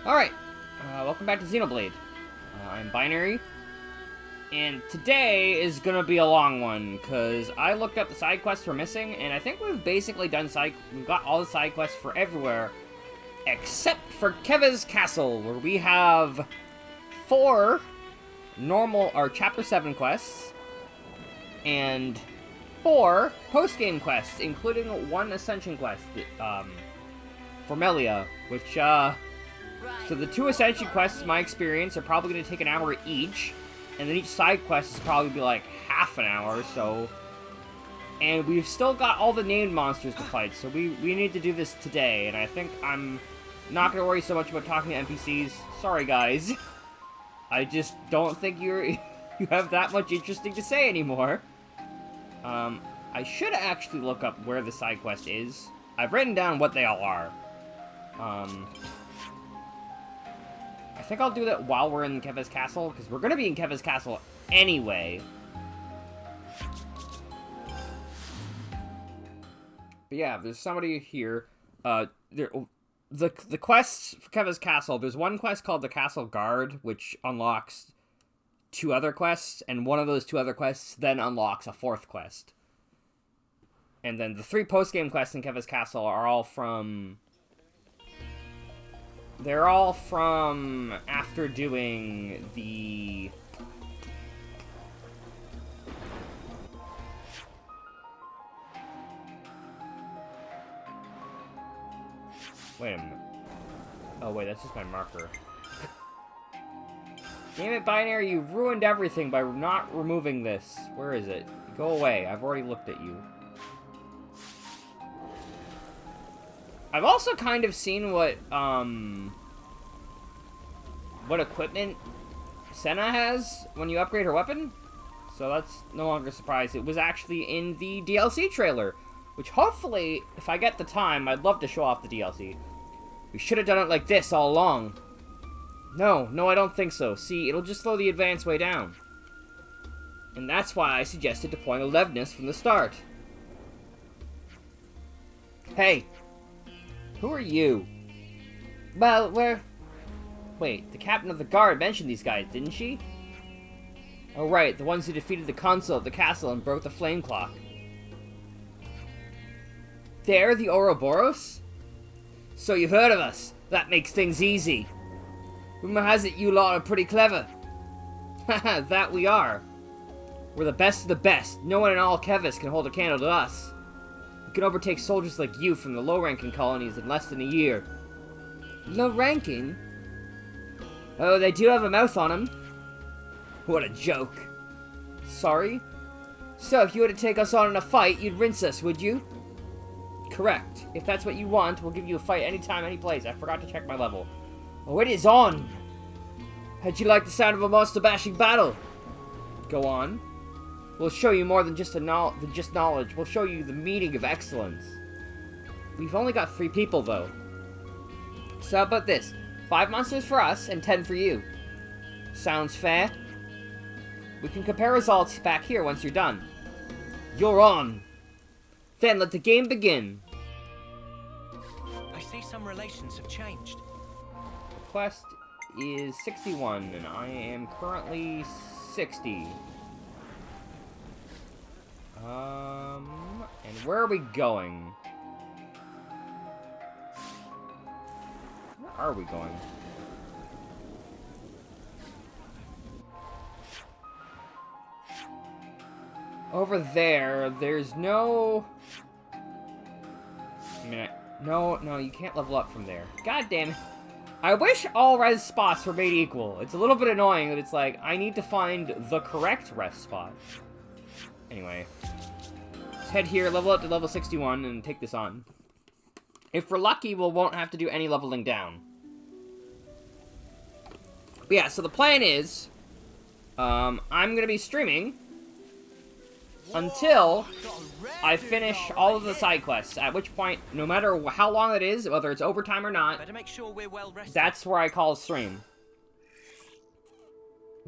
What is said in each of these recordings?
Alright, welcome back to Xenoblade. I'm Binary, and today is gonna be a long one, because I looked up the side quests we're missing, and I think we've basically we've got all the side quests for everywhere, except for Keva's Castle, where we have 4 normal, or Chapter 7 quests, and 4 post-game quests, including 1 Ascension quest, for Melia, which, so the 2 Ascension quests, in my experience, are probably going to take an hour each, and then each side quest is probably be like half an hour or so. And we've still got all the named monsters to fight, so we need to do this today, and I think I'm not going to worry so much about talking to NPCs. Sorry, guys. I just don't think you have that much interesting to say anymore. I should actually look up where the side quest is. I've written down what they all are. I think I'll do that while we're in Keva's Castle, because we're going to be in Keva's Castle anyway. But yeah, there's somebody here. The quests for Keva's Castle, there's one quest called the Castle Guard, which unlocks 2 other quests, and one of those 2 other quests then unlocks a 4th quest. And then the 3 post-game quests in Keva's Castle are all from... They're all from after doing the... Wait a minute. Oh wait, that's just my marker. Damn it, Binary, you ruined everything by not removing this. Where is it? Go away, I've already looked at you. I've also kind of seen what equipment Senna has when you upgrade her weapon. So that's no longer a surprise. It was actually in the DLC trailer, which hopefully, if I get the time, I'd love to show off the DLC. We should have done it like this all along. No, I don't think so. See, it'll just slow the advance way down. And that's why I suggested deploying Alevness from the start. Hey! Who are you? Well, wait, the captain of the guard mentioned these guys, didn't she? Oh right, the ones who defeated the consul at the castle and broke the flame clock. They're the Ouroboros? So you've heard of us. That makes things easy. Rumor has it you lot are pretty clever. Haha, that we are. We're the best of the best. No one in all Kevis can hold a candle to us. We can overtake soldiers like you from the low-ranking colonies in less than a year. Low-ranking? Oh, they do have a mouth on them. What a joke. Sorry? So, if you were to take us on in a fight, you'd rinse us, would you? Correct. If that's what you want, we'll give you a fight anytime, any place. I forgot to check my level. Oh, it is on! How'd you like the sound of a monster-bashing battle? Go on. We'll show you more than just knowledge. We'll show you the meaning of excellence. We've only got 3 people, though. So how about this? 5 monsters for us, and 10 for you. Sounds fair? We can compare results back here once you're done. You're on! Then let the game begin. I see some relations have changed. The quest is 61, and I am currently 60. And where are we going? Where are we going? Over there, there's no... I mean, no, you can't level up from there. God damn it. I wish all res spots were made equal. It's a little bit annoying that it's like, I need to find the correct res spot. Anyway. Let's head here, level up to level 61, and take this on. If we're lucky, we won't have to do any leveling down. But yeah, so the plan is, I'm gonna be streaming until I finish all of the side quests, at which point, no matter how long it is, whether it's overtime or not, Better make sure we're well rested. that's where I call a stream.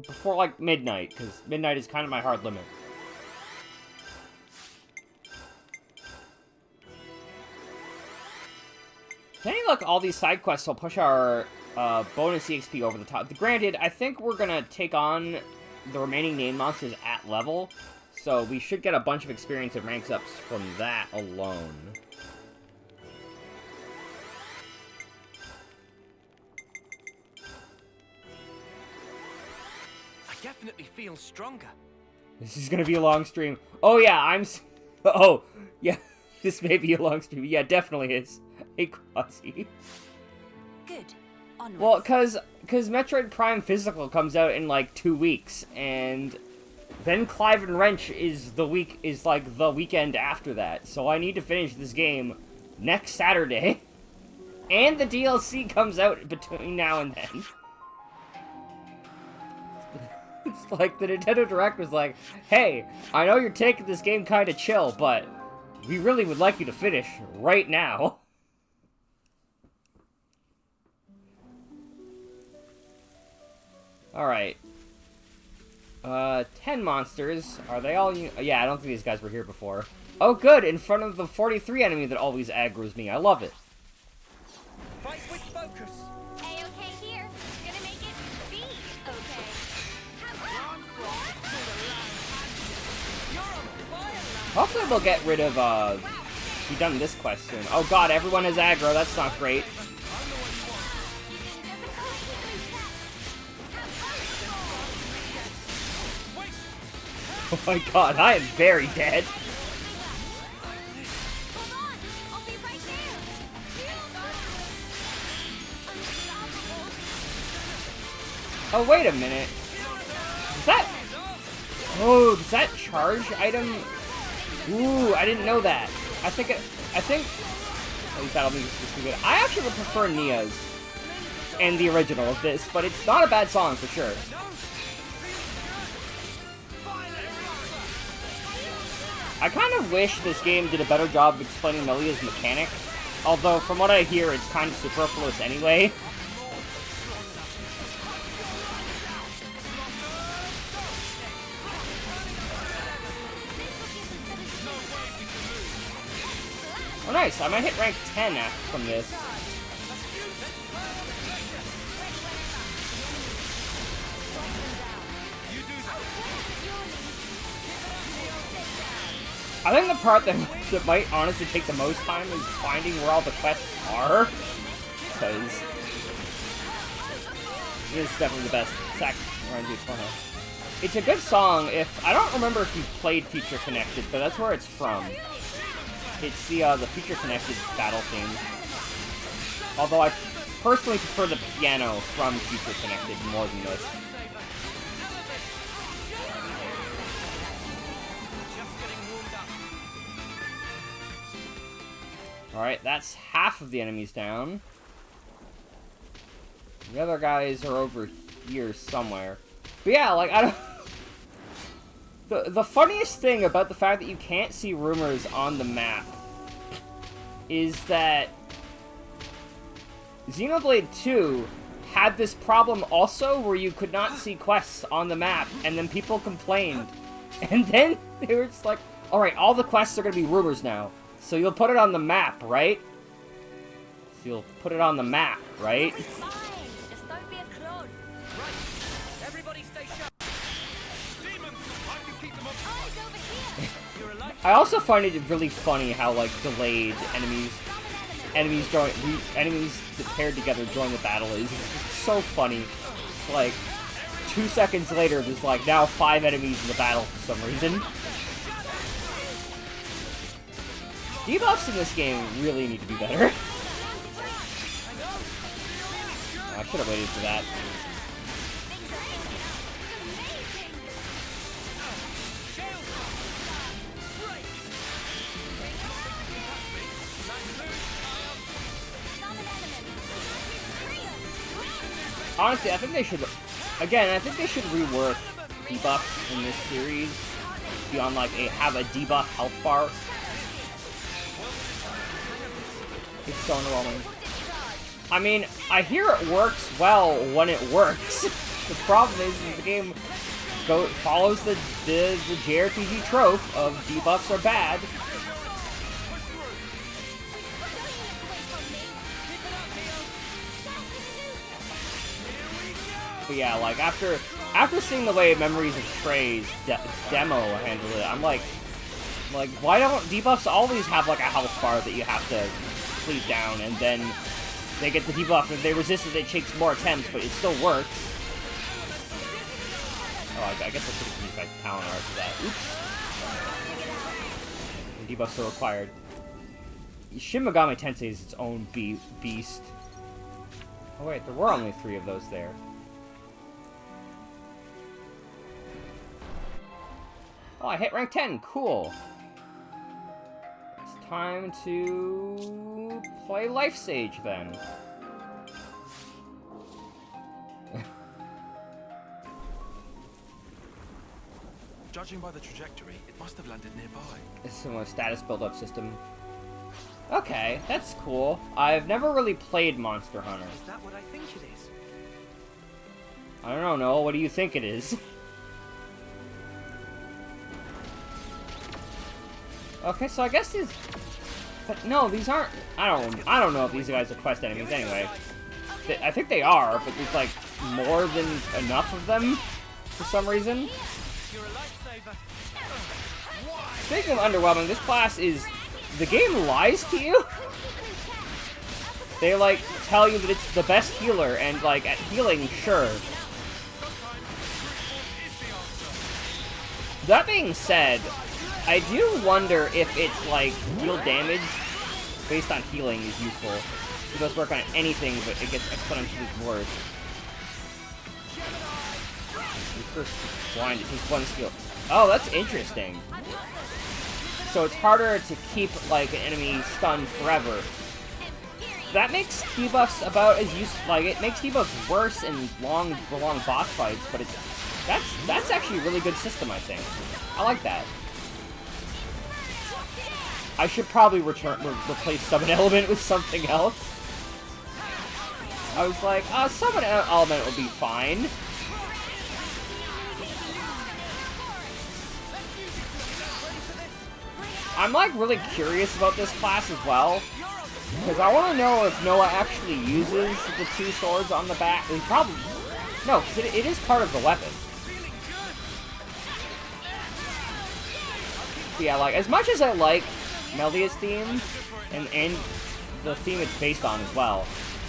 Before, like, midnight, because midnight is kind of my hard limit. Hey, look, all these side quests will push our bonus EXP over the top. Granted, I think we're gonna take on the remaining name monsters at level, so we should get a bunch of experience and ranks ups from that alone. I definitely feel stronger. This is gonna be a long stream. Oh yeah, oh, yeah, this may be a long stream. Yeah, definitely is. Hey, Quasi. Good. Onwards. Well, cause Metroid Prime Physical comes out in like 2 weeks, and then Clive and Wrench is like the weekend after that. So I need to finish this game next Saturday, and the DLC comes out between now and then. It's like the Nintendo Direct was like, hey, I know you're taking this game kind of chill, but we really would like you to finish right now. Alright. 10 monsters. Are they all... Yeah, I don't think these guys were here before. Oh, good! In front of the 43 enemy that always aggroes me. I love it. Fight with focus. A-okay here. Gonna make it be okay. Hopefully we'll get rid of, be done this quest soon. Oh god, everyone has aggro. That's not great. Oh my god, I am very dead. Oh, wait a minute. Is that... Oh, does that charge item... Ooh, I didn't know that. I think... At least that'll be good. I actually would prefer Nia's and the original of this, but it's not a bad song for sure. I kind of wish this game did a better job of explaining Melia's mechanic, although from what I hear, it's kind of superfluous anyway. Oh nice, I might hit rank 10 from this. I think the part that might honestly take the most time is finding where all the quests are, because it is definitely the best. It's a good song. I don't remember if you've played Future Connected, but that's where it's from. It's the Future Connected battle theme. Although I personally prefer the piano from Future Connected more than this. Alright, that's half of the enemies down. The other guys are over here somewhere. But yeah, like, I don't... The funniest thing about the fact that you can't see rumors on the map is that Xenoblade 2 had this problem also where you could not see quests on the map, and then people complained. And then they were just like, alright, all the quests are going to be rumors now. So you'll put it on the map, right? So you'll put it on the map, right? It's fine. Just don't be a clone. Right. Everybody stay sharp. Demons, I can keep them up. Eyes over here. You're alive. I also find it really funny how, like, delayed enemies paired together join the battle is. It's so funny. It's like, 2 seconds later, there's, like, now 5 enemies in the battle for some reason. Debuffs in this game really need to be better. I should have waited for that. Honestly, I think they should... Again, I think they should rework debuffs in this series. Beyond, like, have a debuff health bar. It's so underwhelming. I mean, I hear it works well when it works. The problem is the game follows the JRPG trope of debuffs are bad. But yeah, like, after seeing the way Memories of Trey's demo handled it, I'm like, why don't debuffs always have, like, a health bar that you have to complete down, and then they get the debuff, if they resist it, it takes more attempts, but it still works. Oh, I guess I should have used my talent art for that. Oops. The debuffs are required. Shin Megami Tensei is its own beast. Oh wait, there were only 3 of those there. Oh, I hit rank 10. Cool. It's time to play Life Sage then. Judging by the trajectory, it must have landed nearby. This is a status build-up system. Okay, that's cool. I've never really played Monster Hunter. Is that what I think it is? I don't know, Noel. What do you think it is? Okay, so I guess these... But no, these aren't... I don't know if these guys are quest enemies anyway. I think they are, but there's like more than enough of them for some reason. You're a lifesaver. Speaking of underwhelming, this class is... The game lies to you? They, like, tell you that it's the best healer, and, like, at healing, sure. That being said, I do wonder if it's, like, heal damage based on healing is useful. It does work on anything, but it gets exponentially worse. You first blind, it takes 1 skill. Oh, that's interesting. So it's harder to keep, like, an enemy stunned forever. That makes debuffs about as useful. Like, it makes debuffs worse in long, prolonged boss fights, but that's actually a really good system, I think. I like that. I should probably replace Summon Element with something else. I was like, Summon Element would be fine. I'm, like, really curious about this class as well, because I want to know if Noah actually uses the 2 swords on the back. He probably... No, because it is part of the weapon. Yeah, like, as much as I like Meldia's theme, and the theme it's based on as well,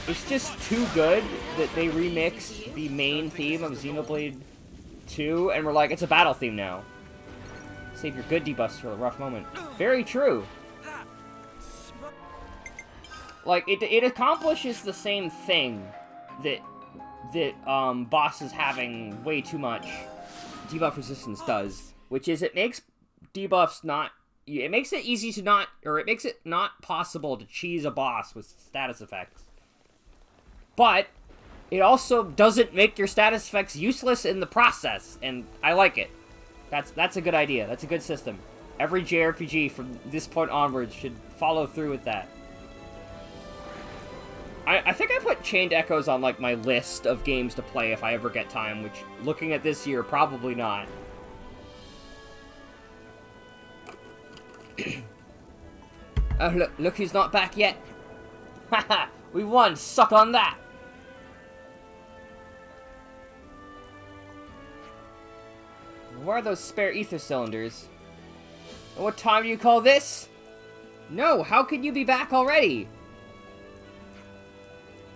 it's just too good that they remixed the main theme of Xenoblade 2, and we're like, it's a battle theme now. Save your good debuffs for a rough moment. Very true. Like, it accomplishes the same thing that bosses having way too much debuff resistance does, which is it makes debuffs not... It makes it easy to not... Or it makes it not possible to cheese a boss with status effects. But it also doesn't make your status effects useless in the process, and I like it. That's a good idea. That's a good system. Every JRPG from this point onwards should follow through with that. I think I put Chained Echoes on, like, my list of games to play if I ever get time, which, looking at this year, probably not. Oh, look who's not back yet. Haha, we won. Suck on that. Where are those spare ether cylinders? What time do you call this? No, how could you be back already?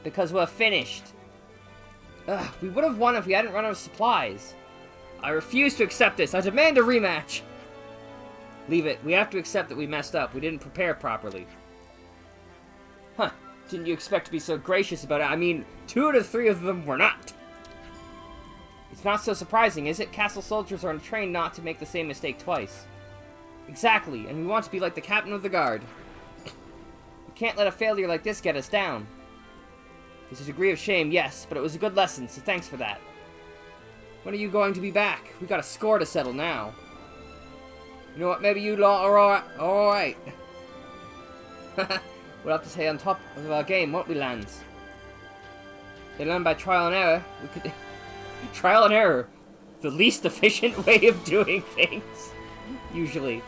Because we're finished. Ugh, we would have won if we hadn't run out of supplies. I refuse to accept this. I demand a rematch. Leave it. We have to accept that we messed up. We didn't prepare properly. Huh. Didn't you expect to be so gracious about it? I mean, 2 out of 3 of them were not. It's not so surprising, is it? Castle soldiers are trained not to make the same mistake twice. Exactly, and we want to be like the captain of the guard. We can't let a failure like this get us down. There's a degree of shame, yes, but it was a good lesson, so thanks for that. When are you going to be back? We got a score to settle now. You know what, maybe you lot are alright. We'll have to stay on top of our game, won't we, Lance? They learn by trial and error. We could... Trial and error. The least efficient way of doing things. Usually.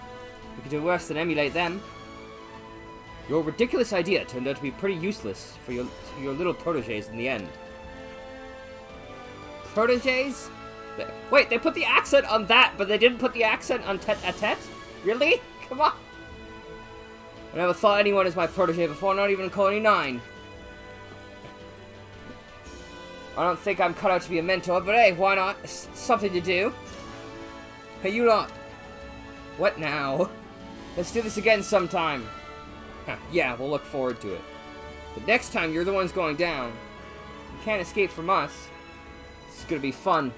We could do worse than emulate them. Your ridiculous idea turned out to be pretty useless for your little proteges in the end. Proteges? Wait, they put the accent on that, but they didn't put the accent on tete-a-tete? Really? Come on. I never thought anyone is my protege before, not even Colony 9. I don't think I'm cut out to be a mentor, but hey, why not? It's something to do. Hey, you lot. What now? Let's do this again sometime. Huh, yeah, we'll look forward to it. But next time, you're the ones going down. You can't escape from us. It's gonna be fun.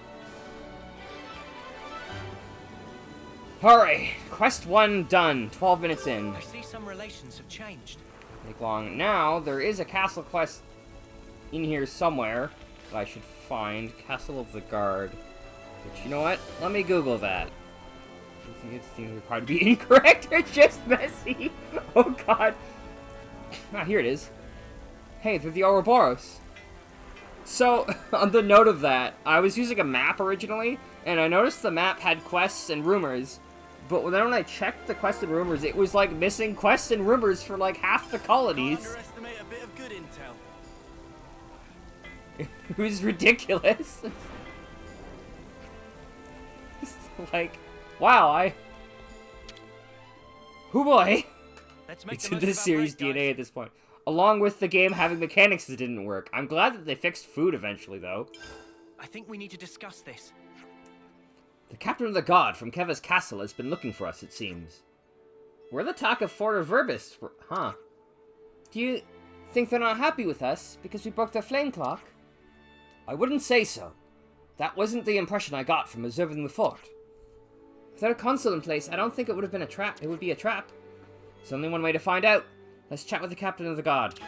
Alright, quest 1 done. 12 minutes in. I see some relations have changed. Take long. Now, there is a castle quest in here somewhere that I should find. Castle of the Guard. Which, you know what? Let me Google that. It seems to probably be incorrect or just messy. Oh god. Ah, here it is. Hey, they're the Ouroboros. So, on the note of that, I was using a map originally, and I noticed the map had quests and rumors, but when I checked the quests and rumors, it was like missing quests and rumors for like half the colonies. Can't underestimate a bit of good intel. It was ridiculous. Like, wow, oh boy. Let's make It's the in most this of our series break, DNA guys. at this point. Along with the game having mechanics that didn't work. I'm glad that they fixed food eventually, though. I think we need to discuss this. The captain of the guard from Keva's castle has been looking for us, it seems. We're the talk of Forter Verbis, huh? Do you think they're not happy with us because we broke their flame clock? I wouldn't say so. That wasn't the impression I got from observing the fort. Without a console in place, I don't think it would have been a trap. It would be a trap. There's only one way to find out. Let's chat with the captain of the guard.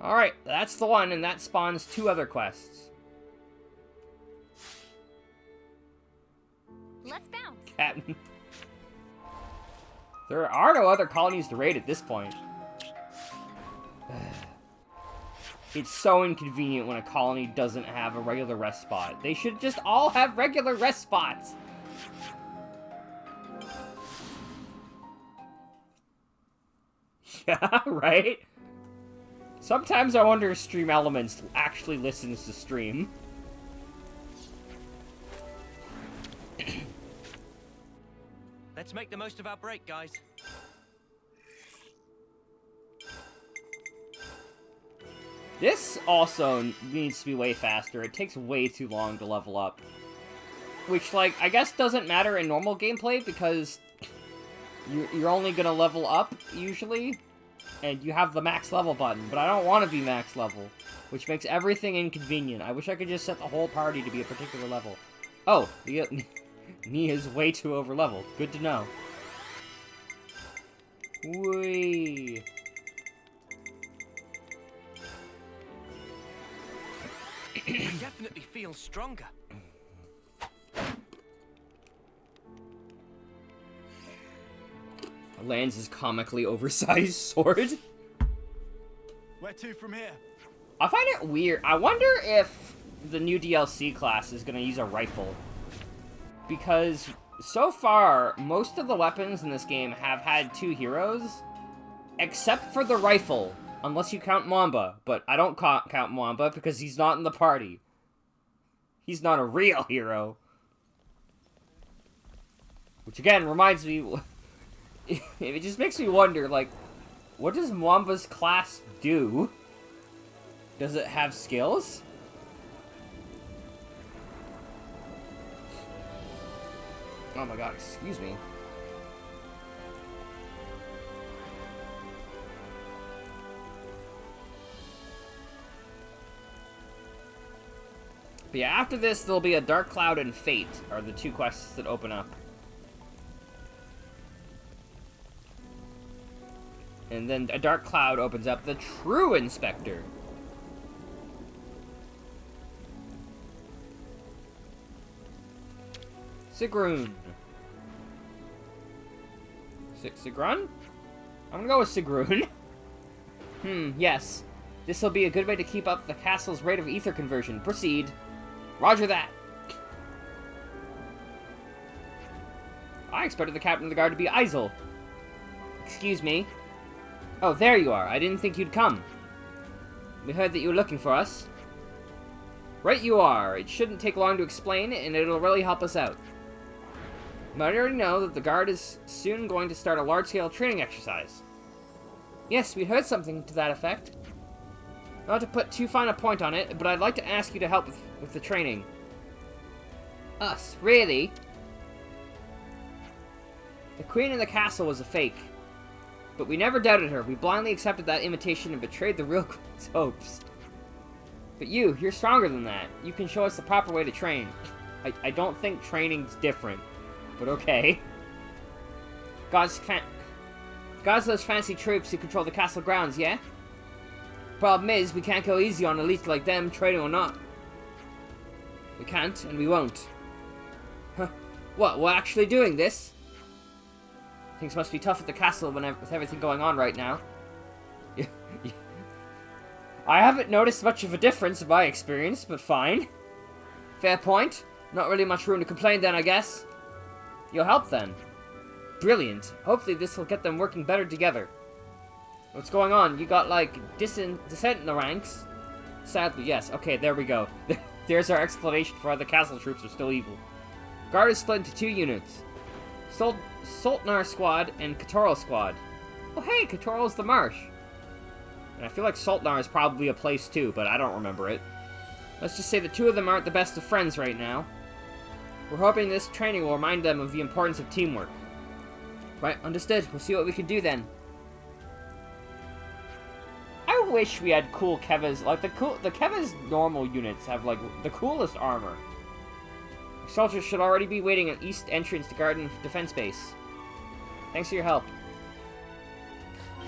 Alright, that's the one, and that spawns 2 other quests. Let's bounce. Captain. There are no other colonies to raid at this point. It's so inconvenient when a colony doesn't have a regular rest spot. They should just all have regular rest spots. Yeah, right? Sometimes I wonder if Stream Elements actually listens to stream. Let's make the most of our break, guys. This also needs to be way faster. It takes way too long to level up. Which, like, I guess doesn't matter in normal gameplay because you're only gonna level up, usually, and you have the max level button, but I don't want to be max level, which makes everything inconvenient. I wish I could just set the whole party to be a particular level. Oh, Nia's way too over leveled. Good to know. Whee. I definitely feel stronger. Lands his comically oversized sword. Where to from here? I find it weird. I wonder if the new DLC class is going to use a rifle. Because so far, most of the weapons in this game have had 2 heroes. Except for the rifle. Unless you count Mamba. But I don't count Mamba because he's not in the party. He's not a real hero. Which again reminds me... It just makes me wonder, like, what does Mwamba's class do? Does it have skills? Oh my god, excuse me. But yeah, after this, there'll be a Dark Cloud and Fate, are the 2 quests that open up. And then a Dark Cloud opens up the True Inspector. Sigrun. Sigrun? I'm gonna go with Sigrun. Yes. This'll be a good way to keep up the castle's rate of ether conversion. Proceed. Roger that. I expected the captain of the guard to be Isel. Excuse me. Oh, there you are. I didn't think you'd come. We heard that you were looking for us. Right you are. It shouldn't take long to explain, and it'll really help us out. You might already know that the Guard is soon going to start a large-scale training exercise. Yes, we heard something to that effect. Not to put too fine a point on it, but I'd like to ask you to help with the training. Us? Really? The Queen in the castle was a fake. But we never doubted her. We blindly accepted that invitation and betrayed the real Queen's hopes. But you're stronger than that. You can show us the proper way to train. I don't think training's different. But okay. God's those fancy troops who control the castle grounds, yeah? Problem is, we can't go easy on elites like them, training or not. We can't, and we won't. Huh. What, we're actually doing this? Things must be tough at the castle with everything going on right now. I haven't noticed much of a difference in my experience, but fine. Fair point. Not really much room to complain then, I guess. You'll help then. Brilliant. Hopefully this will get them working better together. What's going on? You got, like, descent in the ranks? Sadly, yes. Okay, there we go. There's our explanation for why the castle troops are still evil. Guard is split into 2 units. Sultnar Squad and Katoral Squad. Oh hey, Katoral's the marsh. And I feel like Sultnar is probably a place too, but I don't remember it. Let's just say the 2 of them aren't the best of friends right now. We're hoping this training will remind them of the importance of teamwork. Right, understood. We'll see what we can do then. I wish we had cool Kevas. Like, the Kevas normal units have, like, the coolest armor. Soldiers should already be waiting at East entrance to Garden Defense Base. Thanks for your help.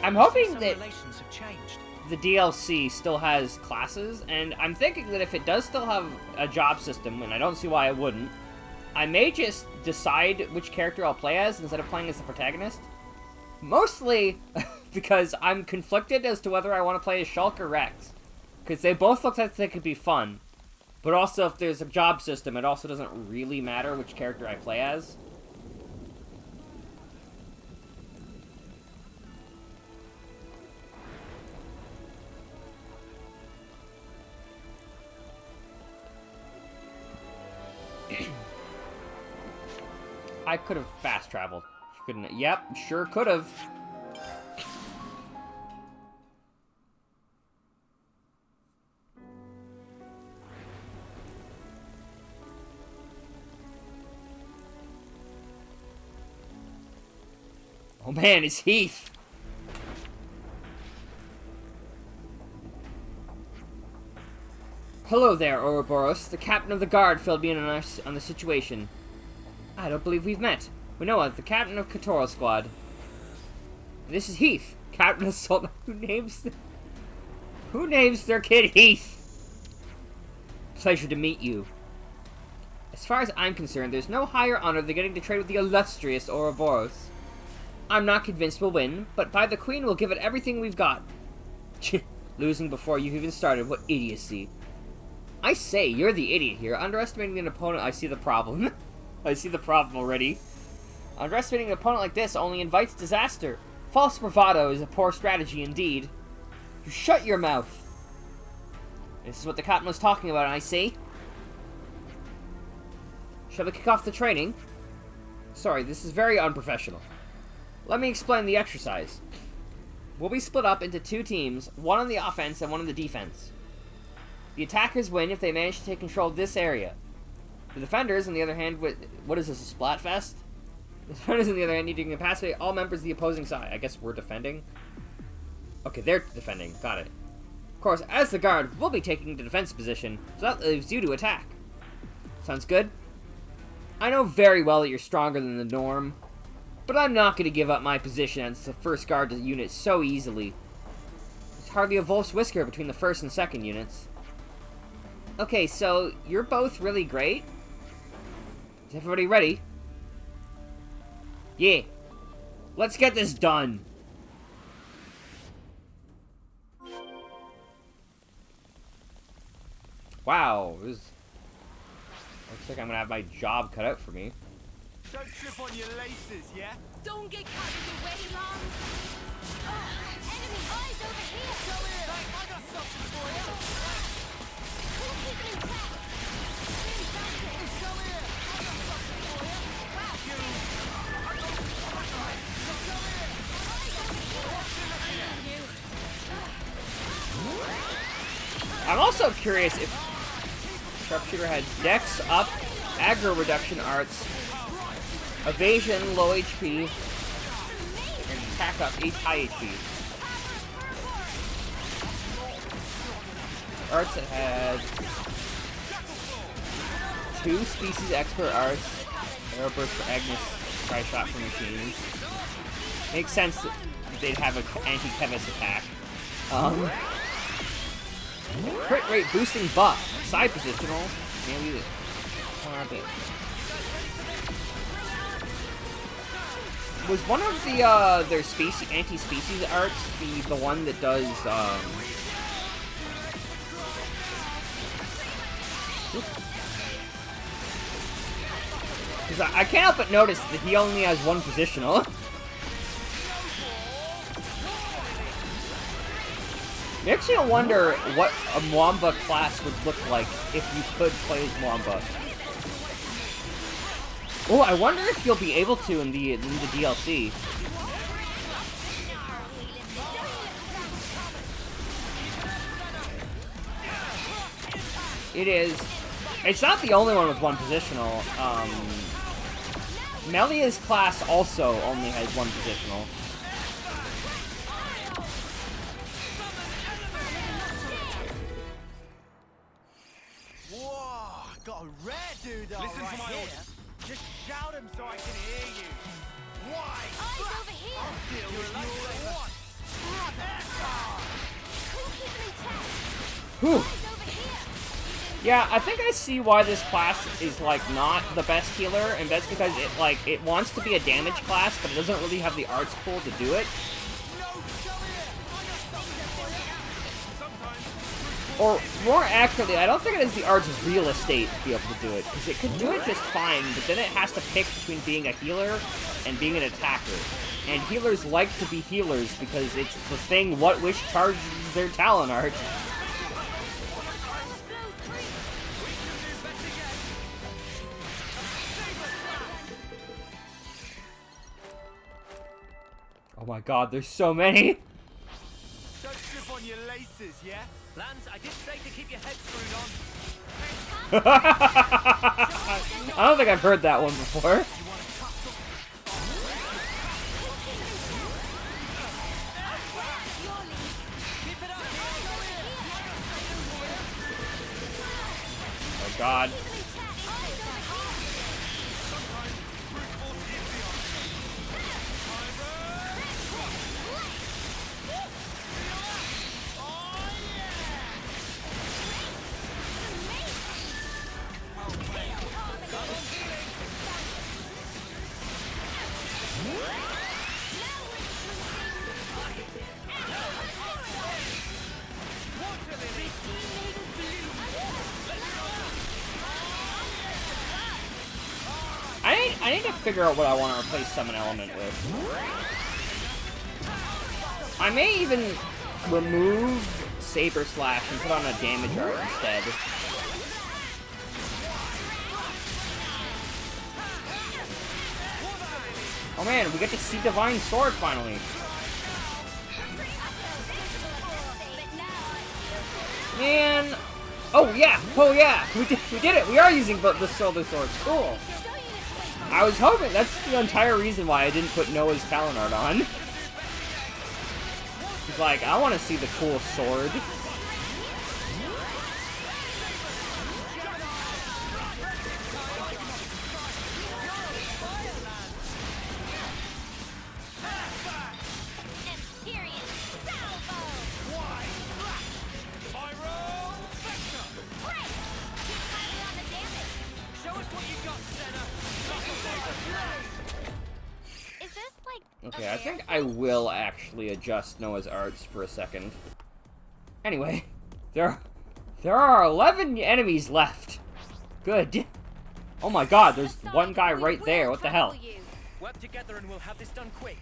I'm hoping that relations have changed. the DLC still has classes, and I'm thinking that if it does still have a job system, and I don't see why it wouldn't, I may just decide which character I'll play as instead of playing as the protagonist. Mostly because I'm conflicted as to whether I want to play as Shulk or Rex. Because they both look like they could be fun. But also, if there's a job system, it also doesn't really matter which character I play as. I could have fast traveled. Couldn't. Yep, sure could have. Oh man, it's Heath. Hello there, Ouroboros. The captain of the guard filled me in on the situation. I don't believe we've met. We know of the captain of Katoral Squad. This is Heath, captain of Sultan. Who names their kid Heath? Pleasure to meet you. As far as I'm concerned, there's no higher honor than getting to trade with the illustrious Ouroboros. I'm not convinced we'll win, but by the Queen, we'll give it everything we've got. Losing before you've even started, what idiocy. I say, you're the idiot here. Underestimating an opponent, I see the problem. I see the problem already. Underestimating an opponent like this only invites disaster. False bravado is a poor strategy indeed. You shut your mouth. This is what the captain was talking about, I see. Shall we kick off the training? Sorry, this is very unprofessional. Let me explain the exercise. We'll be split up into 2 teams, one on the offense and one on the defense. The attackers win if they manage to take control of this area. The defenders, on the other hand, what is this, a Splatfest? The defenders, on the other hand, need to incapacitate all members of the opposing side. I guess we're defending? Okay, they're defending. Got it. Of course, as the guard, we'll be taking the defense position, so that leaves you to attack. Sounds good? I know very well that you're stronger than the norm, but I'm not going to give up my position as the first guard to the unit so easily. There's hardly a wolf's whisker between the first and second units. Okay, so you're both really great. Is everybody ready? Yeah. Let's get this done. Wow, this looks like I'm gonna have my job cut out for me. Don't trip on your laces, yeah? Don't get carried away, Lon. Enemy eyes over here. Hey, I got something for you. I'm also curious if Sharpshooter had Dex up, aggro reduction arts, evasion, low HP, and attack up, high HP. Arts that had 2 species expert arts, arrow burst for Agnes, try shot for machines. Makes sense that they'd have an anti-Kevis attack. Crit rate boosting buff, side positional, maybe was one of the their anti-species arts the one that does because I can't help but notice that he only has 1 positional. Makes you wonder what a Mwamba class would look like if you could play as Mwamba. Oh, I wonder if you'll be able to in the DLC. It is. It's not the only one with 1 positional. Melia's class also only has 1 positional. Whoa, got a rare dude right Listen to my here. orders. Just shout him so I can hear you. Why? Eyes over here. I'll deal with you all at once. Cool, keep them in check. Whew. Eyes over here. Yeah, I think I see why this class is, like, not the best healer, and that's because it wants to be a damage class, but it doesn't really have the arts pool to do it. Or, more accurately, I don't think it has the arts real estate to be able to do it, because it could do it just fine, but then it has to pick between being a healer and being an attacker. And healers like to be healers, because it's the thing What Wish charges their talent art. Oh my god, there's so many! Don't slip on your laces, yeah? Lance, I did say to keep your head screwed on. I don't think I've heard that one before. Oh god. I need to figure out what I want to replace Summon Element with. I may even remove Saber Slash and put on a damage art instead. Oh man, we get to see Divine Sword finally. Man. Oh yeah, we did it. We are using the Silver Sword. Cool. I was hoping that's the entire reason why I didn't put Noah's talent art on. He's like, I want to see the cool sword. Okay, I think I will actually adjust Noah's arts for a second. Anyway, there are 11 enemies left. Good. Oh my god, there's one guy right there. What the hell? Work together and we'll have this done quick.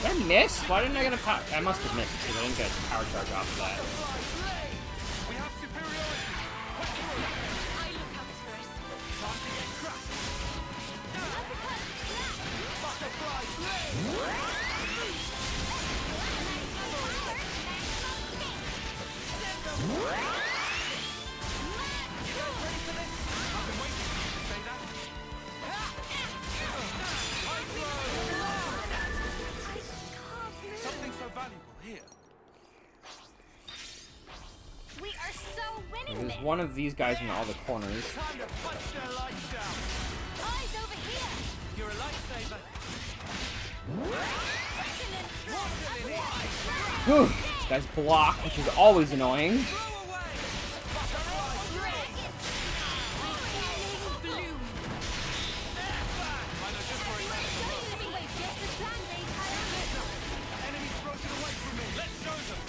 Did I miss? Why didn't I get a power? I must have missed because I didn't get a power charge off of that. We have superiority. I look out first. Time to get cracked. Uppercut. Butterfly blade. Ready for this? I've been waiting for you to say that. Something so valuable here. We are so winning There's this. one of these guys in all the corners. Time to punch their lights out. Eyes over here. You're a lifesaver. Whew. This guy's blocked, which is always annoying. Blow away. Enemies broken away from me. Let's show them.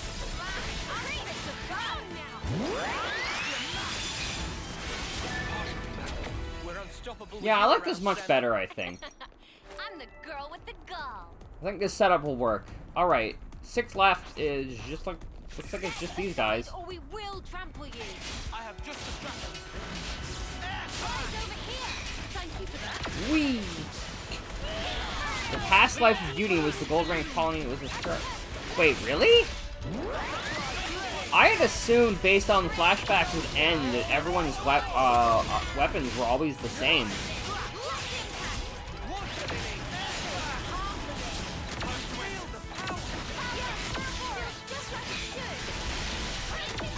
We're unstoppable. Yeah, I with like you this around much center. better, I think. I'm the girl with the gall. I think this setup will work. Alright, 6 left is just like, looks like it's just these guys. Or we will trample you. I have just distracted. Eyes over here. Thank you for that. Whee! The past life of Uni was the gold rank colony. It was a start. Wait, really? I had assumed, based on the flashbacks at the end, that everyone's weapons were always the same.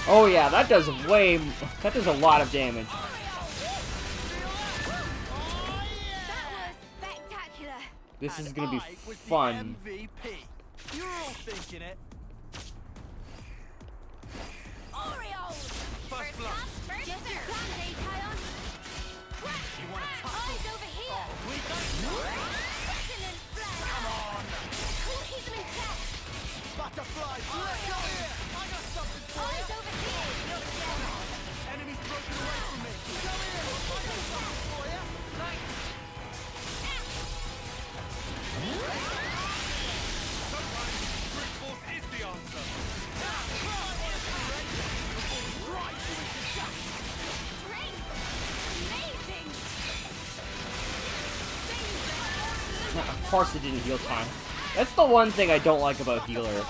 Oh yeah, that does a lot of damage. That was spectacular. This is And gonna be I was the fun. MVP. You're all thinking it. Oreos. First blood. First Just a Sunday, Tyon. Crack. You want to tussle? Eyes over here. We don't. Resonant flash. Come on. We'll keep them in check. Butterfly blade. Go here. I got something for Eyes you. over here. Enemies broken away from me. Go here. I got something for you. Brute force is the answer. Great. Amazing. Of course it didn't heal time. That's the one thing I don't like about healer,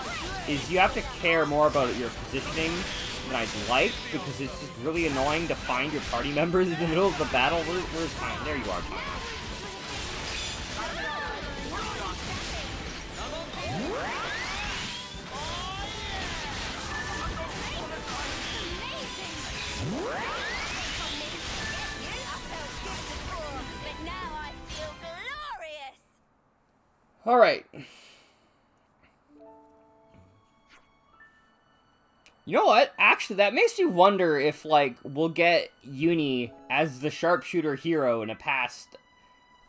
is you have to care more about your positioning than I'd like, because it's just really annoying to find your party members in the middle of the battle. Where's time? There you are, time. But now I feel glorious. Alright. You know what? Actually, that makes me wonder if, like, we'll get Uni as the sharpshooter hero in a past...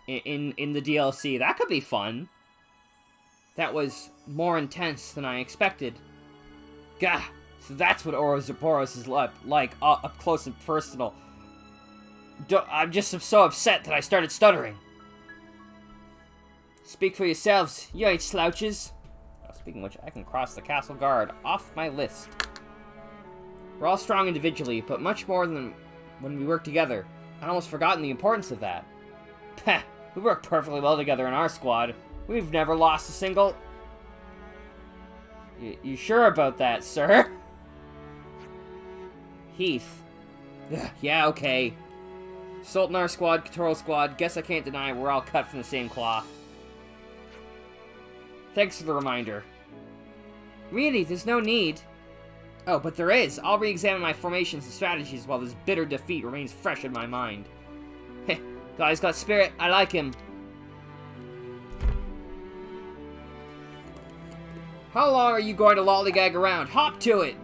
in the DLC. That could be fun. That was more intense than I expected. Gah! So that's what Ouroboros is like, up close and personal. I'm just so upset that I started stuttering. Speak for yourselves. You ain't slouches. Oh, speaking of which, I can cross the castle guard off my list. We're all strong individually, but much more than when we work together. I'd almost forgotten the importance of that. Peh, we work perfectly well together in our squad. We've never lost a single... You sure about that, sir? Heath. Ugh, yeah, okay. Sultanar squad, Katorl squad, guess I can't deny we're all cut from the same cloth. Thanks for the reminder. Really, there's no need. Oh, but there is. I'll re-examine my formations and strategies while this bitter defeat remains fresh in my mind. Heh, guy's got spirit. I like him. How long are you going to lollygag around? Hop to it!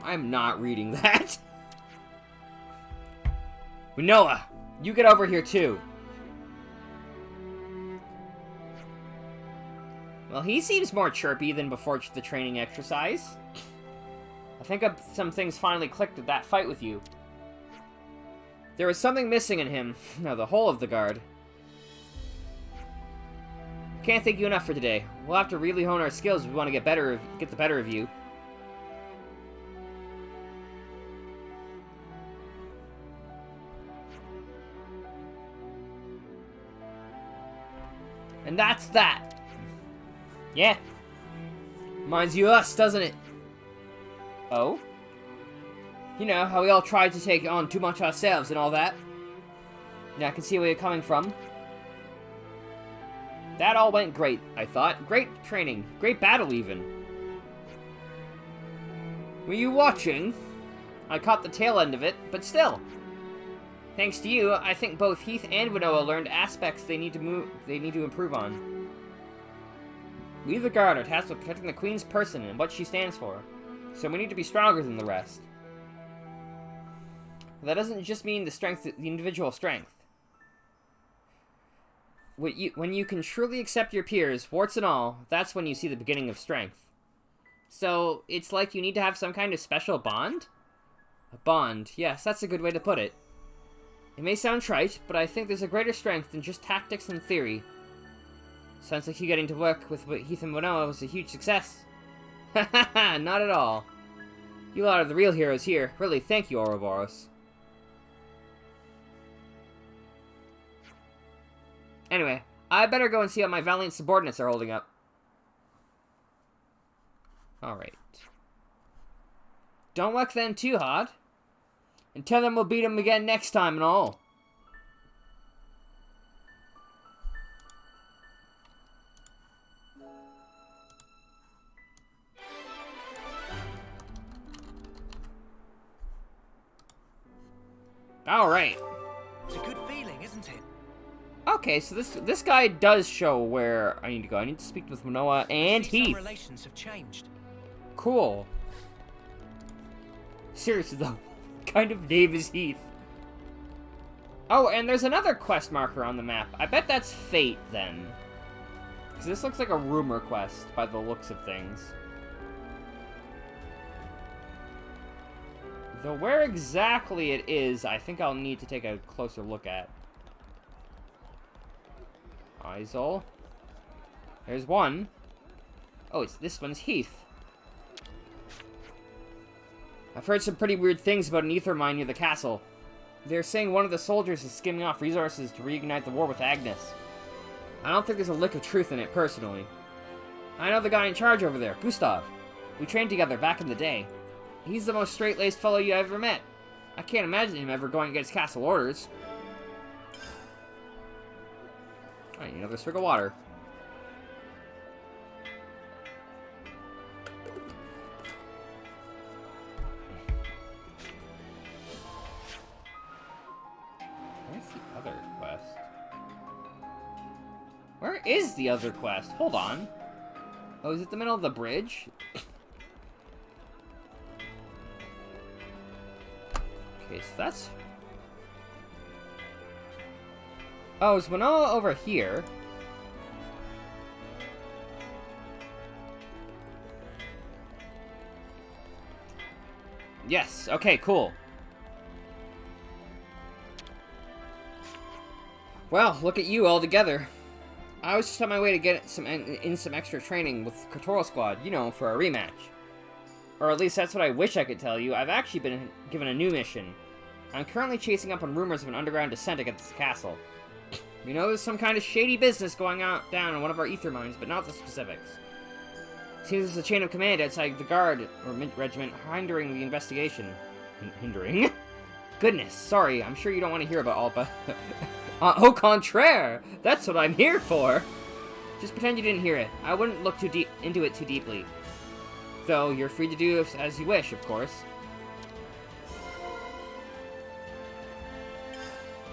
I'm not reading that. Noah, you get over here too. Well, he seems more chirpy than before the training exercise. I think some things finally clicked at that fight with you. There was something missing in him. No, the whole of the guard. Can't thank you enough for today. We'll have to really hone our skills if we want to get the better of you. And that's that. Yeah. Reminds you of us, doesn't it? Oh? You know, how we all tried to take on too much ourselves and all that. Yeah, I can see where you're coming from. That all went great, I thought. Great training. Great battle, even. Were you watching? I caught the tail end of it, but still. Thanks to you, I think both Heath and Winnoa learned aspects they need to improve on. We the Guard are tasked with protecting the Queen's person and what she stands for, so we need to be stronger than the rest. That doesn't just mean the individual strength. When you can truly accept your peers, warts and all, that's when you see the beginning of strength. So, it's like you need to have some kind of special bond? A bond, yes, that's a good way to put it. It may sound trite, but I think there's a greater strength than just tactics and theory. Sounds like you getting to work with Heath and Winnoa was a huge success. Ha ha ha, not at all. You lot are the real heroes here. Really, thank you, Ouroboros. Anyway, I better go and see how my valiant subordinates are holding up. Alright. Don't work them too hard. And tell them we'll beat them again next time and all. Alright. It's a good feeling, isn't it? Okay, so this guy does show where I need to go. I need to speak with Winnoa and Heath. Some relations have changed. Cool. Seriously though, what kind of name is Heath? Oh, and there's another quest marker on the map. I bet that's Fate, then. Because this looks like a rumor quest, by the looks of things. Though where exactly it is, I think I'll need to take a closer look at. Isol. There's one. Oh, this one's Heath. I've heard some pretty weird things about an ether mine near the castle. They're saying one of the soldiers is skimming off resources to reignite the war with Agnes. I don't think there's a lick of truth in it, personally. I know the guy in charge over there, Gustav. We trained together back in the day. He's the most straight-laced fellow you ever met. I can't imagine him ever going against castle orders. I need another swig of water. Where's the other quest? Where is the other quest? Hold on. Oh, is it the middle of the bridge? Okay, so that's... Oh, is Winnoa over here? Yes, okay, cool. Well, look at you all together. I was just on my way to get some extra training with Kotora Squad, you know, for a rematch. Or at least that's what I wish I could tell you. I've actually been given a new mission. I'm currently chasing up on rumors of an underground descent against the castle. We know there's some kind of shady business going on down in one of our ether mines, but not the specifics. Seems there's a chain of command outside the guard or regiment hindering the investigation. Hindering? Goodness, sorry, I'm sure you don't want to hear about all, but... au contraire! That's what I'm here for! Just pretend you didn't hear it. I wouldn't look too deep into it too deeply. Though, you're free to do as you wish, of course.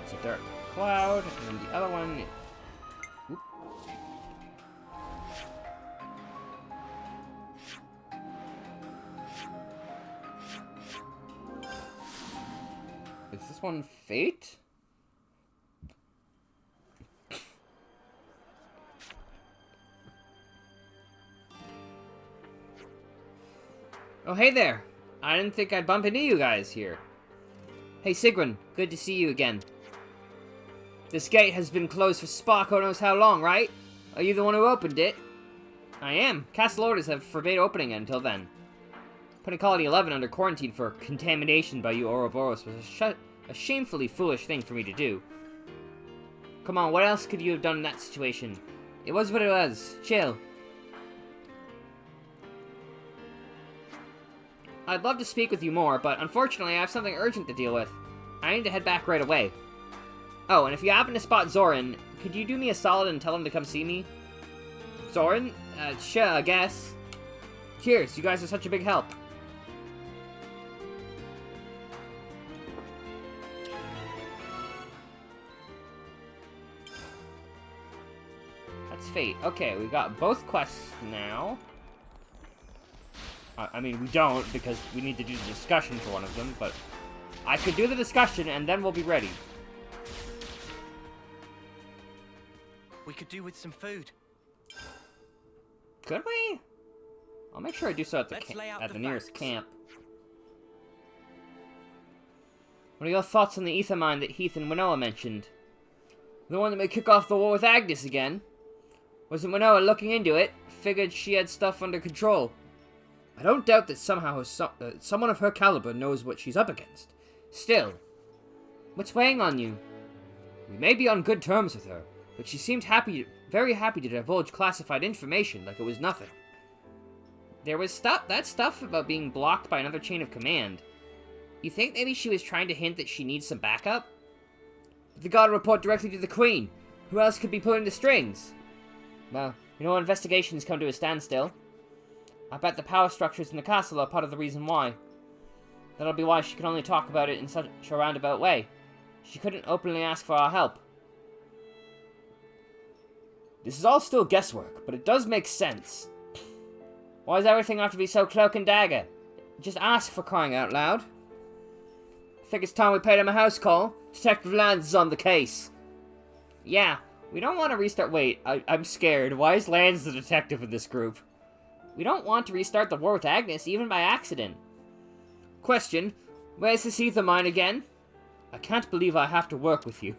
It's a dark cloud, and the other one... Oop. Is this one Fate? Oh, hey there! I didn't think I'd bump into you guys here. Hey Sigrun, good to see you again. This gate has been closed for Sparko knows how long, right? Are you the one who opened it? I am. Castle orders have forbade opening it until then. Putting Colony 11 under quarantine for contamination by you Ouroboros was a shamefully foolish thing for me to do. Come on, what else could you have done in that situation? It was what it was. Chill. I'd love to speak with you more, but unfortunately I have something urgent to deal with. I need to head back right away. Oh, and if you happen to spot Zoran, could you do me a solid and tell him to come see me? Zoran? Sure, I guess. Cheers, you guys are such a big help. That's fate. Okay, we got both quests now. I mean, we don't, because we need to do the discussion for one of them, but I could do the discussion, and then we'll be ready. We could do with some food. Could we? I'll make sure I do so at the nearest facts. camp. What are your thoughts on the ether mine that Heath and Winnoa mentioned? The one that may kick off the war with Agnes again? Wasn't Winnoa looking into it? Figured she had stuff under control. I don't doubt that somehow someone of her caliber knows what she's up against. Still, what's weighing on you? We may be on good terms with her, but she seemed very happy to divulge classified information like it was nothing. There was that stuff about being blocked by another chain of command. You think maybe she was trying to hint that she needs some backup? But the god report directly to the Queen. Who else could be pulling the strings? Well, investigations come to a standstill. I bet the power structures in the castle are part of the reason why. That'll be why she can only talk about it in such a roundabout way. She couldn't openly ask for our help. This is all still guesswork, but it does make sense. Why does everything have to be so cloak and dagger? Just ask, for crying out loud. I think it's time we paid him a house call. Detective Lands is on the case. Yeah, we don't want to restart... Wait, I'm scared. Why is Lands the detective in this group? We don't want to restart the war with Agnes, even by accident. Question, where's this ether mine again? I can't believe I have to work with you.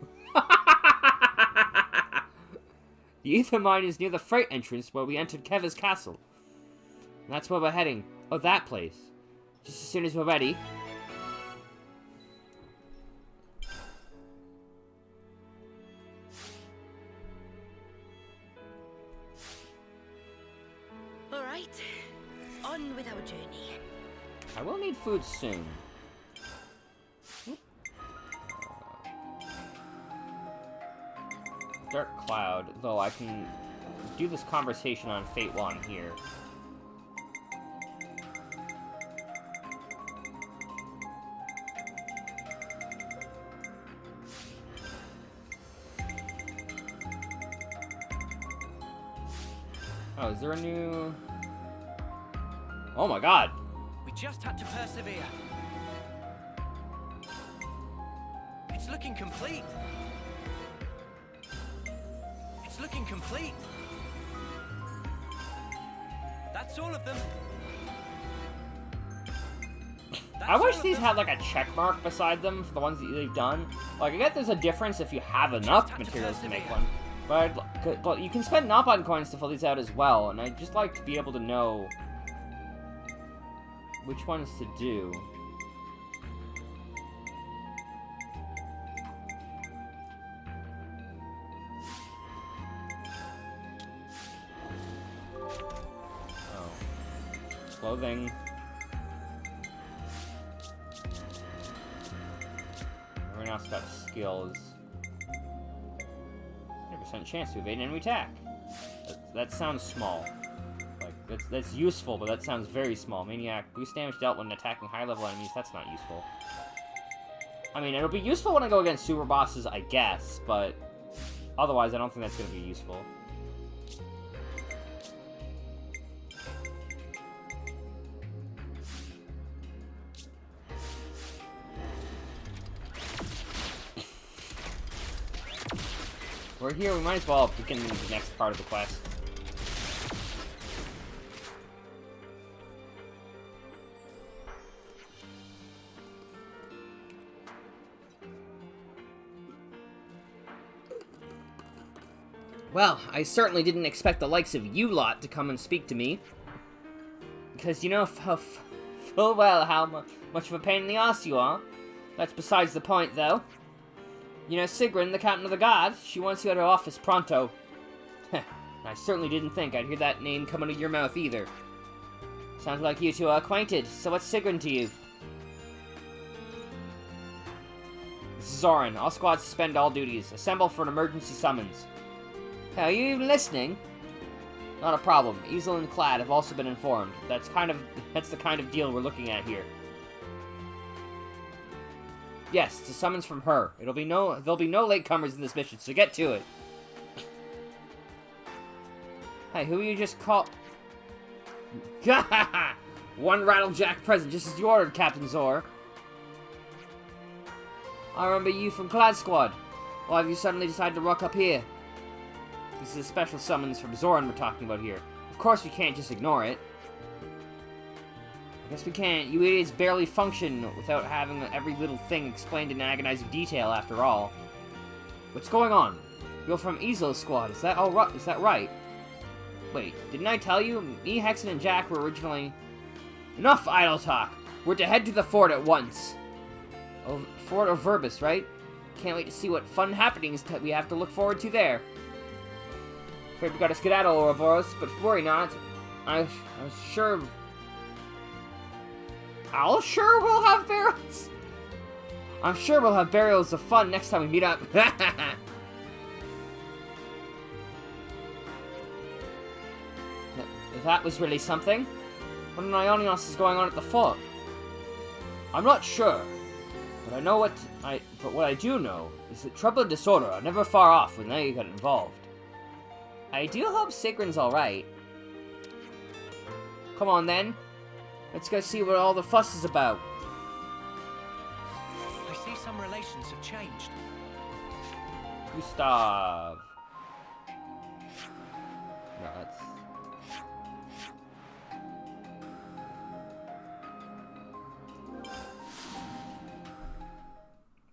The ether mine is near the freight entrance where we entered Keva's castle. And that's where we're heading. Oh, that place. Just as soon as we're ready. Alright, on with our journey. I will need food soon. Dark Cloud, though I can do this conversation on Fate 1 here. Oh, is there a new... Oh my god! We just had to persevere. It's looking complete. It's looking complete. That's all of them. I wish these had like a check mark beside them for the ones that they've done. Like, I get there's a difference if you have enough materials to make one. But you can spend Nopon coins to fill these out as well, and I'd just like to be able to know which ones to do. Oh. Clothing. Everyone else got skills. 100% chance to evade an enemy attack. That sounds small. Like, that's useful, but that sounds very small. Maniac, boost damage dealt when attacking high-level enemies, that's not useful. I mean, it'll be useful when I go against super bosses, I guess, but otherwise I don't think that's going to be useful. We're here, we might as well begin the next part of the quest. Well, I certainly didn't expect the likes of you lot to come and speak to me. Because you know full well how much of a pain in the ass you are. That's besides the point, though. You know Sigrun, the captain of the guard, she wants you at her office pronto. I certainly didn't think I'd hear that name come out of your mouth either. Sounds like you two are acquainted, so what's Sigrun to you? This is Zoran. All squads suspend all duties. Assemble for an emergency summons. Hey, are you even listening? Not a problem. Easel and Clad have also been informed. That's the kind of deal we're looking at here. Yes, it's a summons from her. There'll be no latecomers in this mission, so get to it. Hey, who you just call? One Rattlejack present, just as you ordered, Captain Zor. I remember you from Clad Squad. Why have you suddenly decided to rock up here? This is a special summons from Zoran we're talking about here. Of course we can't just ignore it. I guess we can't. You idiots barely function without having every little thing explained in agonizing detail, after all. What's going on? You're from Easel's squad, is that all right? Is that right? Wait, didn't I tell you? Me, Hexen, and Jack were originally... Enough idle talk! We're to head to the fort at once. Oh, Fort of Verbus, right? Can't wait to see what fun happenings that we have to look forward to there. Afraid we gotta skedaddle, Ouroboros, but worry not. I'll sure we'll have burials. I'm sure we'll have burials of fun next time we meet up. That was really something. What in Ionios is going on at the fort? I'm not sure, but what I do know is that trouble and disorder are never far off when they get involved. I do hope Sigrun's alright. Come on then. Let's go see what all the fuss is about. I see some relations have changed. Gustav. No, that's...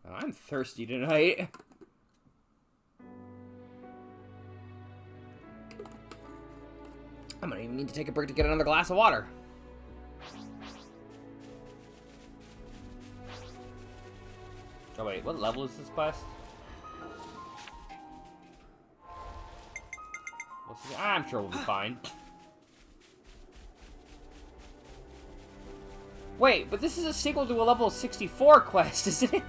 Oh, I'm thirsty tonight. I might even need to take a break to get another glass of water. Oh wait, what level is this quest? I'm sure we'll be fine. Wait, but this is a sequel to a level 64 quest, isn't it?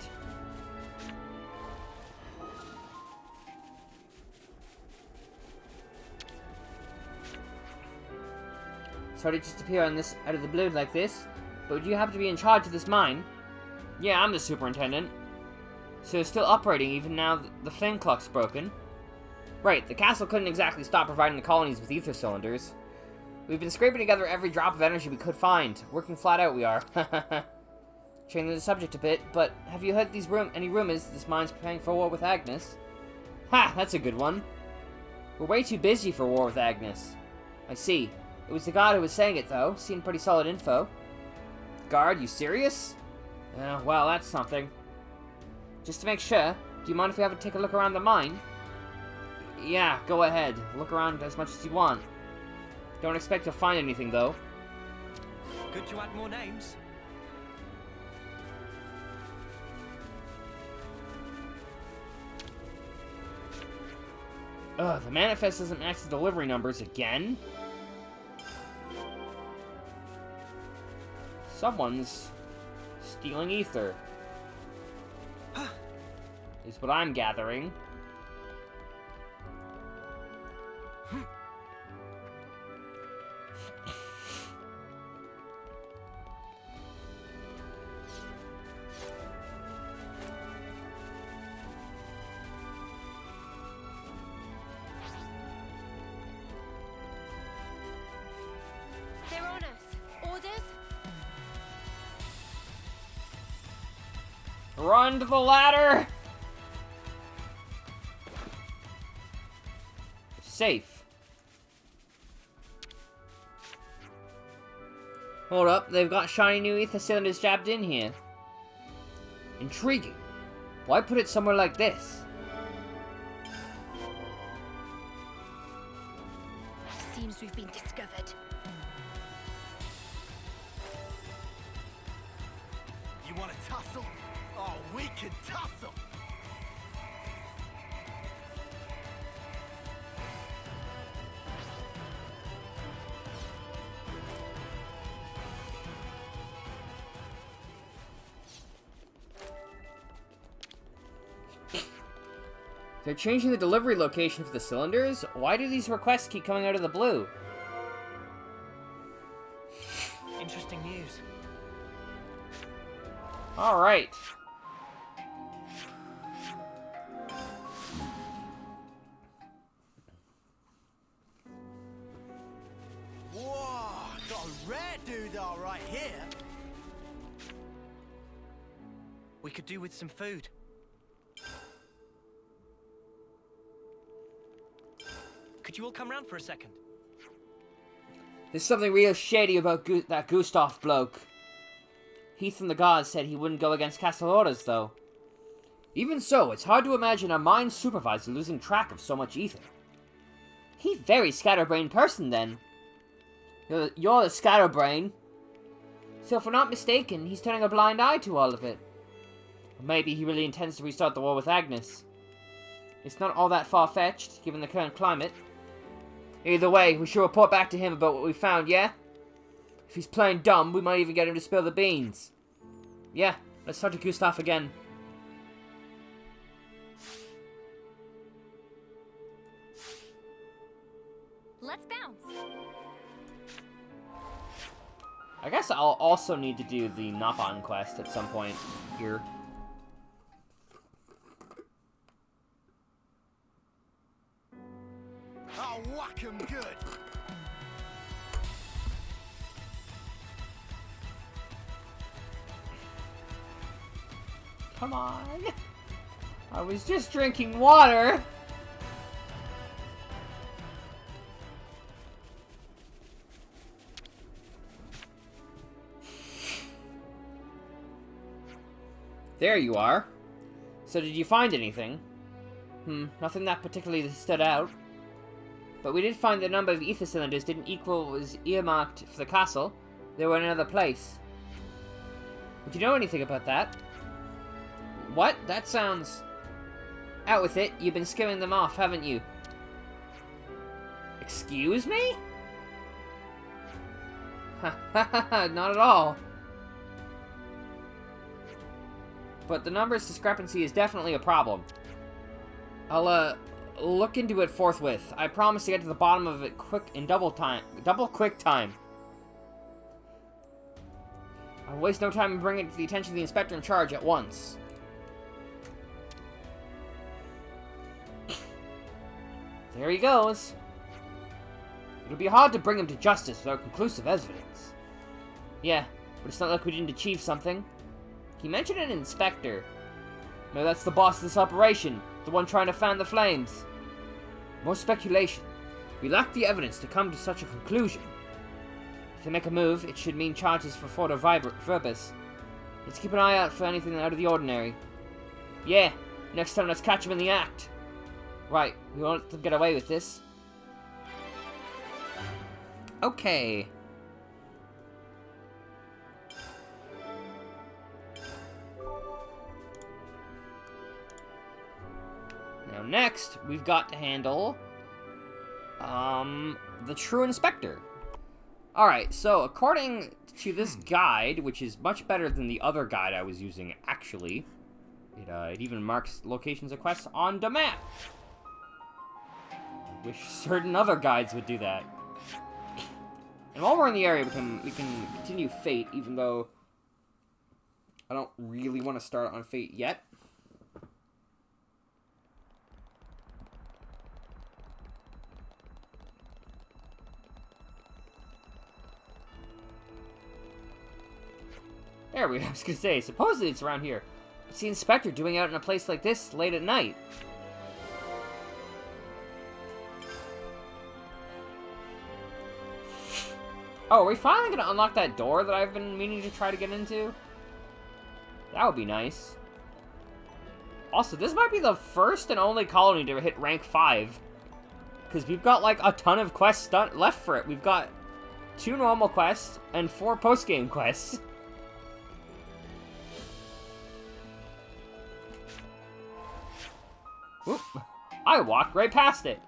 Sorry to just appear on this out of the blue like this, but would you happen to be in charge of this mine? Yeah, I'm the superintendent. So it's still operating even now the flame clock's broken? Right, the castle couldn't exactly stop providing the colonies with ether cylinders. We've been scraping together every drop of energy we could find. Working flat out we are. Changing the subject a bit, but have you heard any rumors this mine's preparing for war with Agnes? Ha! That's a good one. We're way too busy for war with Agnes. I see. It was the guard who was saying it, though. Seemed pretty solid info. Guard, you serious? Well, that's something. Just to make sure, do you mind if we have a take a look around the mine? Yeah, go ahead. Look around as much as you want. Don't expect to find anything, though. Good to add more names. Ugh, the manifest doesn't match the delivery numbers again? Someone's stealing ether. Is what I'm gathering. They're on us. Orders? Run to the ladder! Safe. Hold up, they've got shiny new ether cylinders jabbed in here. Intriguing. Why put it somewhere like this? seems we've been discovered. You want to tussle? Oh, we can tussle! They're changing the delivery location for the cylinders? Why do these requests keep coming out of the blue? Interesting news. Alright. Whoa, got a rare doodah right here. We could do with some food. Could you all come round for a second? There's something real shady about that Gustav bloke. Heath and the gods said he wouldn't go against Castle orders, though. Even so, it's hard to imagine a mine supervisor losing track of so much ether. He very scatterbrained person, then. You're the scatterbrain. So if we're not mistaken, he's turning a blind eye to all of it. Or maybe he really intends to restart the war with Agnes. It's not all that far-fetched, given the current climate. Either way, we should report back to him about what we found, yeah? If he's playing dumb, we might even get him to spill the beans. Yeah, let's talk to Gustav again. Let's bounce. I guess I'll also need to do the Nappan quest at some point here. I'll whack 'em good. Come on. I was just drinking water. There you are. So did you find anything? Nothing that particularly stood out. But we did find the number of ether cylinders didn't equal what was earmarked for the castle. They were in another place. Would you know anything about that? What? That sounds... Out with it. You've been skimming them off, haven't you? Excuse me? Ha ha ha ha, not at all. But the numbers discrepancy is definitely a problem. I'll, look into it forthwith. I promise to get to the bottom of it quick in double quick time. I'll waste no time and bring it to the attention of the inspector in charge at once. There he goes. It'll be hard to bring him to justice without conclusive evidence. Yeah, but it's not like we didn't achieve something. He mentioned an inspector. No, that's the boss of this operation. The one trying to fan the flames. More speculation. We lack the evidence to come to such a conclusion. If they make a move, it should mean charges for Forto Verbis. Let's keep an eye out for anything out of the ordinary. Yeah, next time let's catch him in the act. Right, we won't let them get away with this. Okay. Now next, we've got to handle, the True Inspector. Alright, so according to this guide, which is much better than the other guide I was using, actually, it even marks locations of quests on the map. Wish certain other guides would do that. And while we're in the area, we can continue Fate, even though I don't really want to start on Fate yet. There we go. I was gonna say, supposedly it's around here. What's the inspector doing out in a place like this late at night? Oh, are we finally gonna unlock that door that I've been meaning to try to get into? That would be nice. Also, this might be the first and only colony to hit rank 5. because we've got, like, a ton of quests left for it. We've got 2 normal quests and 4 post-game quests. Oop. I walked right past it.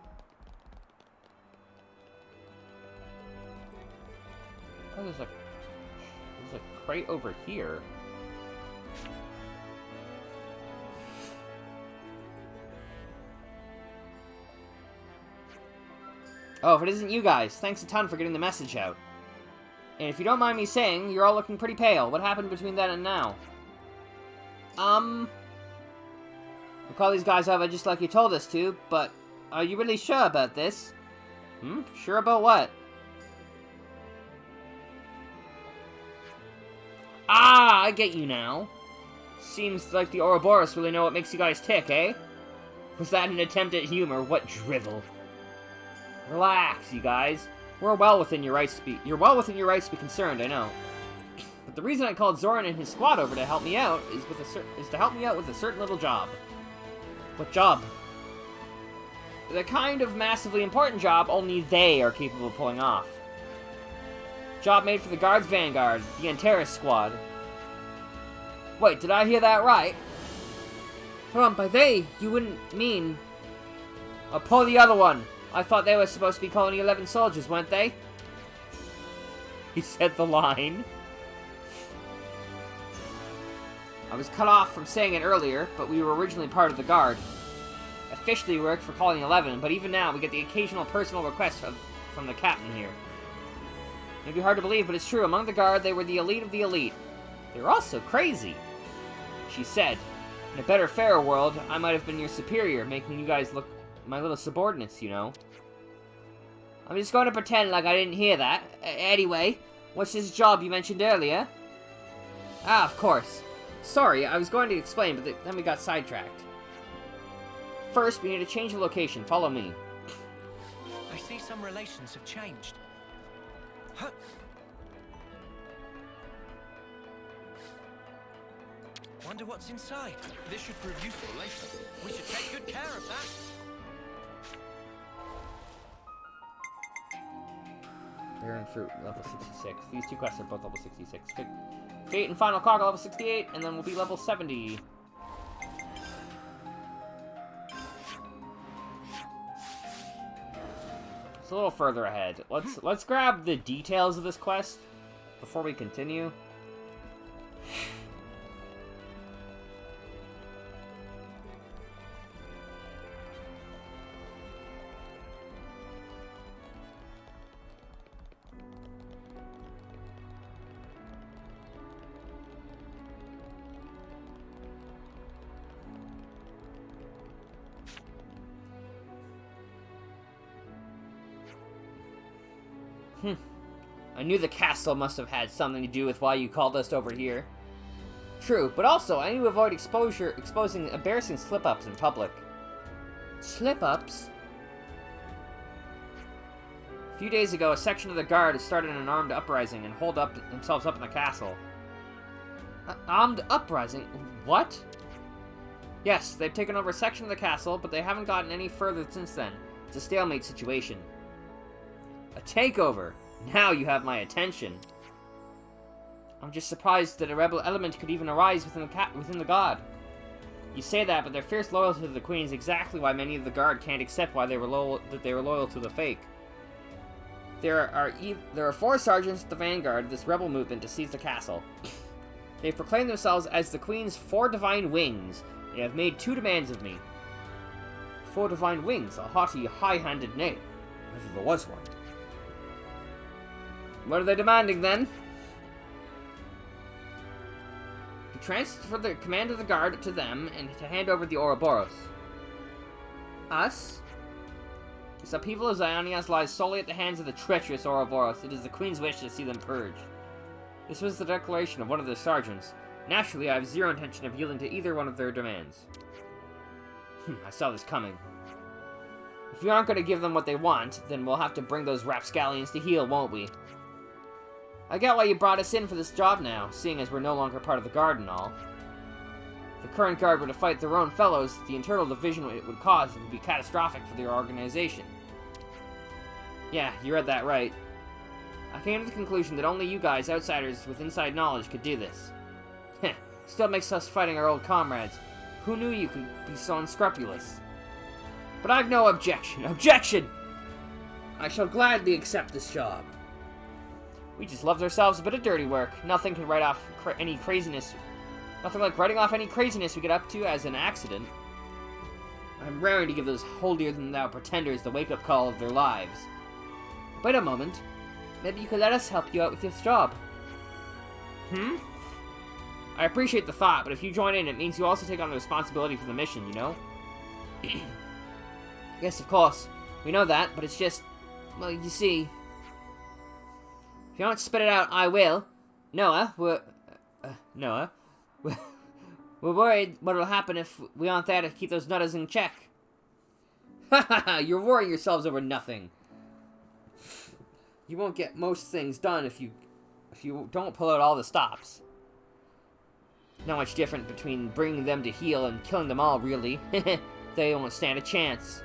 Oh, there's a crate over here. Oh, if it isn't you guys, thanks a ton for getting the message out. And if you don't mind me saying, you're all looking pretty pale. What happened between then and now? We'll call these guys over just like you told us to, but are you really sure about this? Sure about what? Ah, I get you now. Seems like the Ouroboros really know what makes you guys tick, eh? Was that an attempt at humor? What drivel. Relax, you guys. You're well within your rights to be concerned, I know. But the reason I called Zoran and his squad over to help me out is to help me out with a certain little job. What job? The kind of massively important job only they are capable of pulling off. Job made for the Guards Vanguard, the Antares squad. Wait, did I hear that right? By they, you wouldn't mean... Oh, pull the other one. I thought they were supposed to be Colony 11 soldiers, weren't they? He said the line. I was cut off from saying it earlier, but we were originally part of the Guard. Officially worked for Colony 11, but even now we get the occasional personal request from the captain here. It may be hard to believe, but it's true. Among the Guard, they were the elite of the elite. They were also crazy. She said, in a better, fairer world, I might have been your superior, making you guys look my little subordinates, you know. I'm just going to pretend like I didn't hear that. Anyway, what's this job you mentioned earlier? Ah, of course. Sorry, I was going to explain, but then we got sidetracked. First, we need to change the location. Follow me. I see some relations have changed. Huh. Wonder what's inside. This should prove useful later. We should take good care of that. Bear and Fruit, level 66. These 2 quests are both level 66. Fate and Final Cargo, level 68, and then we'll be level 70. It's a little further ahead. Let's grab the details of this quest before we continue. I knew the castle must have had something to do with why you called us over here. True, but also, I need to avoid exposing embarrassing slip-ups in public. Slip-ups? A few days ago, a section of the Guard started an armed uprising and holed themselves up in the castle. Armed uprising? What? Yes, they've taken over a section of the castle, but they haven't gotten any further since then. It's a stalemate situation. A takeover! Now you have my attention. I'm just surprised that a rebel element could even arise within the Guard. You say that, but their fierce loyalty to the Queen is exactly why many of the Guard can't accept why they were loyal to the Fake. There are 4 sergeants at the vanguard of this rebel movement to seize the castle. They've proclaimed themselves as the Queen's 4 Divine Wings. They have made 2 demands of me. 4 Divine Wings, a haughty, high-handed name, if there was one. What are they demanding, then? To transfer the command of the Guard to them, and to hand over the Ouroboros. Us? This upheaval of Zionias lies solely at the hands of the treacherous Ouroboros. It is the Queen's wish to see them purged. This was the declaration of one of their sergeants. Naturally, I have zero intention of yielding to either one of their demands. I saw this coming. If we aren't going to give them what they want, then we'll have to bring those rapscallions to heel, won't we? I get why you brought us in for this job now, seeing as we're no longer part of the Guard and all. If the current Guard were to fight their own fellows, the internal division it would cause would be catastrophic for their organization. Yeah, you read that right. I came to the conclusion that only you guys, outsiders with inside knowledge, could do this. Heh, still makes us fighting our old comrades. Who knew you could be so unscrupulous? But I've no objection. Objection! I shall gladly accept this job. We just loved ourselves a bit of dirty work. Nothing can write off any craziness. Nothing like writing off any craziness we get up to as an accident. I'm raring to give those holier-than-thou pretenders the wake-up call of their lives. Wait a moment. Maybe you could let us help you out with this job. I appreciate the thought, but if you join in, it means you also take on the responsibility for the mission, you know? Yes, of course. We know that, but it's just... Well, you see... If you don't spit it out, I will. Noah, Noah. We're worried what'll happen if we aren't there to keep those nutters in check. Haha, you're worrying yourselves over nothing. You won't get most things done if you don't pull out all the stops. Not much different between bringing them to heel and killing them all, really. They won't stand a chance.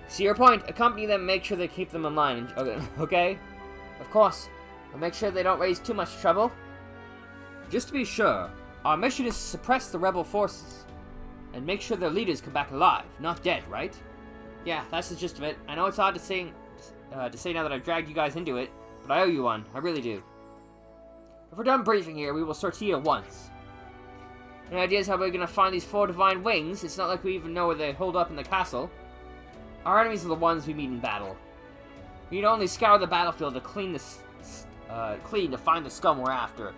See your point. Accompany them and make sure they keep them in line. Okay? Of course. We'll make sure they don't raise too much trouble. Just to be sure, our mission is to suppress the rebel forces. And make sure their leaders come back alive, not dead, right? Yeah, that's the gist of it. I know it's odd to say now that I've dragged you guys into it, but I owe you one. I really do. If we're done briefing here, we will sortie at once. Any ideas how we're gonna find these 4 divine wings? It's not like we even know where they hold up in the castle. Our enemies are the ones we meet in battle. We need only scour the battlefield to to find the scum we're after.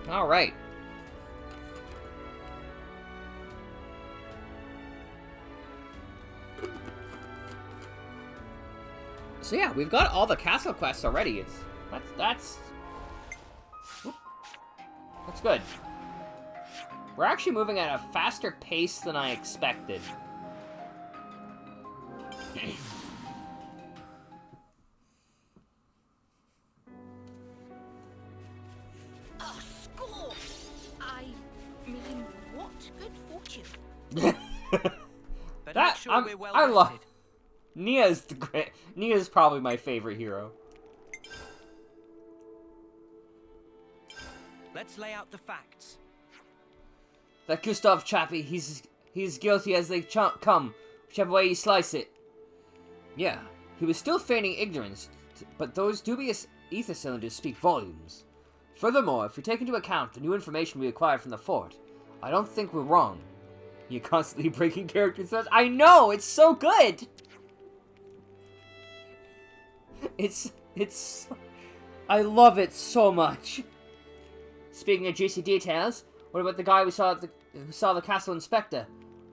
All right. So yeah, we've got all the castle quests already. That's good. We're actually moving at a faster pace than I expected. Score! I mean, what good fortune. Better make sure we're well I love rested. Nia's probably my favorite hero. Let's lay out the facts. That Gustav chappie, he's guilty as they come, whichever way you slice it. Yeah, he was still feigning ignorance, but those dubious ether cylinders speak volumes. Furthermore, if we take into account the new information we acquired from the fort, I don't think we're wrong. You're constantly breaking character threads. I know, it's so good! I love it so much. Speaking of juicy details, what about the guy who saw the castle inspector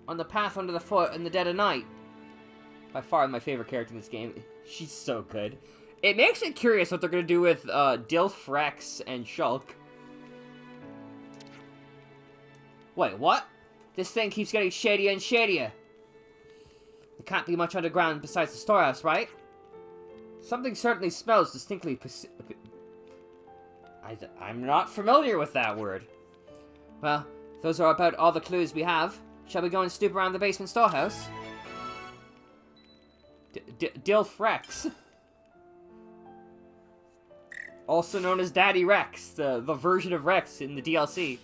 on the path under the fort in the dead of night? By far my favorite character in this game. She's so good. It makes me curious what they're gonna do with Dilf, Rex, and Shulk. Wait, what? This thing keeps getting shadier and shadier. There can't be much underground besides the storehouse, right? Something certainly smells distinctly I'm not familiar with that word. Well, those are about all the clues we have. Shall we go and snoop around the basement storehouse? Dilf Rex. Also known as Daddy Rex, the version of Rex in the DLC.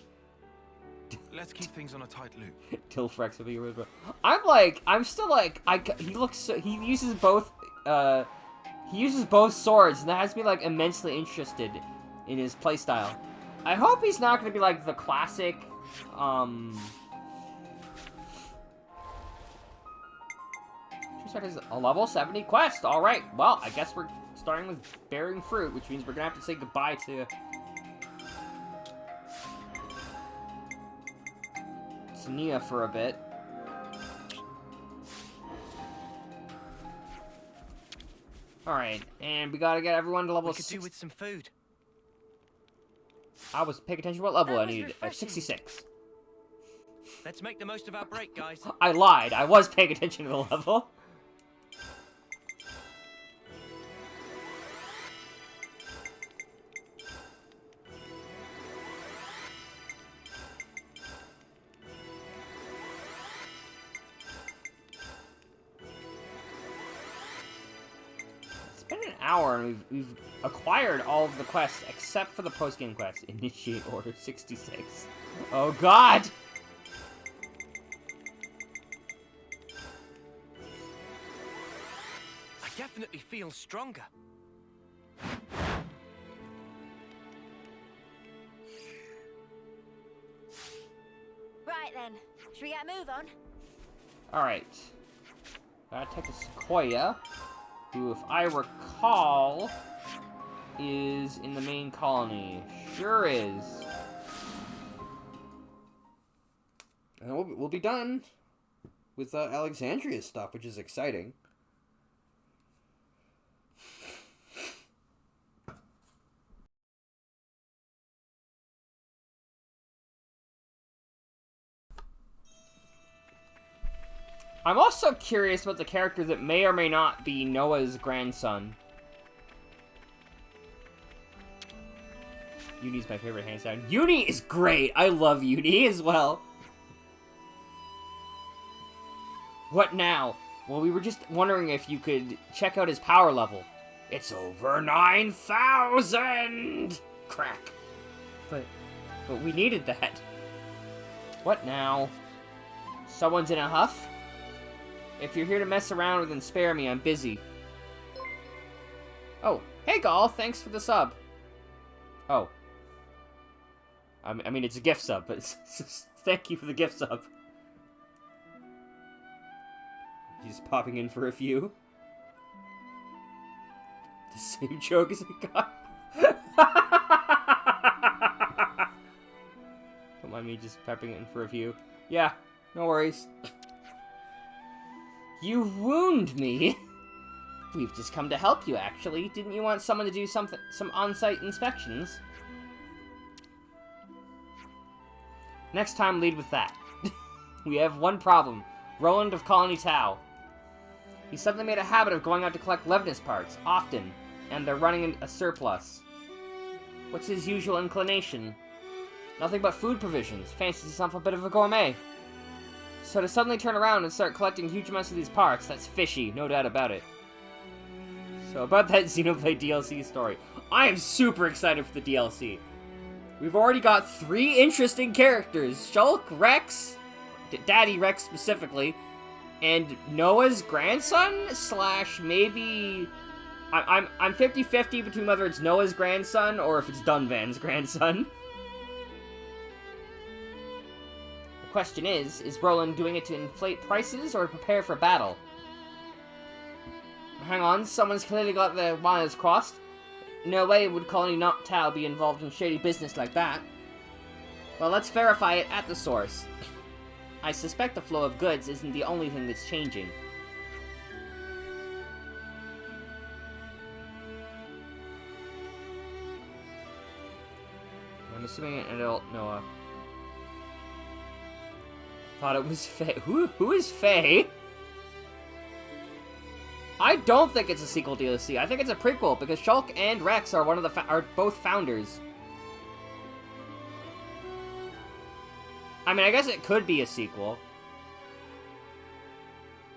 Let's keep things on a tight loop. Dilf Rex would be original. I'm still like, he uses both swords, and that has me like immensely interested in his playstyle. I hope he's not gonna be like the classic, a level 70 quest. Alright, well, I guess we're starting with bearing fruit, which means we're gonna have to say goodbye to Nia for a bit. Alright, and we gotta get everyone to level 6. We could do with some food. I was paying attention to what level That I was needed. refreshing. 66. Let's make the most of our break, guys. I lied. I was paying attention to the level. hour, and we've acquired all of the quests except for the post-game quest. Initiate Order 66. Oh God! I definitely feel stronger. Right then, should we get a move on? Alright. Gotta take a Sequoia, who, if I recall, is in the main colony. Sure is. And we'll be done with Alexandria stuff, which is exciting. I'm also curious about the character that may or may not be Noah's grandson. Uni's my favorite, hands down. Uni is great! I love Uni as well. What now? Well, we were just wondering if you could check out his power level. It's over 9,000! Crack. But we needed that. What now? Someone's in a huff? If you're here to mess around with and spare me, I'm busy. Oh, hey Gall, thanks for the sub. Oh. I mean, it's a gift sub, but thank you for the gift sub. He's popping in for a few. The same joke as I got. Don't mind me just popping in for a few. Yeah, no worries. You wound me? We've just come to help you, actually. Didn't you want someone to do some on-site inspections? Next time, lead with that. We have one problem. Roland of Colony Tau. He suddenly made a habit of going out to collect Levinus parts, often, and they're running a surplus. What's his usual inclination? Nothing but food provisions. Fancies himself a bit of a gourmet. So to suddenly turn around and start collecting huge amounts of these parts, that's fishy, no doubt about it. So about that Xenoblade DLC story. I am super excited for the DLC. We've already got 3 interesting characters. Shulk, Rex, Daddy Rex specifically, and Noah's grandson / maybe... I'm 50-50 between whether it's Noah's grandson or if it's Dunvan's grandson. The question is Roland doing it to inflate prices or to prepare for battle? Hang on, someone's clearly got their wires crossed. No way would Colony Not Tau be involved in shady business like that. Well, let's verify it at the source. I suspect the flow of goods isn't the only thing that's changing. I'm assuming an adult Noah. Thought it was Faye. Who is Faye? I don't think it's a sequel DLC. I think it's a prequel because Shulk and Rex are are both founders. I mean, I guess it could be a sequel.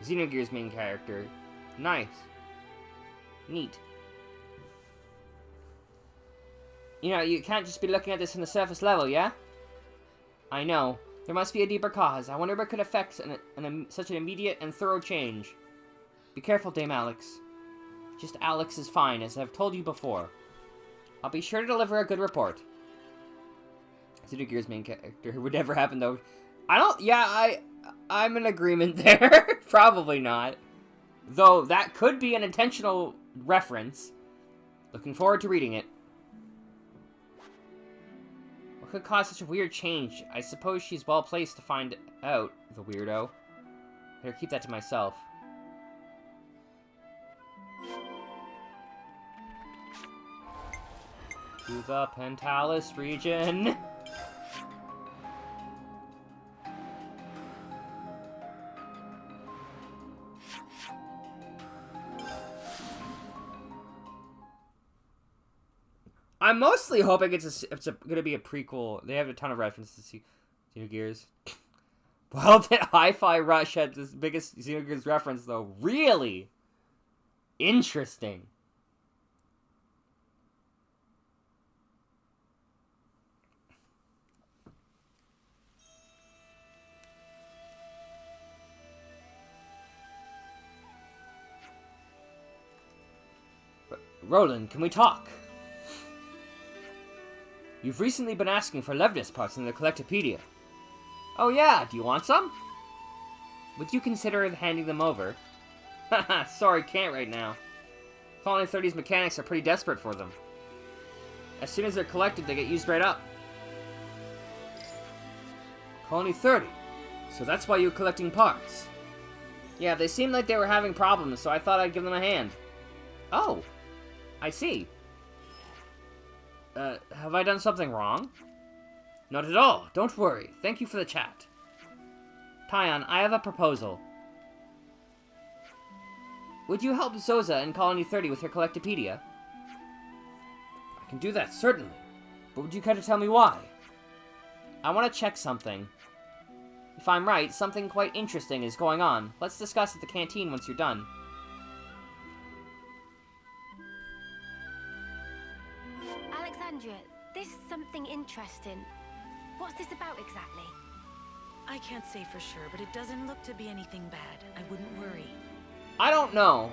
Xenogears main character. Nice. Neat. You know, you can't just be looking at this on the surface level, yeah? I know. There must be a deeper cause. I wonder what could affect such an immediate and thorough change. Be careful, Dame Alex. Just Alex is fine, as I've told you before. I'll be sure to deliver a good report. Xenogears main character would never happen, though. I'm in agreement there. Probably not. Though, that could be an intentional reference. Looking forward to reading it. What could cause such a weird change? I suppose she's well placed to find out, the weirdo. Better keep that to myself. To the Pentalis region. I'm mostly hoping it's gonna be a prequel. They have a ton of references to Xenogears. Well, that Hi-Fi Rush had the biggest Xenogears reference, though. Really? Interesting. Roland, can we talk? You've recently been asking for Levnis parts in the Collectopedia. Oh yeah, do you want some? Would you consider handing them over? Haha, sorry, can't right now. Colony 30's mechanics are pretty desperate for them. As soon as they're collected, they get used right up. Colony 30. So that's why you're collecting parts. Yeah, they seemed like they were having problems, so I thought I'd give them a hand. Oh, I see. Have I done something wrong? Not at all. Don't worry. Thank you for the chat. Tyon, I have a proposal. Would you help Zoza in Colony 30 with her Collectopedia? I can do that, certainly. But would you care to tell me why? I want to check something. If I'm right, something quite interesting is going on. Let's discuss at the canteen once you're done. Alexandria, this something interesting. What's this about exactly? I can't say for sure, but it doesn't look to be anything bad. I wouldn't worry. I don't know.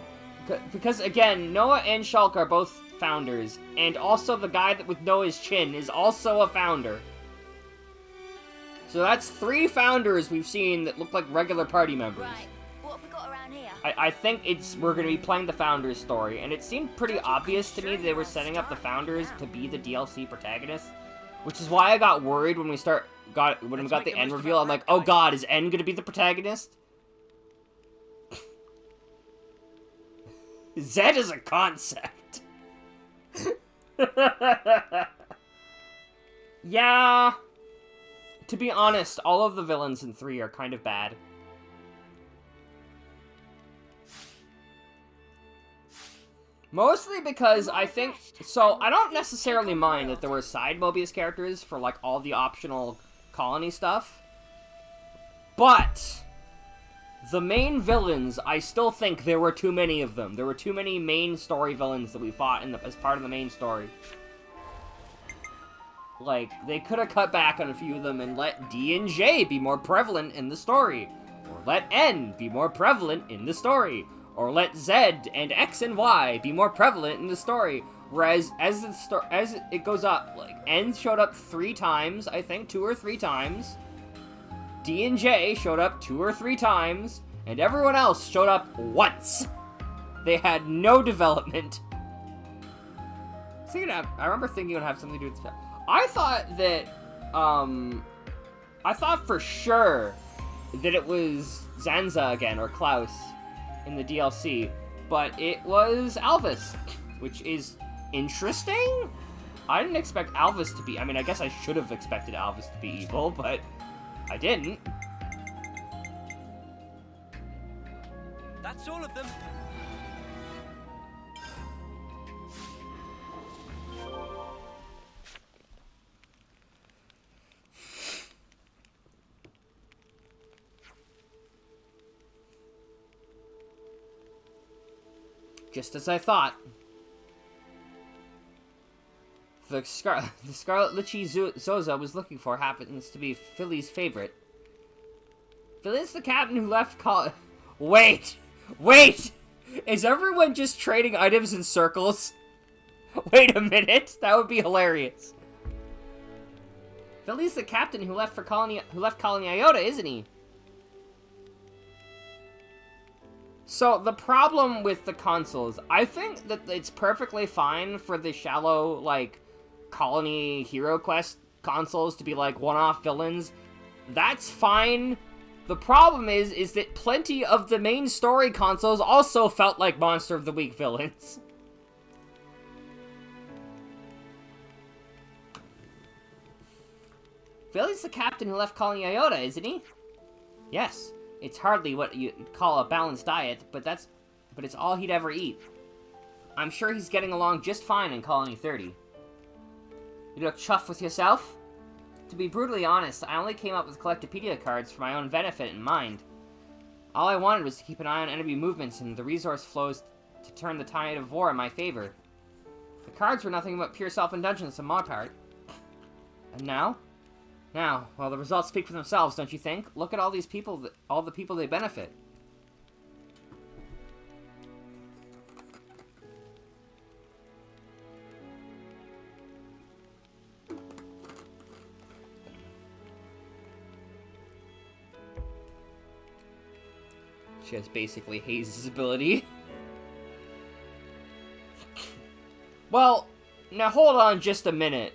Because, again, Noah and Shulk are both founders. And also the guy with Noah's chin is also a founder. So that's 3 founders we've seen that look like regular party members. Right, what have we got around here? I think we're going to be playing the founders story. And it seemed pretty obvious to me that they were setting up the founders to be the DLC protagonists. Which is why I got worried when we got the end reveal. I'm like, oh god, is N going to be the protagonist? Zed is a concept. Yeah. To be honest, all of the villains in 3 are kind of bad. Mostly because I think... So, I don't necessarily mind that there were side Mobius characters for, like, all the optional colony stuff. But... the main villains, I still think there were too many of them. There were too many main story villains that we fought as part of the main story. Like, they could have cut back on a few of them and let D and J be more prevalent in the story. Or let N be more prevalent in the story. Or let Z and X and Y be more prevalent in the story. Whereas, as it goes up, like, N showed up 3 times, I think, 2 or 3 times. D and J showed up 2 or 3 times, and everyone else showed up once. They had no development. I remember thinking it would have something to do with stuff. I thought that, I thought for sure that it was Zanza again, or Klaus, in the DLC, but it was Alvis, which is interesting. I didn't expect Alvis to be, I mean, I guess I should have expected Alvis to be evil, but I didn't. That's all of them. Just as I thought. The Scarlet Litchi Zoza was looking for happens to be Philly's favorite. Philly's the captain who left Wait! Is everyone just trading items in circles? Wait a minute, that would be hilarious. Philly's the captain who left Colony Iota, isn't he? So, the problem with the consoles, I think that it's perfectly fine for the shallow, like, Colony Hero Quest consoles to be, like, one-off villains. That's fine. The problem is that plenty of the main story consoles also felt like Monster of the Week villains. Philly's the captain who left Colony Iota, isn't he? Yes. It's hardly what you'd call a balanced diet, but it's all he'd ever eat. I'm sure he's getting along just fine in Colony 30. You look chuffed with yourself? To be brutally honest, I only came up with Collectopedia cards for my own benefit in mind. All I wanted was to keep an eye on enemy movements and the resource flows to turn the tide of war in my favor. The cards were nothing but pure self-indulgence on my part. And now? Now, well, the results speak for themselves, don't you think? Look at all these people, all the people they benefit. She has basically Haze's ability. Well, now hold on just a minute.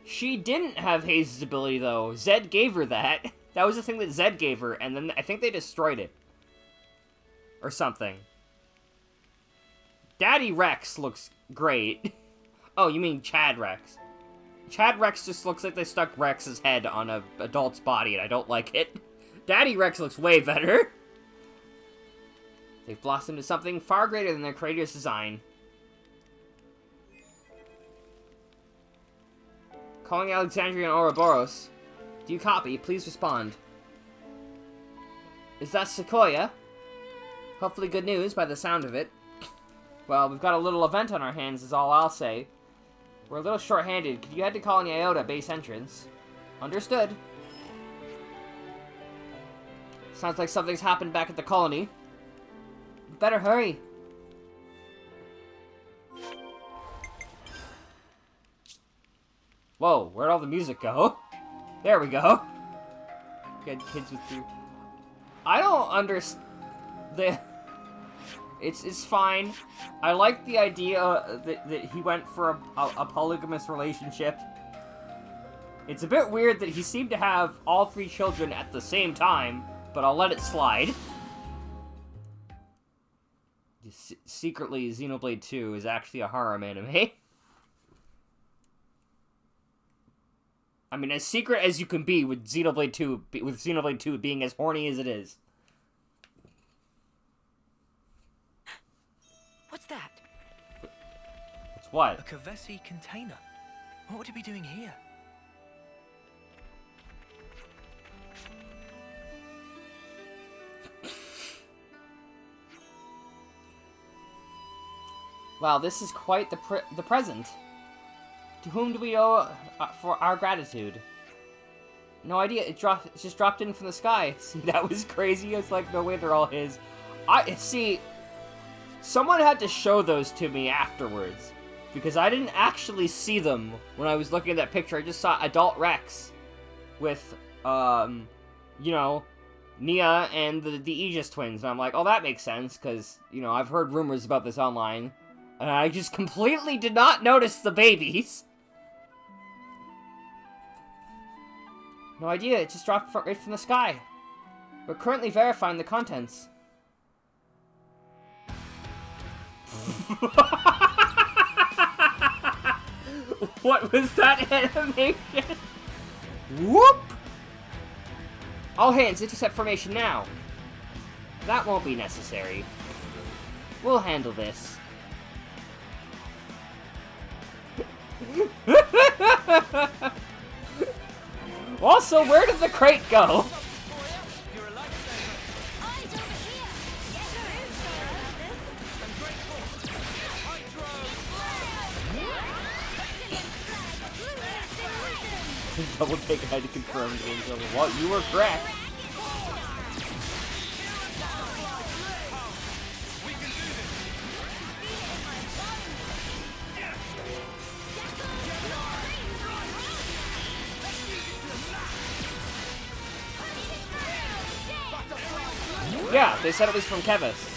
She didn't have Haze's ability, though. Zed gave her that. That was the thing that Zed gave her, and then I think they destroyed it. Or something. Daddy Rex looks great. Oh, you mean Chad Rex. Chad Rex just looks like they stuck Rex's head on an adult's body, and I don't like it. Daddy Rex looks way better. They've blossomed into something far greater than their creator's design. Calling Alexandria and Ouroboros. Do you copy? Please respond. Is that Sequoia? Hopefully good news by the sound of it. Well, we've got a little event on our hands is all I'll say. We're a little short-handed. Could you head to Colony Iota base entrance? Understood. Sounds like something's happened back at the colony. We better hurry. Whoa, where'd all the music go? There we go. Good kids with you. I don't understand. It's fine. I like the idea that he went for a polygamous relationship. It's a bit weird that he seemed to have all 3 children at the same time, but I'll let it slide. Secretly, Xenoblade 2 is actually a harem anime. I mean, as secret as you can be with Xenoblade 2 being as horny as it is. What's that? It's what? A Kavesi container. What would it be doing here? Wow, this is quite the present. To whom do we owe for our gratitude? No idea. It just dropped in from the sky. See, that was crazy. It's like, no way, they're all his. See. Someone had to show those to me afterwards, because I didn't actually see them when I was looking at that picture. I just saw Adult Rex with, you know, Nia and the Aegis twins, and I'm like, oh, that makes sense, because, you know, I've heard rumors about this online, and I just completely did not notice the babies. No idea, it just dropped right from the sky. We're currently verifying the contents. What was that animation? Whoop! All hands, intercept formation now. That won't be necessary. We'll handle this. Also, where did the crate go? Double take had to confirm the game's over. Well, you were correct. Yeah, they said it was from Kevis.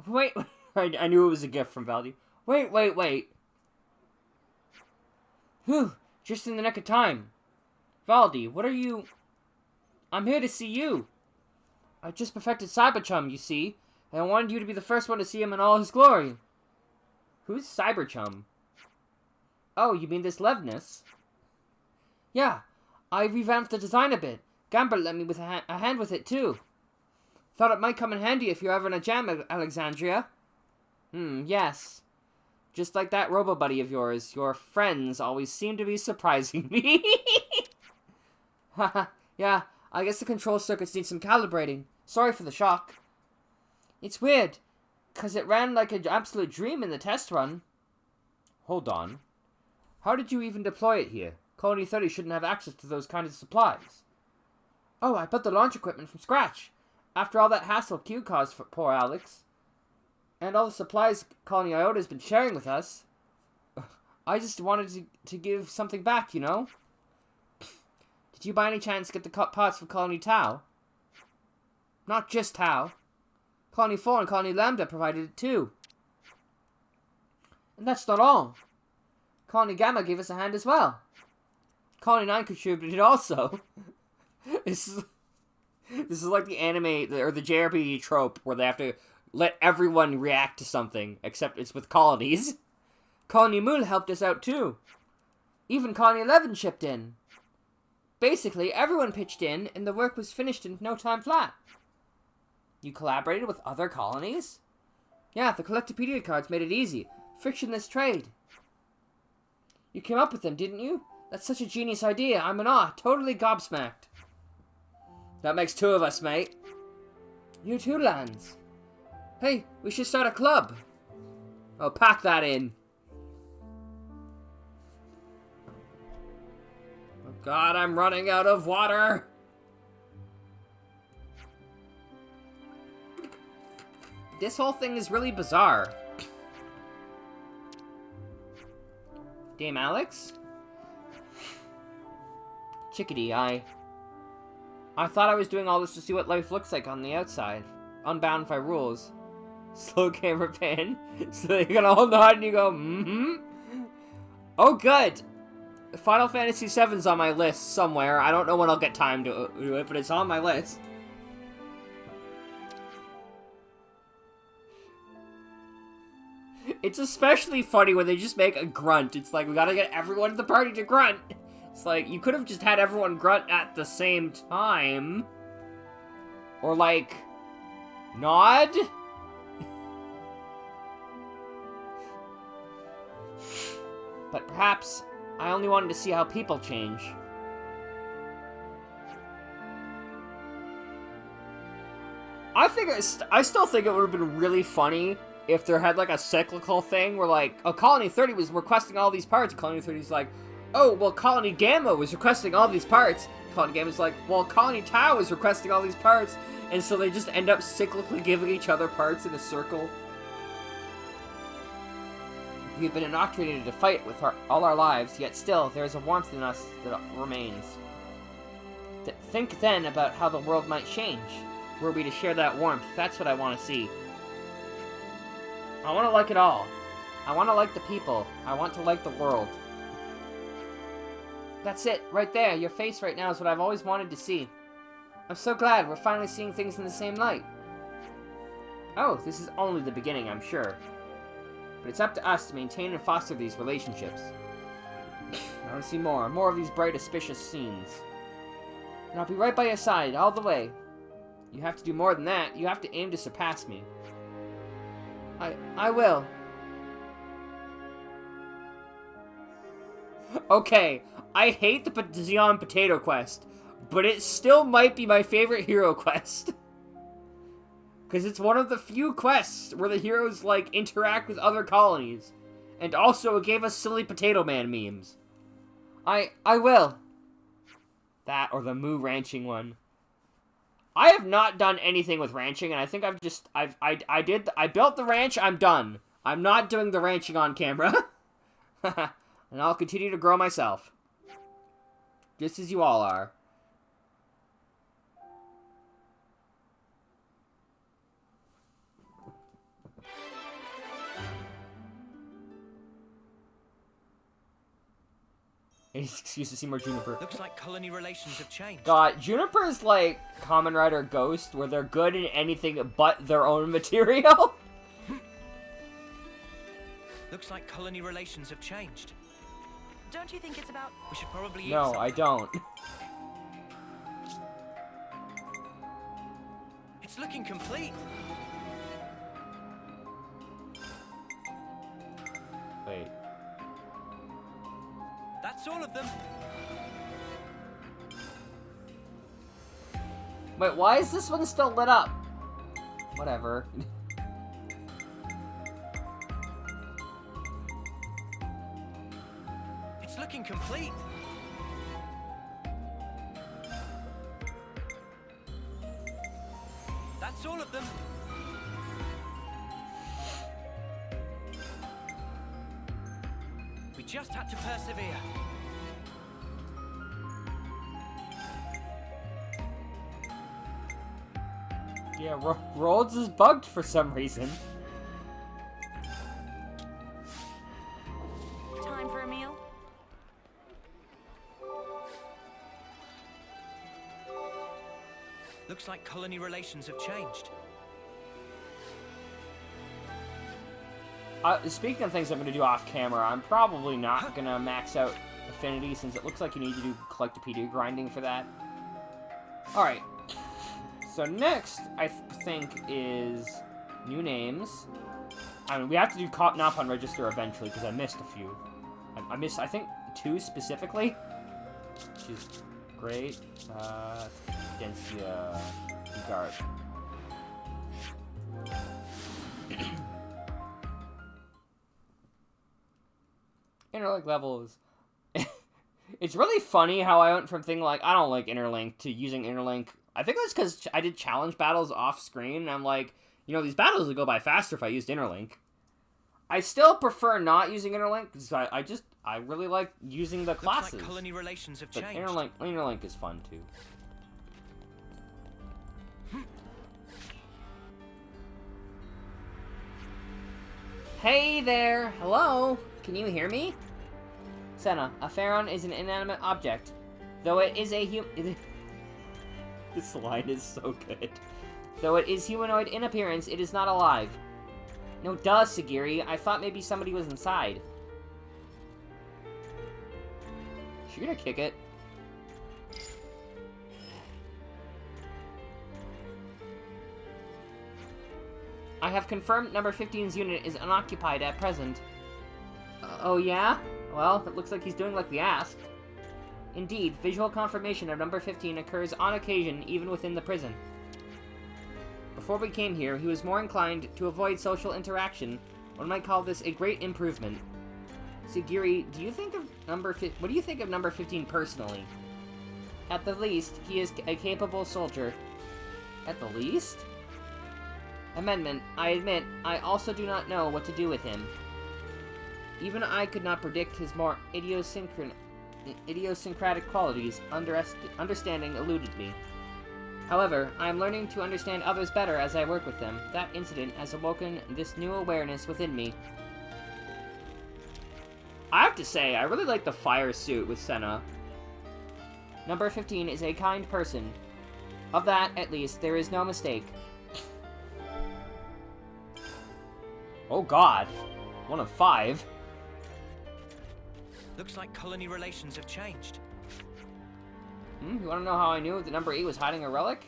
Wait, I knew it was a gift from Valdi. Wait. Whew, just in the nick of time. Valdi, what are you... I'm here to see you. I just perfected Cyberchum, you see, and I wanted you to be the first one to see him in all his glory. Who's Cyberchum? Oh, you mean this Levnus? Yeah, I revamped the design a bit. Gambert let me with a hand with it, too. Thought it might come in handy if you're ever in a jam, Alexandria. Yes. Just like that robo-buddy of yours, your friends always seem to be surprising me. Haha, yeah, I guess the control circuits need some calibrating. Sorry for the shock. It's weird, because it ran like an absolute dream in the test run. Hold on. How did you even deploy it here? Colony 30 shouldn't have access to those kinds of supplies. Oh, I built the launch equipment from scratch. After all that hassle Q caused for poor Alex. And all the supplies Colony Iota has been sharing with us. I just wanted to give something back, you know? Did you by any chance get the parts for Colony Tau? Not just Tau. Colony 4 and Colony Lambda provided it too. And that's not all. Colony Gamma gave us a hand as well. Colony 9 contributed also. This is like the anime, or the JRPG trope, where they have to let everyone react to something, except it's with colonies. Colony Mul helped us out too. Even Colony 11 chipped in. Basically, everyone pitched in, and the work was finished in no time flat. You collaborated with other colonies? Yeah, the Collectopedia cards made it easy. Frictionless trade. You came up with them, didn't you? That's such a genius idea. I'm in awe. Totally gobsmacked. That makes 2 of us, mate. You too, Lance. Hey, we should start a club. Oh, pack that in. Oh God, I'm running out of water. This whole thing is really bizarre. Dame Alex? Chickadee, I thought I was doing all this to see what life looks like on the outside. Unbound by rules. Slow camera pan. So you're gonna all nod and you go, mm-hmm. Oh, good. Final Fantasy VII's on my list somewhere. I don't know when I'll get time to do it, but it's on my list. It's especially funny when they just make a grunt. It's like, we gotta get everyone in the party to grunt. It's like, you could have just had everyone grunt at the same time. Or like, nod? But perhaps I only wanted to see how people change. I still think it would have been really funny if there had like a cyclical thing where like, oh, Colony 30 was requesting all these parts. Colony 30's like, oh, well, Colony Gamma was requesting all these parts. Colony Gamma's like, well, Colony Tau was requesting all these parts. And so they just end up cyclically giving each other parts in a circle. We've been indoctrinated to fight with all our lives, yet still, there is a warmth in us that remains. Think then about how the world might change. Were we to share that warmth, that's what I want to see. I want to like it all. I want to like the people. I want to like the world. That's it, right there. Your face right now is what I've always wanted to see. I'm so glad we're finally seeing things in the same light. Oh, this is only the beginning, I'm sure. But it's up to us to maintain and foster these relationships. I want to see more of these bright, auspicious scenes. And I'll be right by your side, all the way. You have to do more than that. You have to aim to surpass me. I will. Okay, I hate the Xeon Potato Quest, but it still might be my favorite hero quest. Because it's one of the few quests where the heroes, like, interact with other colonies. And also, it gave us silly Potato Man memes. I will. That, or the Moo ranching one. I have not done anything with ranching, and I think I built the ranch, I'm done. I'm not doing the ranching on camera. And I'll continue to grow myself. Just as you all are. Any excuse to see more Juniper. Looks like colony relations have changed. God, Juniper's like Kamen Rider Ghost, where they're good in anything but their own material. Looks like colony relations have changed. Don't you think it's about... We should probably eat No, something. I don't. It's looking complete. That's all of them. Wait, why is this one still lit up? Whatever. It's looking complete. That's all of them. We just had to persevere. Yeah, Rhodes is bugged for some reason. Time for a meal? Looks like colony relations have changed. Speaking of things I'm going to do off camera, I'm probably not going to max out affinity since it looks like you need to do collectopedia grinding for that. Alright. So next, I think, is new names. I mean, we have to do Napon Register eventually, because I missed a few. I missed, I think, 2 specifically. Which is great. Against the guard. Interlink levels. It's really funny how I went from thinking like, I don't like Interlink, to using Interlink. I think that's because I did challenge battles off screen, and I'm like, you know, these battles would go by faster if I used Interlink. I still prefer not using Interlink, because I really like using the classes. Looks like colony relations have but changed. Interlink is fun, too. Hey there! Hello? Can you hear me? Senna, a pharaon is an inanimate object. Though it is a This line is so good. Though it is humanoid in appearance, it is not alive. No duh, Sagiri. I thought maybe somebody was inside. Is she gonna kick it? I have confirmed number 15's unit is unoccupied at present. Oh yeah? Well, it looks like he's doing like we asked. Indeed, visual confirmation of number 15 occurs on occasion even within the prison. Before we came here, he was more inclined to avoid social interaction. One might call this a great improvement. Sagiri, what do you think of number 15 personally? At the least, he is a capable soldier. At the least? Amendment, I admit, I also do not know what to do with him. Even I could not predict his more idiosyncratic qualities. Understanding eluded me. However, I am learning to understand others better as I work with them. That incident has awoken this new awareness within me. I have to say, I really like the fire suit with Senna. Number 15 is a kind person. Of that, at least, there is no mistake. Oh god. 1 of 5. Looks like colony relations have changed. You want to know how I knew that number 8 was hiding a relic?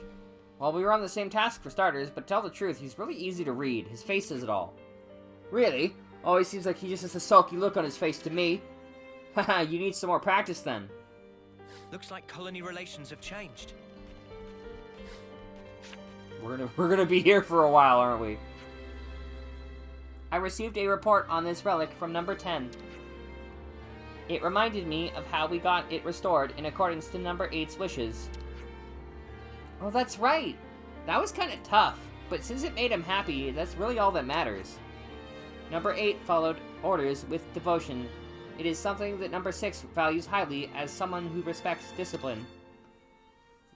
Well, we were on the same task for starters, but to tell the truth, he's really easy to read. His face says it all. Really? Always seems like he just has a sulky look on his face to me. Haha, you need some more practice then. Looks like colony relations have changed. We're gonna be here for a while, aren't we? I received a report on this relic from number 10. It reminded me of how we got it restored in accordance to number 8's wishes. Oh, that's right! That was kind of tough, but since it made him happy, that's really all that matters. Number 8 followed orders with devotion. It is something that number 6 values highly as someone who respects discipline.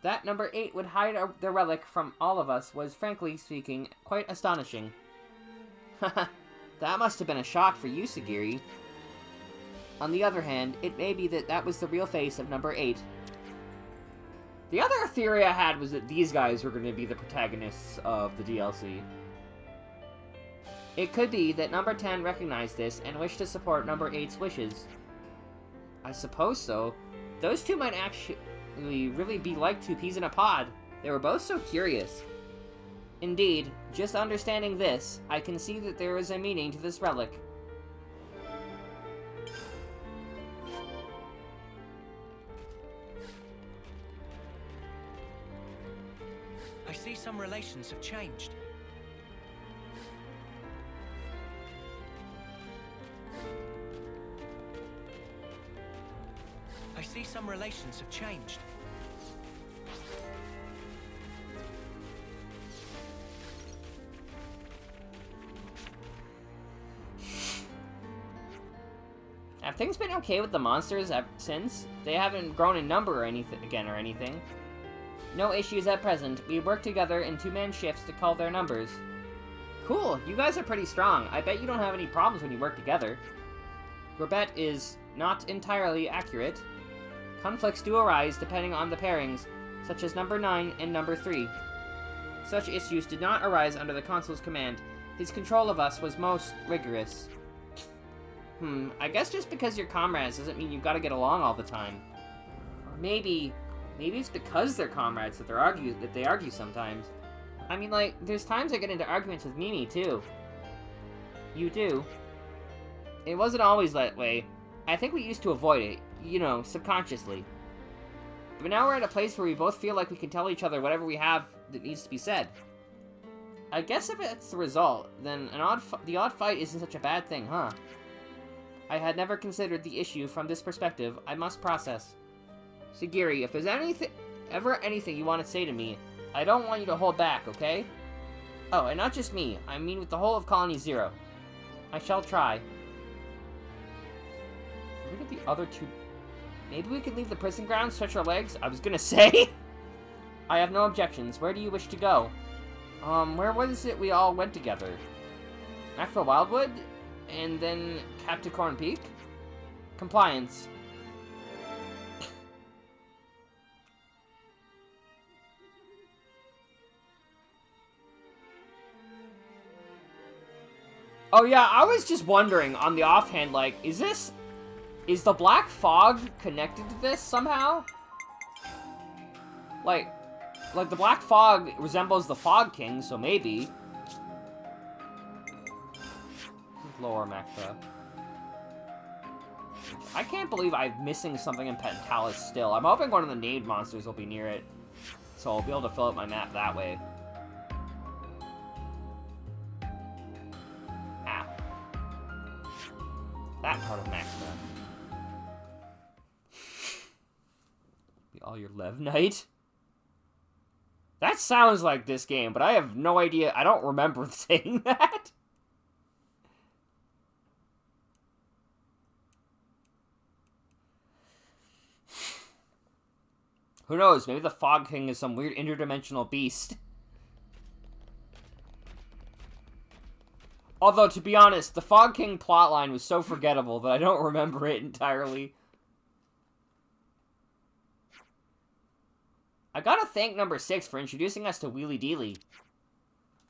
That number 8 would hide the relic from all of us was, frankly speaking, quite astonishing. Haha, that must have been a shock for you, Sagiri. On the other hand, it may be that that was the real face of number 8. The other theory I had was that these guys were going to be the protagonists of the DLC. It could be that number 10 recognized this and wished to support number 8's wishes. I suppose so. Those two might actually really be like 2 peas in a pod. They were both so curious. Indeed, just understanding this, I can see that there is a meaning to this relic. relations have changed. I see some relations have changed. Have things been okay with the monsters since? They haven't grown in number or anything. No issues at present. We work together in two-man shifts to call their numbers. Cool, you guys are pretty strong. I bet you don't have any problems when you work together. Your bet is not entirely accurate. Conflicts do arise depending on the pairings, such as number 9 and number 3. Such issues did not arise under the consul's command. His control of us was most rigorous. I guess just because you're comrades doesn't mean you've got to get along all the time. Or maybe it's because they're comrades that they argue sometimes. I mean, like, there's times I get into arguments with Mimi, too. You do. It wasn't always that way. I think we used to avoid it, you know, subconsciously. But now we're at a place where we both feel like we can tell each other whatever we have that needs to be said. I guess if it's the result, then the odd fight isn't such a bad thing, huh? I had never considered the issue from this perspective. I must process. Sagiri, if there's ever anything you want to say to me, I don't want you to hold back, okay? Oh, and not just me. I mean with the whole of Colony Zero. I shall try. Look at the other two. Maybe we could leave the prison grounds, stretch our legs? I was gonna say. I have no objections. Where do you wish to go? Where was it we all went together? Macro Wildwood? And then Capticorn Peak? Compliance. Oh yeah, I was just wondering on the offhand, like, is the Black Fog connected to this somehow? Like the Black Fog resembles the Fog King, so maybe. Lower Macra. I can't believe I'm missing something in Pentalis still. I'm hoping one of the named monsters will be near it, so I'll be able to fill out my map that way. Ah. That part of Macra. Be all your Lev Knight? That sounds like this game, but I have no idea. I don't remember saying that. Who knows? Maybe the Fog King is some weird interdimensional beast. Although, to be honest, the Fog King plotline was so forgettable that I don't remember it entirely. I gotta thank number 6 for introducing us to Wheelie Dealy.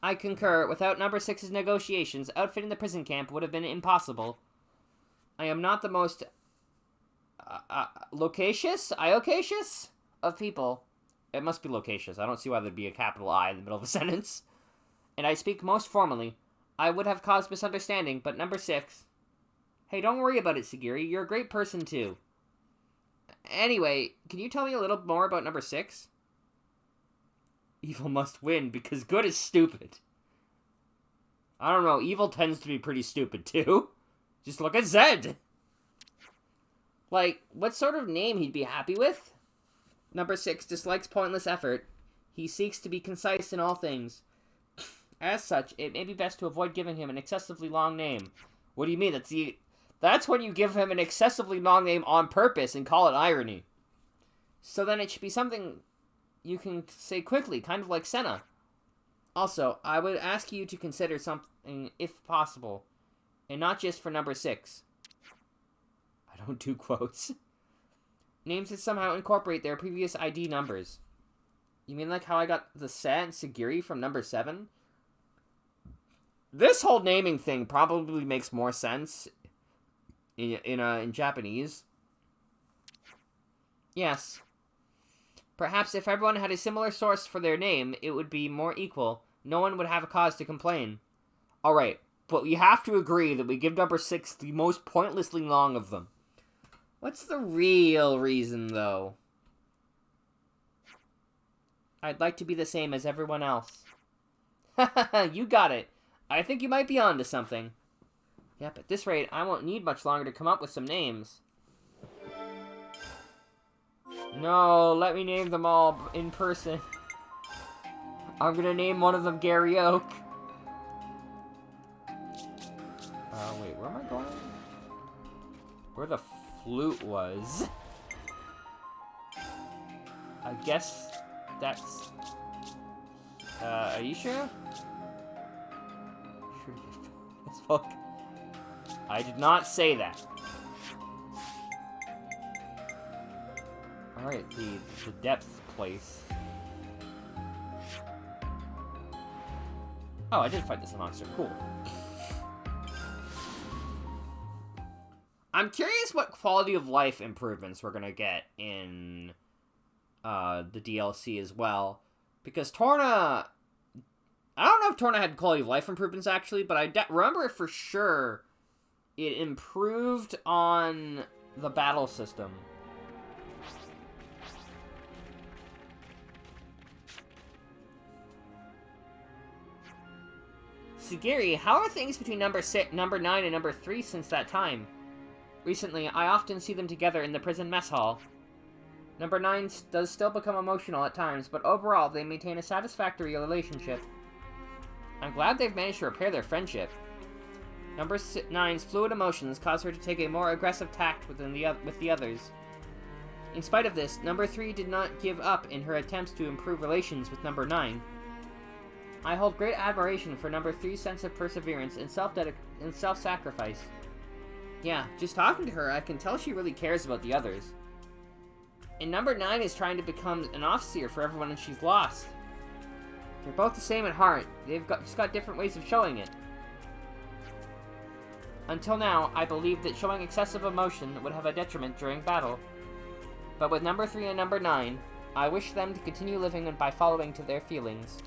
I concur. Without number 6's negotiations, outfitting the prison camp would have been impossible. I am not the most loquacious of people. It must be loquacious. I don't see why there'd be a capital I in the middle of a sentence. And I speak most formally. I would have caused misunderstanding, but number 6... Hey, don't worry about it, Sagiri. You're a great person, too. Anyway, can you tell me a little more about number 6? Evil must win, because good is stupid. I don't know, evil tends to be pretty stupid, too. Just look at Zed! Like, what sort of name he'd be happy with? Number 6 dislikes pointless effort. He seeks to be concise in all things. As such, it may be best to avoid giving him an excessively long name. What do you mean? That's when you give him an excessively long name on purpose and call it irony. So then it should be something you can say quickly, kind of like Senna. Also, I would ask you to consider something, if possible, and not just for number 6. I don't do quotes. Names that somehow incorporate their previous ID numbers. You mean like how I got the Sa and Sagiri from number 7? This whole naming thing probably makes more sense in Japanese. Yes. Perhaps if everyone had a similar source for their name, it would be more equal. No one would have a cause to complain. Alright, but we have to agree that we give number 6 the most pointlessly long of them. What's the real reason, though? I'd like to be the same as everyone else. You got it. I think you might be onto something. Yep, at this rate, I won't need much longer to come up with some names. No, let me name them all in person. I'm gonna name one of them Gary Oak. Wait, where am I going? Where the flute was. I guess that's... are you sure? Sure as fuck. I did not say that. Alright, the depth place. Oh, I did fight this monster. Cool. I'm curious what quality of life improvements we're gonna get in the DLC as well. Because Torna... I don't know if Torna had quality of life improvements, actually, but I remember for sure it improved on the battle system. Sugiri, how are things between number 9 and number 3 since that time? Recently, I often see them together in the prison mess hall. Number 9 does still become emotional at times, but overall, they maintain a satisfactory relationship. I'm glad they've managed to repair their friendship. Number 9's fluid emotions cause her to take a more aggressive tact with the others. In spite of this, number 3 did not give up in her attempts to improve relations with number 9. I hold great admiration for number 3's sense of perseverance and self-sacrifice. Yeah, just talking to her, I can tell she really cares about the others. And number 9 is trying to become an officer for everyone she's lost. They're both the same at heart. They've just got different ways of showing it. Until now, I believed that showing excessive emotion would have a detriment during battle. But with number 3 and number 9, I wish them to continue living by following to their feelings.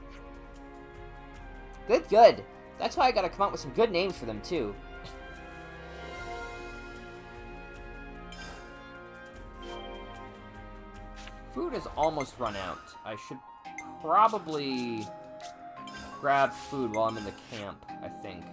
Good, good. That's why I gotta come up with some good names for them, too. Food is almost run out. I should probably grab food while I'm in the camp, I think.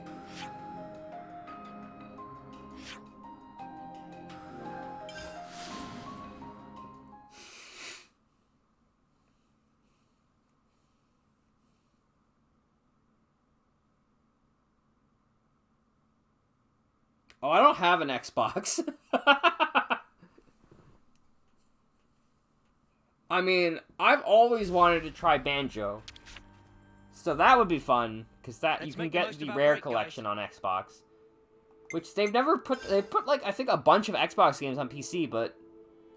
Oh, I don't have an Xbox. I mean, I've always wanted to try Banjo. So that would be fun, because that you can get the rare collection on Xbox. Which they've never put... They put, like, I think a bunch of Xbox games on PC, but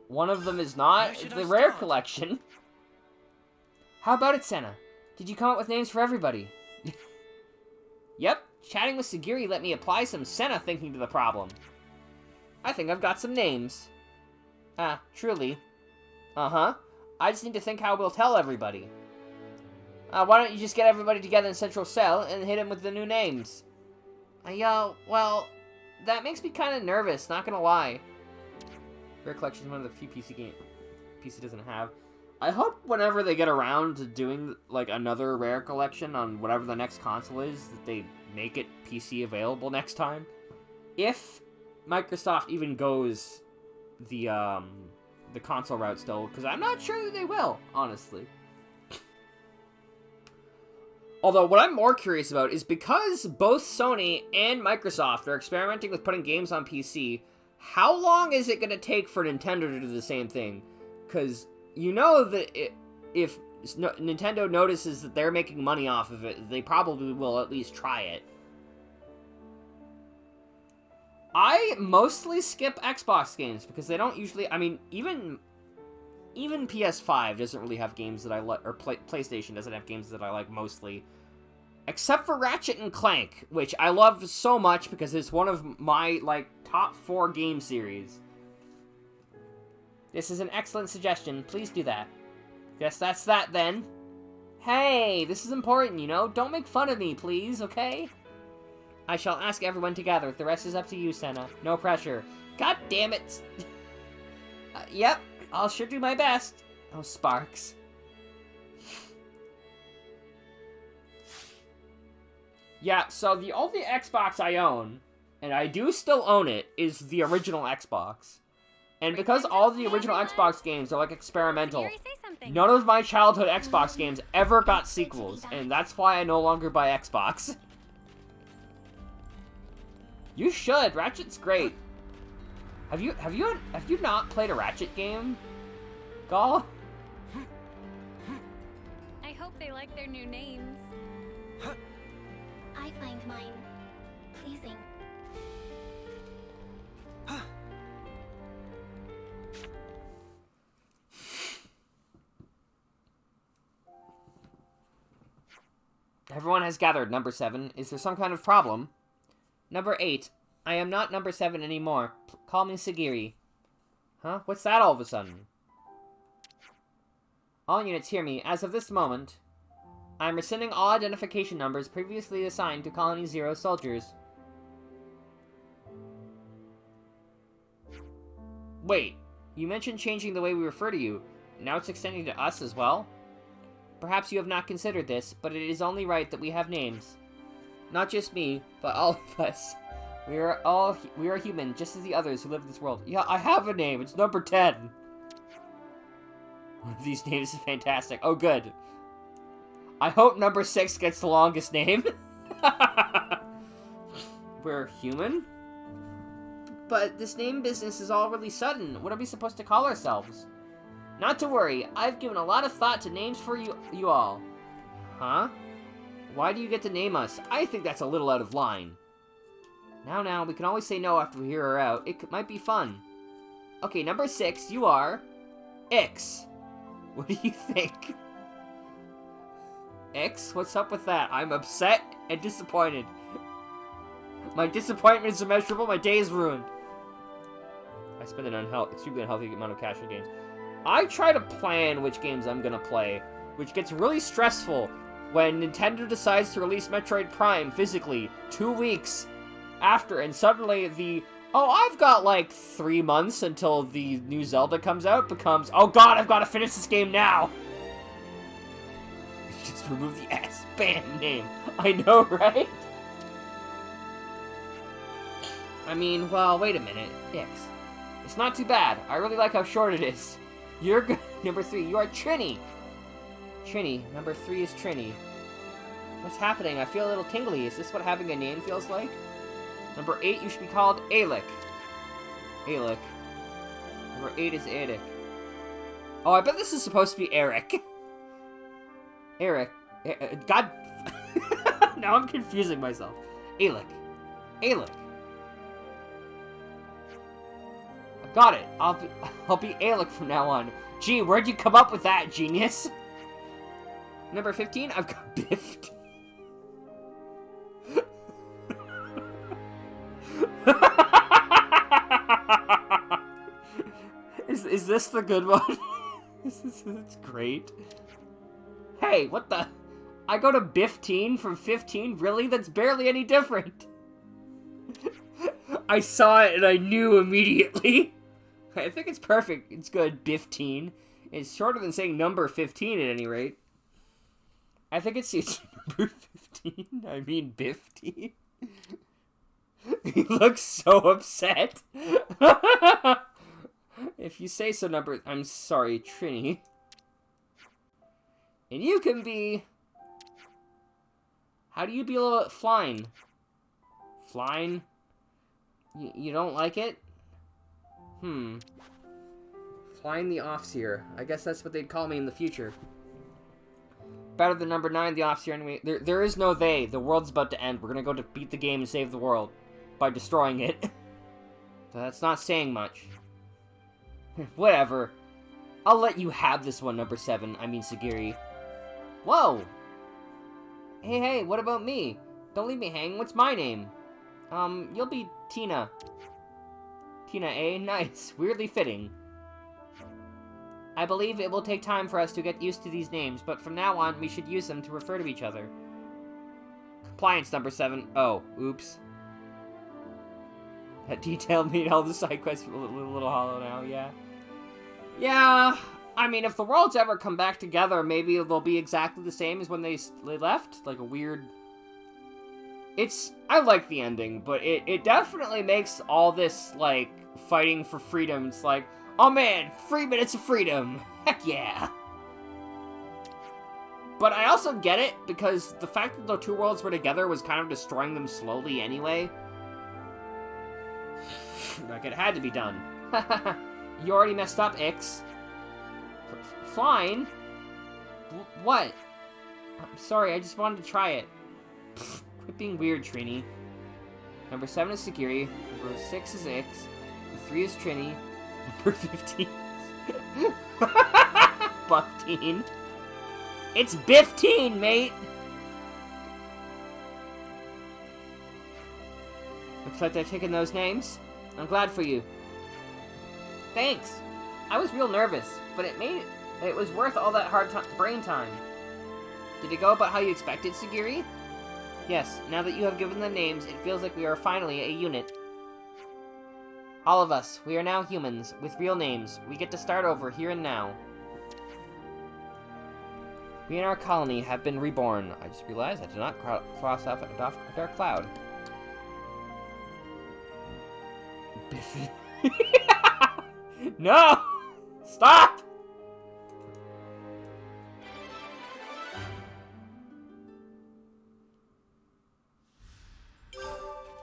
one of them is not. It's the rare collection. How about it, Senna? Did you come up with names for everybody? Yep. Chatting with Sugiri let me apply some Senna thinking to the problem. I think I've got some names. Ah, truly. Uh-huh. I just need to think how we'll tell everybody. Why don't you just get everybody together in Central Cell and hit them with the new names? Well, that makes me kind of nervous, not gonna lie. Rare Collection is one of the few PC doesn't have. I hope whenever they get around to doing, like, another Rare Collection on whatever the next console is, that they make it PC available next time. If Microsoft even goes the console route still, because I'm not sure that they will, honestly. Although, what I'm more curious about is because both Sony and Microsoft are experimenting with putting games on PC, how long is it going to take for Nintendo to do the same thing? Because you know that if Nintendo notices that they're making money off of it, they probably will at least try it. I mostly skip Xbox games because they don't usually... I mean, even PS5 doesn't really have games that I like, or PlayStation doesn't have games that I like mostly. Except for Ratchet and Clank, which I love so much because it's one of my, like, top 4 game series. This is an excellent suggestion. Please do that. Guess that's that, then. Hey, this is important, you know? Don't make fun of me, please, okay? I shall ask everyone to gather. The rest is up to you, Senna. No pressure. God damn it! Yep, I'll sure do my best. Oh, Sparks. Yeah, so the only Xbox I own, and I do still own it, is the original Xbox. And because all the original Xbox games are, like, experimental, Yuri, say something. none of my childhood Xbox games ever got sequels, and that's why I no longer buy Xbox. You should. Ratchet's great. Have you not played a Ratchet game, Gall? I hope they like their new names. I find mine pleasing. Everyone has gathered. Number 7. Is there some kind of problem? Number 8. I am not number 7 anymore. Call me Sagiri. Huh? What's that all of a sudden? All units hear me. As of this moment, I am rescinding all identification numbers previously assigned to Colony 0 soldiers. Wait, you mentioned changing the way we refer to you. Now it's extending to us as well? Perhaps you have not considered this, but it is only right that we have names. Not just me, but all of us. We are human, just as the others who live in this world. Yeah, I have a name. It's number 10. One of these names is fantastic. Oh, good. I hope number 6 gets the longest name. We're human? But this name business is all really sudden. What are we supposed to call ourselves? Not to worry. I've given a lot of thought to names for you all. Huh? Why do you get to name us? I think that's a little out of line. Now, we can always say no after we hear her out. It might be fun. Okay, number 6, you are... Ix. What do you think? Ix? What's up with that? I'm upset and disappointed. My disappointment is immeasurable, my day is ruined. I spend an extremely unhealthy amount of cash on games. I try to plan which games I'm gonna play, which gets really stressful when Nintendo decides to release Metroid Prime physically 2 weeks after, and suddenly I've got like 3 months until the new Zelda comes out becomes, oh god, I've got to finish this game now! Just remove the S band name. I know, right? I mean, well, wait a minute. Ix. It's not too bad. I really like how short it is. You're good. Number 3, you are Trini. Trini. Number 3 is Trini. What's happening? I feel a little tingly. Is this what having a name feels like? Number 8, you should be called Alec. Alec. Number 8 is Eric. Oh, I bet this is supposed to be Eric. Eric. God. Now I'm confusing myself. Alec. Alec. I've got it. I'll be Alec from now on. Gee, where'd you come up with that, genius? Number 15, I've got Biffed. Is this the good one? It's great. Hey, what the? I go to Biff-teen from 15? Really? That's barely any different. I saw it and I knew immediately. I think it's perfect. It's good. Biff-teen. It's shorter than saying number 15 at any rate. I think it's number 15. I mean Biff-teen. He looks so upset. If you say so, I'm sorry, Trini. And you can be... How do you be flying? Flying? You don't like it? Flying the Offseer. I guess that's what they'd call me in the future. Better than number 9, the Offseer anyway. There is no they. The world's about to end. We're gonna go to beat the game and save the world. By destroying it. So that's not saying much. Whatever. I'll let you have this one, number 7. I mean Sagiri. Whoa! Hey, what about me? Don't leave me hanging. What's my name? You'll be Tina. Tina, eh? Nice. Weirdly fitting. I believe it will take time for us to get used to these names, but from now on, we should use them to refer to each other. Compliance, number 7. Oh, oops. That detail made all the side quests a little hollow now, yeah. Yeah, I mean, if the worlds ever come back together, maybe they'll be exactly the same as when they left. Like a weird I like the ending, but it definitely makes all this, like, fighting for freedom, it's like, oh man, 3 minutes of freedom! Heck yeah! But I also get it, because the fact that the two worlds were together was kind of destroying them slowly anyway. Like, it had to be done. You already messed up, Ix. Fine? What? I'm sorry, I just wanted to try it. Quit being weird, Trini. Number 7 is Sagiri. Number 6 is Ix. Number 3 is Trini. Number 15 is... Buffteen. It's Biffteen, mate! Looks like they're taking those names. I'm glad for you. Thanks. I was real nervous, but it was worth all that hard brain time. Did it go about how you expected, Sagiri? Yes, now that you have given them names, it feels like we are finally a unit. All of us, we are now humans, with real names. We get to start over here and now. We and our colony have been reborn. I just realized I did not cross off a dark cloud. Biffy. No! Stop!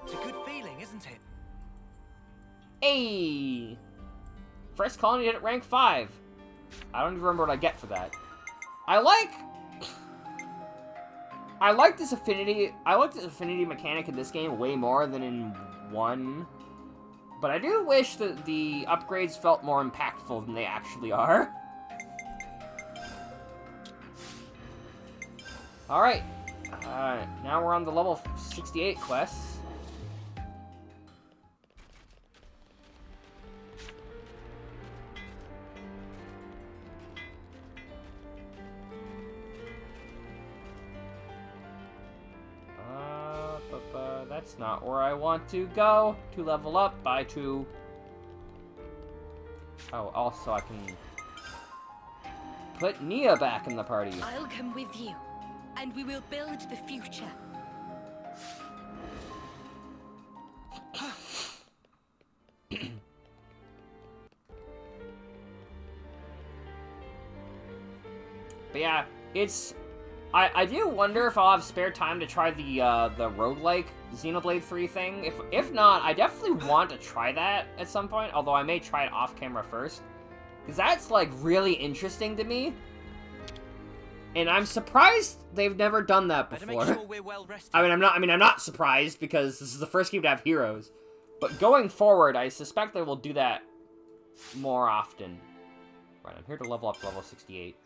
It's a good feeling, isn't it? Hey! First colony at rank 5. I don't even remember what I get for that. I like this affinity. I like this affinity mechanic in this game way more than in 1. But I do wish that the upgrades felt more impactful than they actually are. Alright. Now we're on the level 68 quests. That's not where I want to go. To level up by 2. Oh, also I can put Nia back in the party. I'll come with you, and we will build the future. But yeah, it's... I do wonder if I'll have spare time to try the roguelike Xenoblade 3 thing. If not, I definitely want to try that at some point, although I may try it off camera first. Because that's, like, really interesting to me. And I'm surprised they've never done that before. Better make sure we're well rested. I'm not surprised because this is the first game to have heroes. But going forward, I suspect they will do that more often. Right, I'm here to level up to level 68.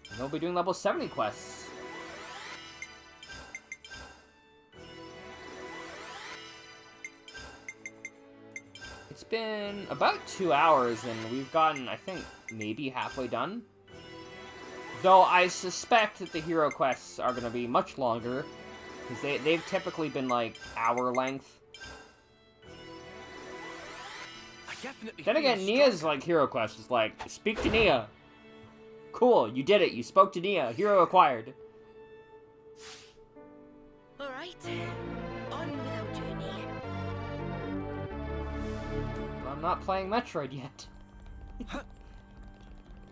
And they'll be doing level 70 quests. It's been about 2 hours, and we've gotten, I think, maybe halfway done. Though I suspect that the hero quests are going to be much longer, because they've typically been, like, hour length. I definitely Then feel again, Nia's, stronger. like, hero quest is like, speak to Nia. Cool, you did it, you spoke to Nia, hero acquired. Alright, on with our journey. I'm not playing Metroid yet.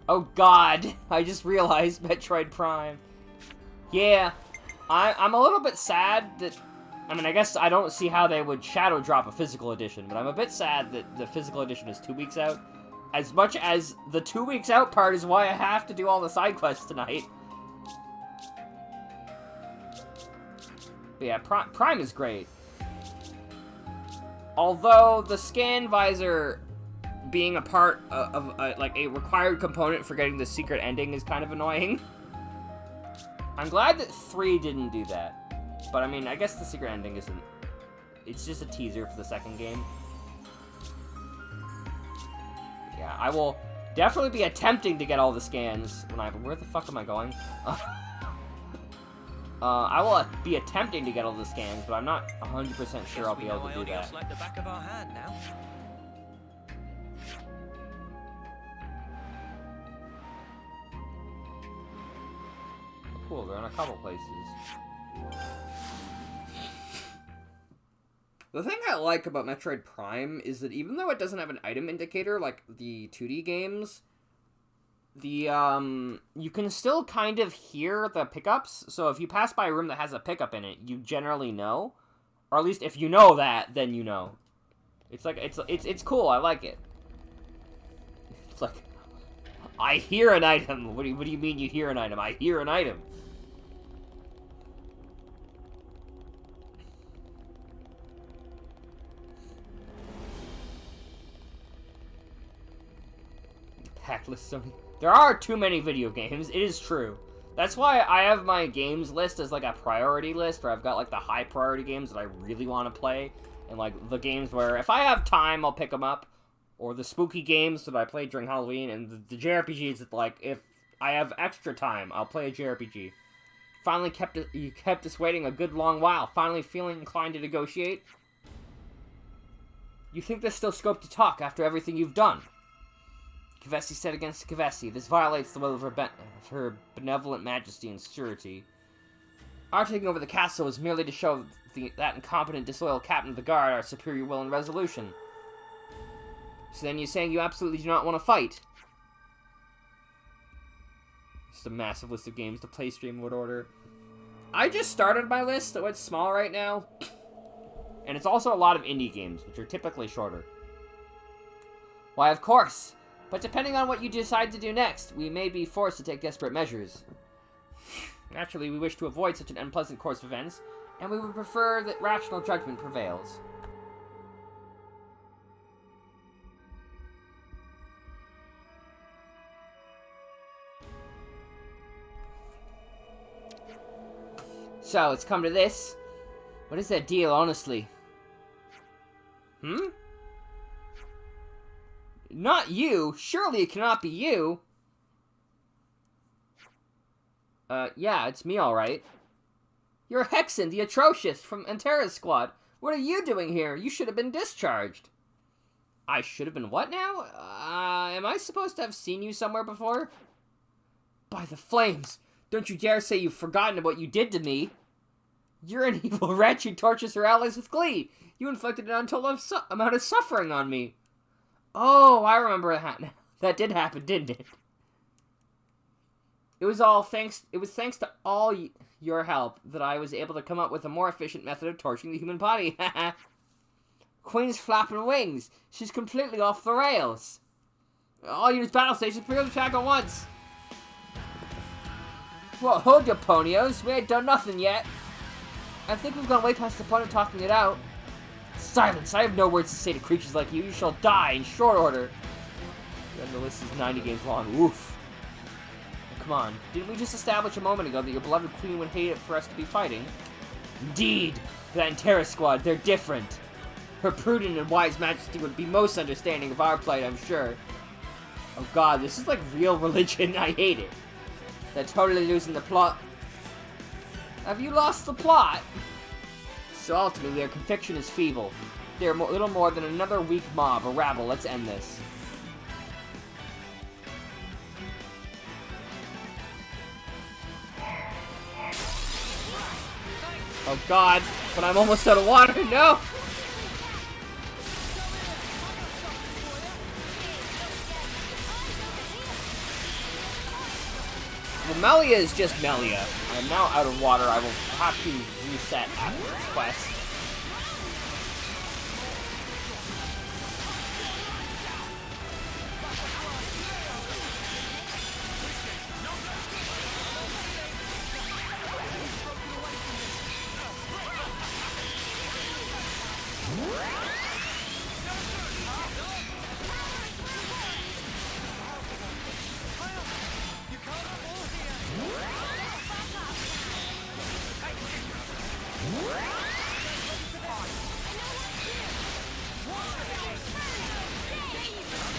Oh god, I just realized Metroid Prime. Yeah, I'm a little bit sad that... I mean, I guess I don't see how they would shadow drop a physical edition, but I'm a bit sad that the physical edition is 2 weeks out. As much as the 2 weeks out part is why I have to do all the side quests tonight. But yeah, Prime is great. Although the scan visor being a part of like a required component for getting the secret ending is kind of annoying. I'm glad that 3 didn't do that. But I mean, I guess the secret ending isn't... It's just a teaser for the second game. Yeah, I will definitely be attempting to get all the scans when where the fuck am I going? I will be attempting to get all the scans, but I'm not 100% sure I'll be able to do that. Like the back of our hand now. cool. They're in a couple places. The thing I like about Metroid Prime is that even though it doesn't have an item indicator like the 2D games, you can still kind of hear the pickups. So if you pass by a room that has a pickup in it, you generally know, or at least if you know that, then you know. It's like it's cool. I like it. It's like, I hear an item. What do you mean you hear an item? I hear an item. Packless Sony. There are too many video games. It is true. That's why I have my games list as like a priority list, where I've got like the high priority games that I really want to play, and like the games where if I have time, I'll pick them up, or the spooky games that I played during Halloween, and the JRPGs that like if I have extra time, I'll play a JRPG. Finally you kept us waiting a good long while. Finally feeling inclined to negotiate. You think there's still scope to talk after everything you've done? Kavesi said against Kavesi, this violates the will of her benevolent majesty and surety. Our taking over the castle was merely to show that incompetent, disloyal captain of the guard our superior will and resolution. So then you're saying you absolutely do not want to fight? Just a massive list of games to play, stream, would order. I just started my list, so it's small right now. And it's also a lot of indie games, which are typically shorter. Why, of course. But depending on what you decide to do next, we may be forced to take desperate measures. Naturally, we wish to avoid such an unpleasant course of events, and we would prefer that rational judgment prevails. So, it's come to this. What is that deal, honestly? Not you! Surely it cannot be you! Yeah, it's me alright. You're Hexen, the Atrocious, from Antera's squad. What are you doing here? You should have been discharged. I should have been what now? Am I supposed to have seen you somewhere before? By the flames! Don't you dare say you've forgotten what you did to me! You're an evil wretch who tortures her allies with glee! You inflicted an untold amount of suffering on me! Oh, I remember that. That did happen, didn't it? It was thanks to all your help that I was able to come up with a more efficient method of torturing the human body. Queen's flapping wings. She's completely off the rails. All units battle stations prepare to attack at once. Well, hold your ponios. We ain't done nothing yet. I think we've gone way past the point of talking it out. Silence! I have no words to say to creatures like you. You shall die in short order. And the list is 90 games long. Oof. Oh, come on. Didn't we just establish a moment ago that your beloved queen would hate it for us to be fighting? Indeed! The Antera squad, they're different. Her prudent and wise majesty would be most understanding of our plight, I'm sure. Oh god, this is like real religion. I hate it. They're totally losing the plot. Have you lost the plot? So ultimately, their conviction is feeble. They're little more than another weak mob, a rabble. Let's end this. Oh god, but I'm almost out of water, no! Well, Melia is just Melia. I am now out of water. I will have to reset after this quest.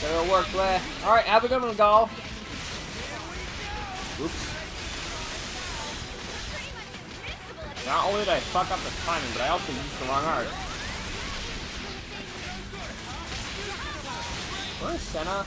That'll work, Blair. Alright, have a good one, Gall. Oops. Not only did I fuck up the timing, but I also used the wrong art. Where's Senna?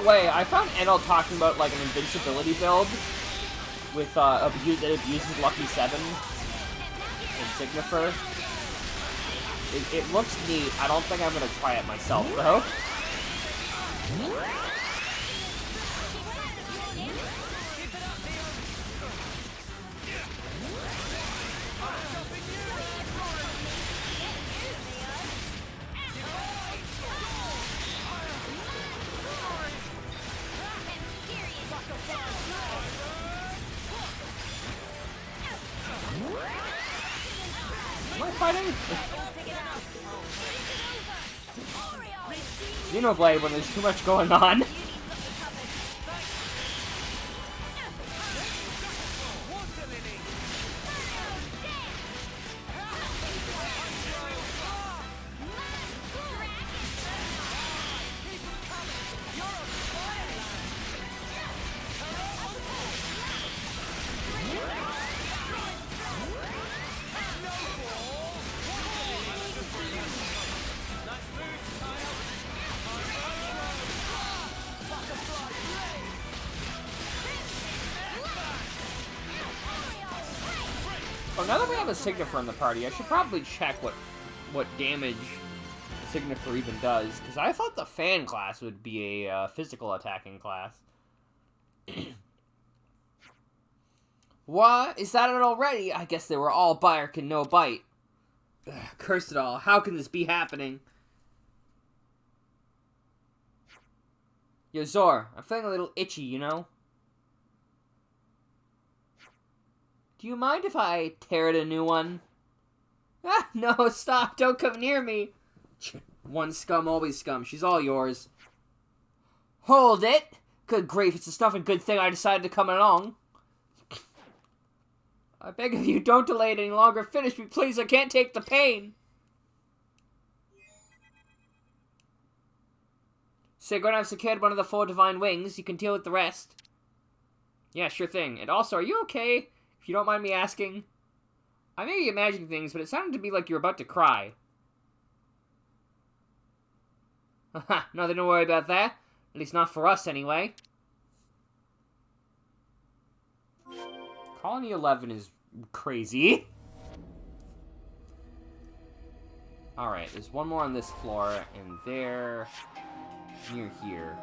the way, I found Enel talking about like an invincibility build with that abuses Lucky 7 and Signifer. It looks neat. I don't think I'm gonna try it myself though. Am I fighting? Xenoblade when there's too much going on. Oh, now that we have a Signifer in the party, I should probably check what damage Signifer even does, because I thought the fan class would be a physical attacking class. What? Is that it already? I guess they were all bark and no bite. Ugh, curse it all. How can this be happening? Yo, Zor, I'm feeling a little itchy, you know? Do you mind if I tear it a new one? Ah, no, stop. Don't come near me. One scum, always scum. She's all yours. Hold it. Good grief, it's a stuffing good thing I decided to come along. I beg of you, don't delay it any longer. Finish me, please. I can't take the pain. So you're going to have secured one of the 4 divine wings. You can deal with the rest. Yeah, sure thing. And also, are you okay? If you don't mind me asking. I may be imagining things, but it sounded to me like you were about to cry. Haha, nothing to worry about that. At least not for us, anyway. Colony 11 is crazy. Alright, there's one more on this floor, and there... near here.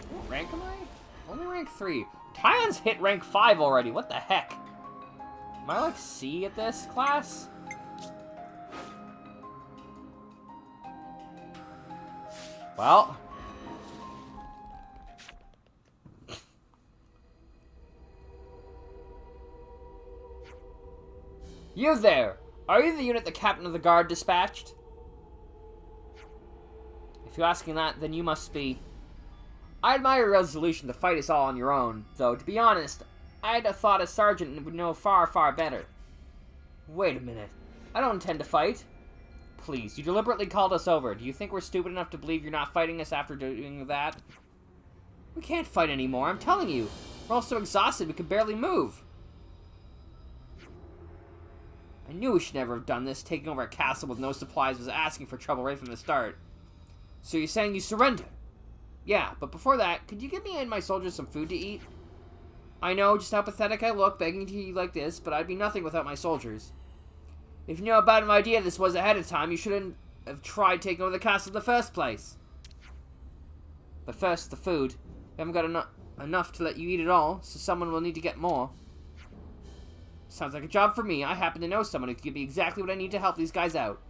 What rank am I? Only rank 3. Tion's hit rank 5 already. What the heck? Am I like C at this class? Well. You there! Are you the unit the captain of the guard dispatched? If you're asking that, then you must be. I admire your resolution to fight us all on your own, though, to be honest, I'd have thought a sergeant would know far, far better. Wait a minute. I don't intend to fight. Please, you deliberately called us over. Do you think we're stupid enough to believe you're not fighting us after doing that? We can't fight anymore, I'm telling you. We're all so exhausted we can barely move. I knew we should never have done this. Taking over a castle with no supplies was asking for trouble right from the start. So you're saying you surrender? Yeah, but before that, could you give me and my soldiers some food to eat? I know just how pathetic I look begging to you like this, but I'd be nothing without my soldiers. If you knew how bad an idea this was ahead of time, you shouldn't have tried taking over the castle in the first place. But first, the food. We haven't got enough to let you eat it all, so someone will need to get more. Sounds like a job for me. I happen to know someone who can give me exactly what I need to help these guys out.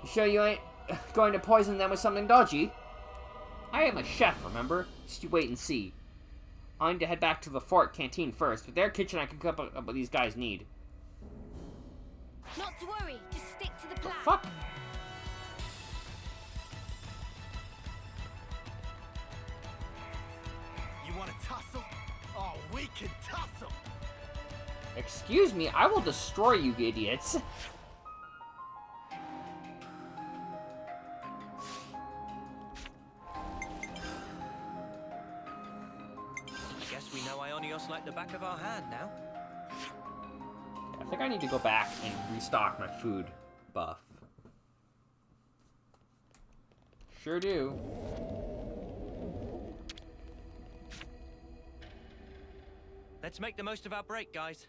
You sure you ain't going to poison them with something dodgy? I am a chef, remember? Just you wait and see. I need to head back to the fort canteen first. With their kitchen, I can cook up what these guys need. Not to worry, just stick to the plan. Fuck. You want to tussle? Oh, we can tussle. Excuse me, I will destroy you idiots. I guess we know Ionios like the back of our hand now. I think I need to go back and restock my food buff. Sure do. Let's make the most of our break, guys.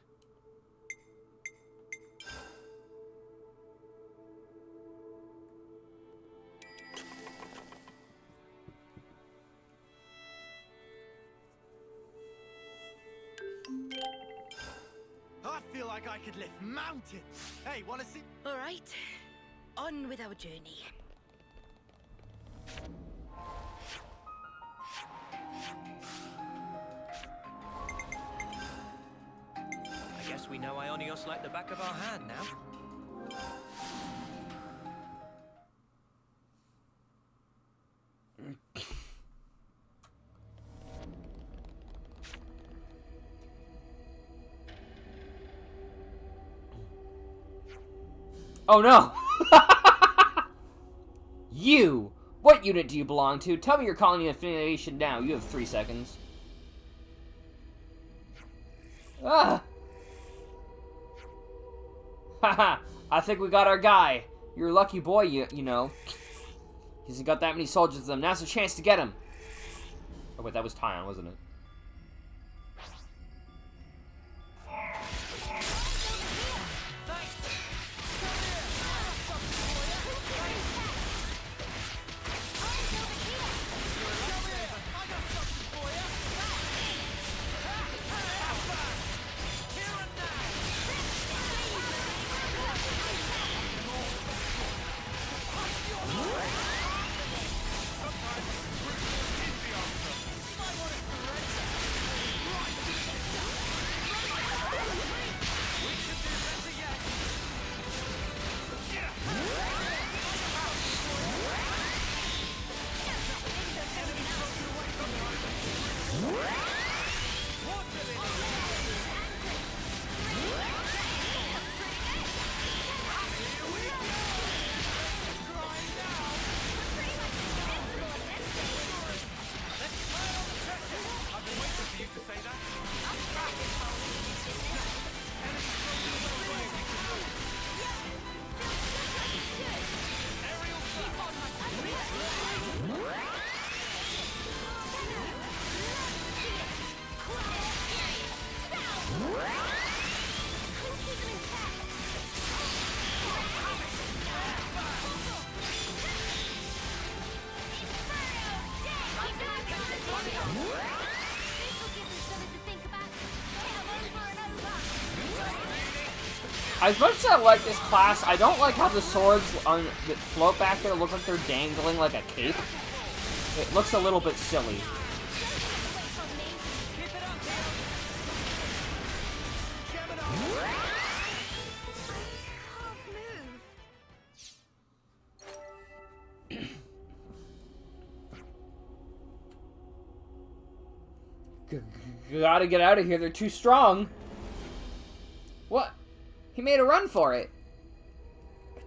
I feel like I could lift mountains. Hey, wanna see? All right, on with our journey. I guess we know Ionios like the back of our hand now. Oh no! You! What unit do you belong to? Tell me your colony affiliation now. You have 3 seconds. Ah! Haha! I think we got our guy. You're a lucky boy, you know. He hasn't got that many soldiers with them. Now's a chance to get him. Oh wait, that was Tyon, wasn't it? As much as I like this class, I don't like how the swords that float back there look like they're dangling like a cape. It looks a little bit silly. Gotta get out of here, they're too strong. What? He made a run for it.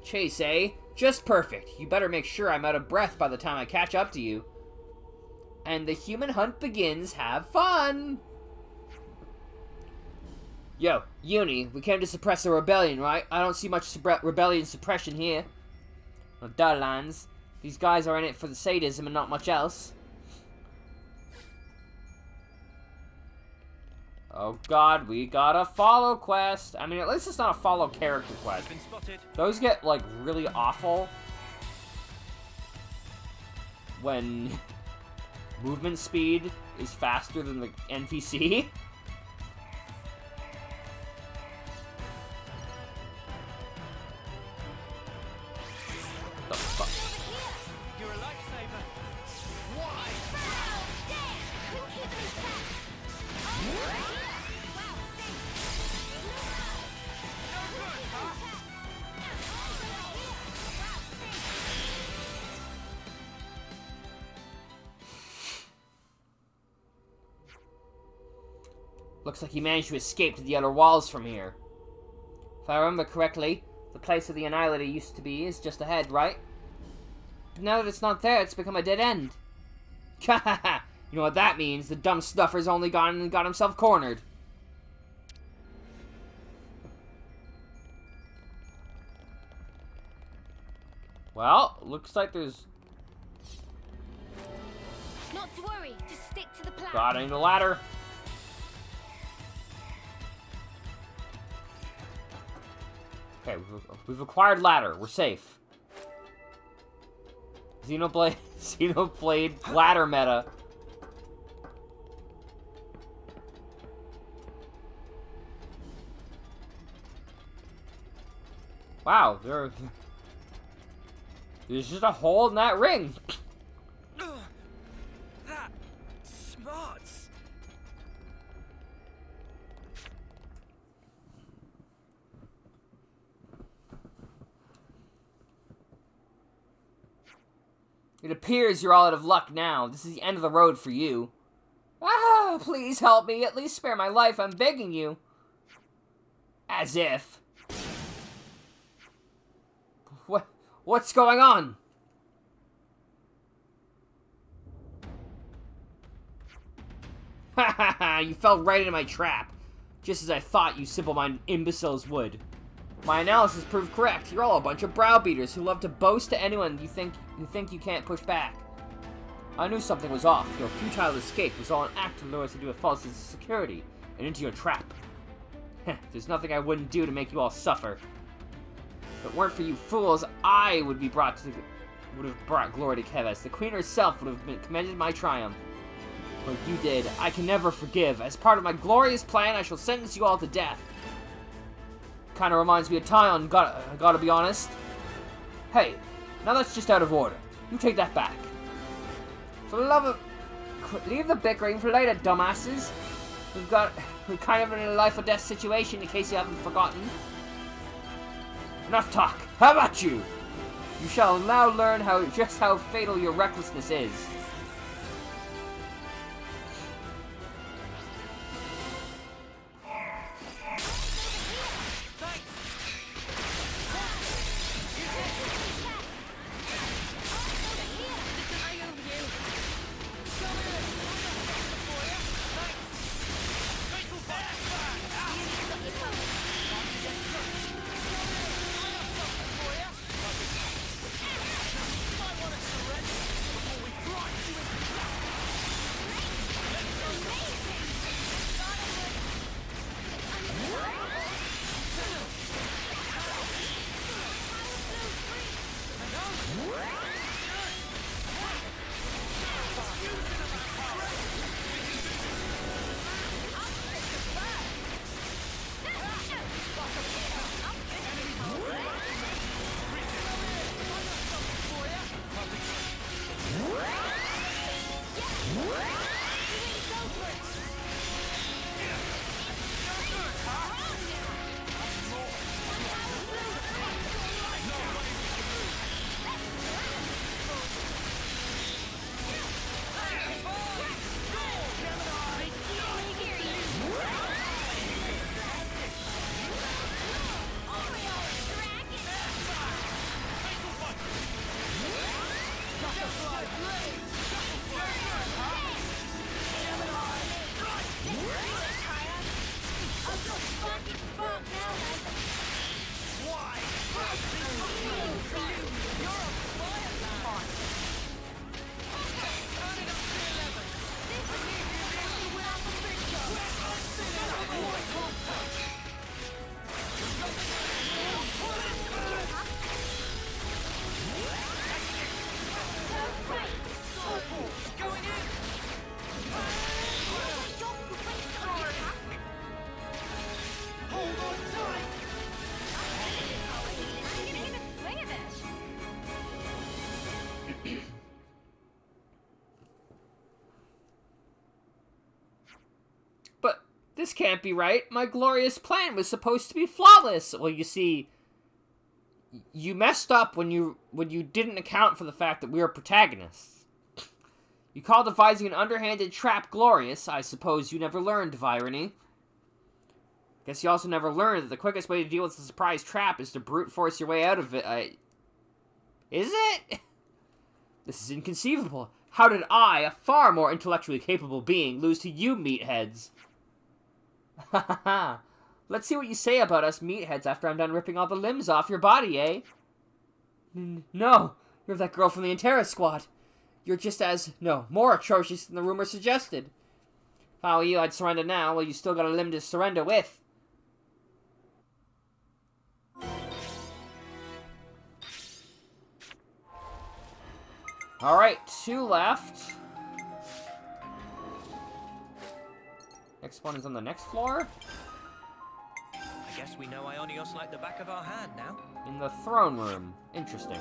Chase, eh? Just perfect. You better make sure I'm out of breath by the time I catch up to you. And the human hunt begins. Have fun! Yo, Uni, we came to suppress a rebellion, right? I don't see much rebellion suppression here. No, Darlands. These guys are in it for the sadism and not much else. Oh god, we got a follow quest. I mean, at least it's not a follow character quest. Been spotted. Those get, like, really awful when movement speed is faster than the NPC. The fuck? You're a lifesaver. Looks like he managed to escape to the other walls from here. If I remember correctly, the place where the Annihilator used to be is just ahead, right? But now that it's not there, it's become a dead end. Ha! You know what that means? The dumb snuffer's only gone and got himself cornered. Well, looks like there's... Not to worry, just stick to the plan. God, I need a ladder. Okay, we've acquired ladder. We're safe. Xenoblade ladder meta. Wow, there's just a hole in that ring. That smarts. It appears you're all out of luck now. This is the end of the road for you. Ah, please help me. At least spare my life. I'm begging you. As if. What's going on? Ha ha ha, you fell right into my trap. Just as I thought you simple-minded imbeciles would. My analysis proved correct. You're all a bunch of browbeaters who love to boast to anyone you think you can't push back. I knew something was off. Your futile escape was all an act to lure us into a false sense of security and into your trap. There's nothing I wouldn't do to make you all suffer. If it weren't for you fools, I would have brought glory to Keves. The Queen herself would have commended my triumph. What you did, I can never forgive. As part of my glorious plan, I shall sentence you all to death. Kinda reminds me of Tyon, gotta be honest. Hey, now that's just out of order. You take that back. For the love of... Leave the bickering for later, dumbasses. We're kind of in a life or death situation, in case you haven't forgotten. Enough talk. How about you? You shall now learn just how fatal your recklessness is. This can't be right. My glorious plan was supposed to be flawless. Well, you see, you messed up when you didn't account for the fact that we are protagonists. You call devising an underhanded trap glorious. I suppose you never learned of irony. Guess you also never learned that the quickest way to deal with a surprise trap is to brute force your way out of it. Is it? This is inconceivable. How did I, a far more intellectually capable being, lose to you meatheads? Ha ha ha. Let's see what you say about us meatheads after I'm done ripping all the limbs off your body, eh? No, you're that girl from the Intera squad. You're just as, no, more atrocious than the rumor suggested. If I were you, I'd surrender now, while you still got a limb to surrender with. Alright, 2 left. Next one is on the next floor. I guess we know Ionios like the back of our hand now. In the throne room. Interesting.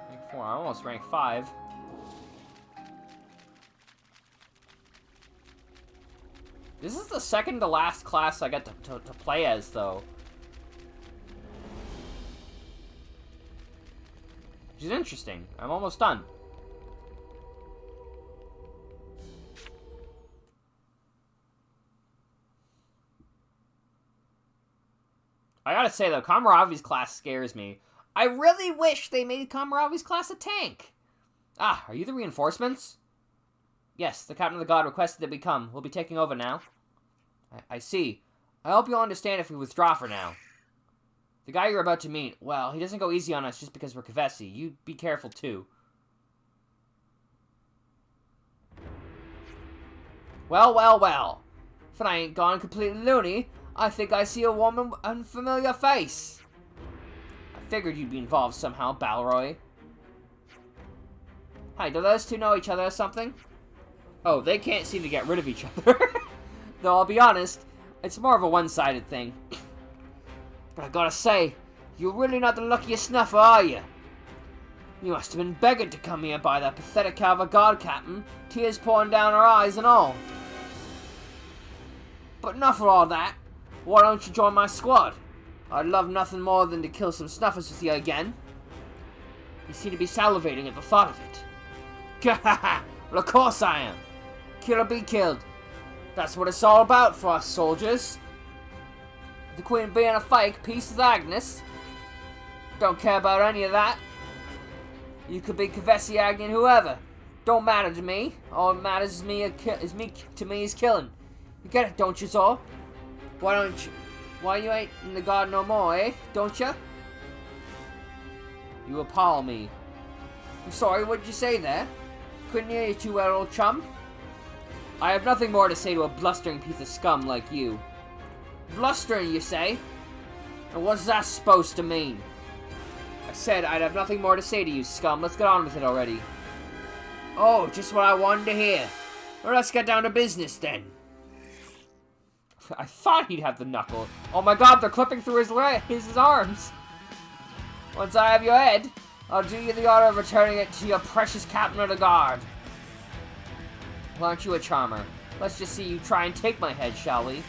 Rank 4, I almost rank 5. This is the second to last class I get to play as, though. Which is interesting. I'm almost done. I gotta say, though, Kamaravi's class scares me. I really wish they made Kamaravi's class a tank. Ah, are you the reinforcements? Yes, the captain of the guard requested that we come. We'll be taking over now. I see. I hope you'll understand if we withdraw for now. The guy you're about to meet, well, he doesn't go easy on us just because we're Kavesi. You be careful, too. Well, well, well. If I ain't gone completely loony, I think I see a warm and unfamiliar face. I figured you'd be involved somehow, Balroy. Hi, do those two know each other or something? Oh, they can't seem to get rid of each other. Though, I'll be honest, it's more of a one-sided thing. But I gotta say, you're really not the luckiest snuffer, are you? You must have been begging to come here by that pathetic cavalry guard captain, tears pouring down her eyes and all. But enough of all that. Why don't you join my squad? I'd love nothing more than to kill some snuffers with you again. You seem to be salivating at the thought of it. Gahaha! Well, of course I am. Kill or be killed. That's what it's all about for us soldiers. The Queen being a fake, peace with Agnes. Don't care about any of that. You could be Kavesi, Agnian, whoever. Don't matter to me. All that matters to me is killing. You get it, don't you, Zor? Why you ain't in the guard no more, eh? Don't you? You appall me. I'm sorry, what did you say there? Couldn't hear you too well, old chum. I have nothing more to say to a blustering piece of scum like you. Blustering, you say? And what's that supposed to mean? I said I'd have nothing more to say to you, scum. Let's get on with it already. Oh, just what I wanted to hear. Well, let's get down to business, then. I thought he'd have the knuckle. Oh my god, they're clipping through his arms. Once I have your head, I'll do you the honor of returning it to your precious captain of the guard. Well, aren't you a charmer? Let's just see you try and take my head, shall we?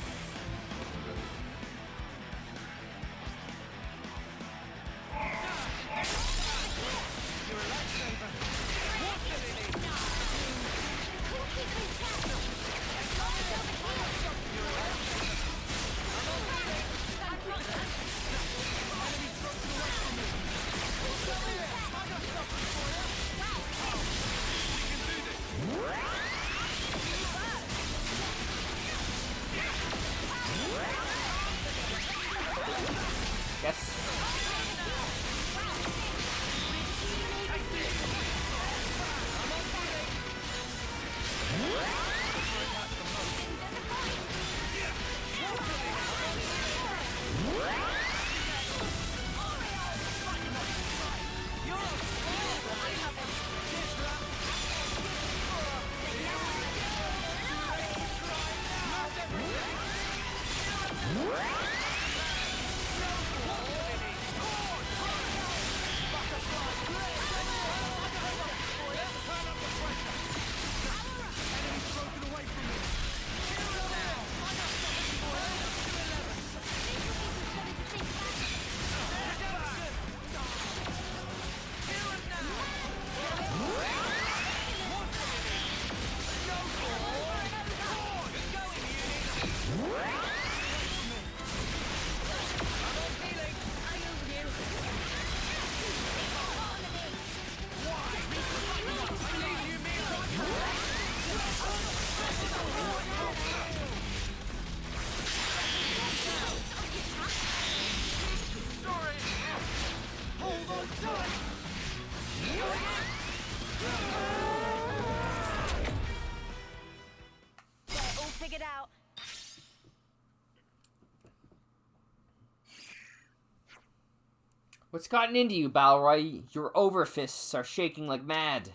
What's gotten into you, Balroy? Your overfists are shaking like mad.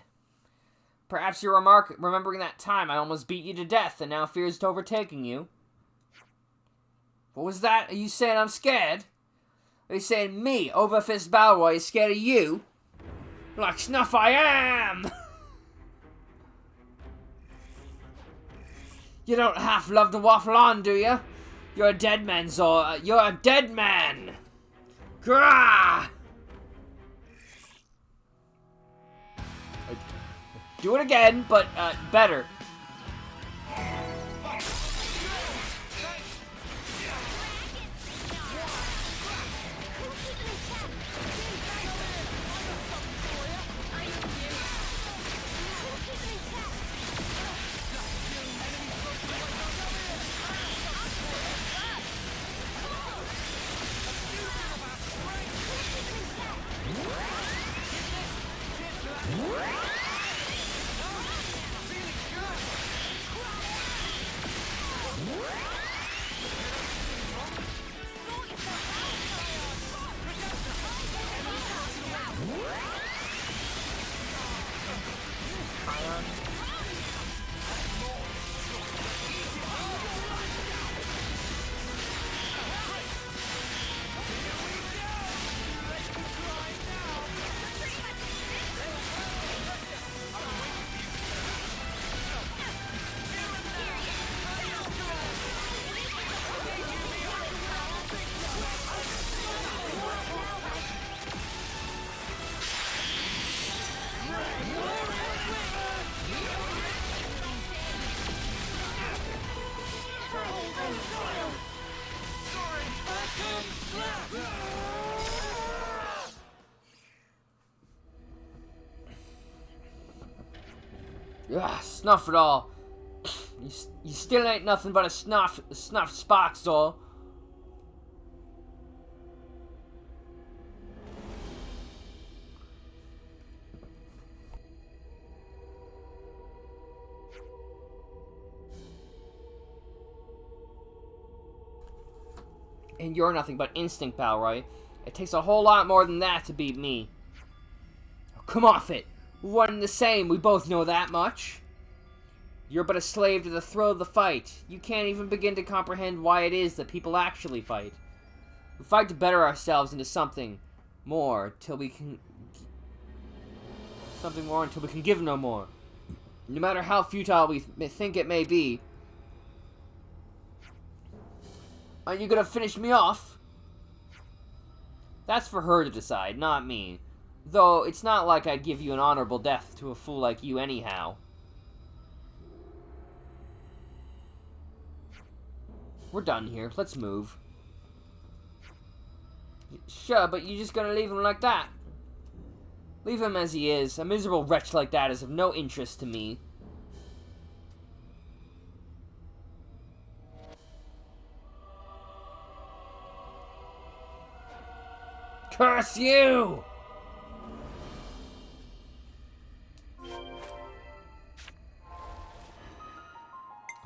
Perhaps you're remembering that time I almost beat you to death and now fears overtaking you. What was that? Are you saying I'm scared? Are you saying me, Overfist Balroy, is scared of you? Like snuff I am! You don't half love to waffle on, do you? You're a dead man, Zor. You're a dead man! Grah! Do it again, but better. Ugh, snuff it all. You still ain't nothing but a snuff spark, Zor. And you're nothing but instinct, Balroy. It takes a whole lot more than that to beat me. Oh, come off it. We're one and the same, we both know that much. You're but a slave to the thrill of the fight. You can't even begin to comprehend why it is that people actually fight. We fight to better ourselves into something more until we can give no more. No matter how futile we think it may be. Aren't you gonna finish me off? That's for her to decide, not me. Though, it's not like I'd give you an honorable death to a fool like you anyhow. We're done here. Let's move. Sure, but you're just gonna leave him like that? Leave him as he is. A miserable wretch like that is of no interest to me. Curse you!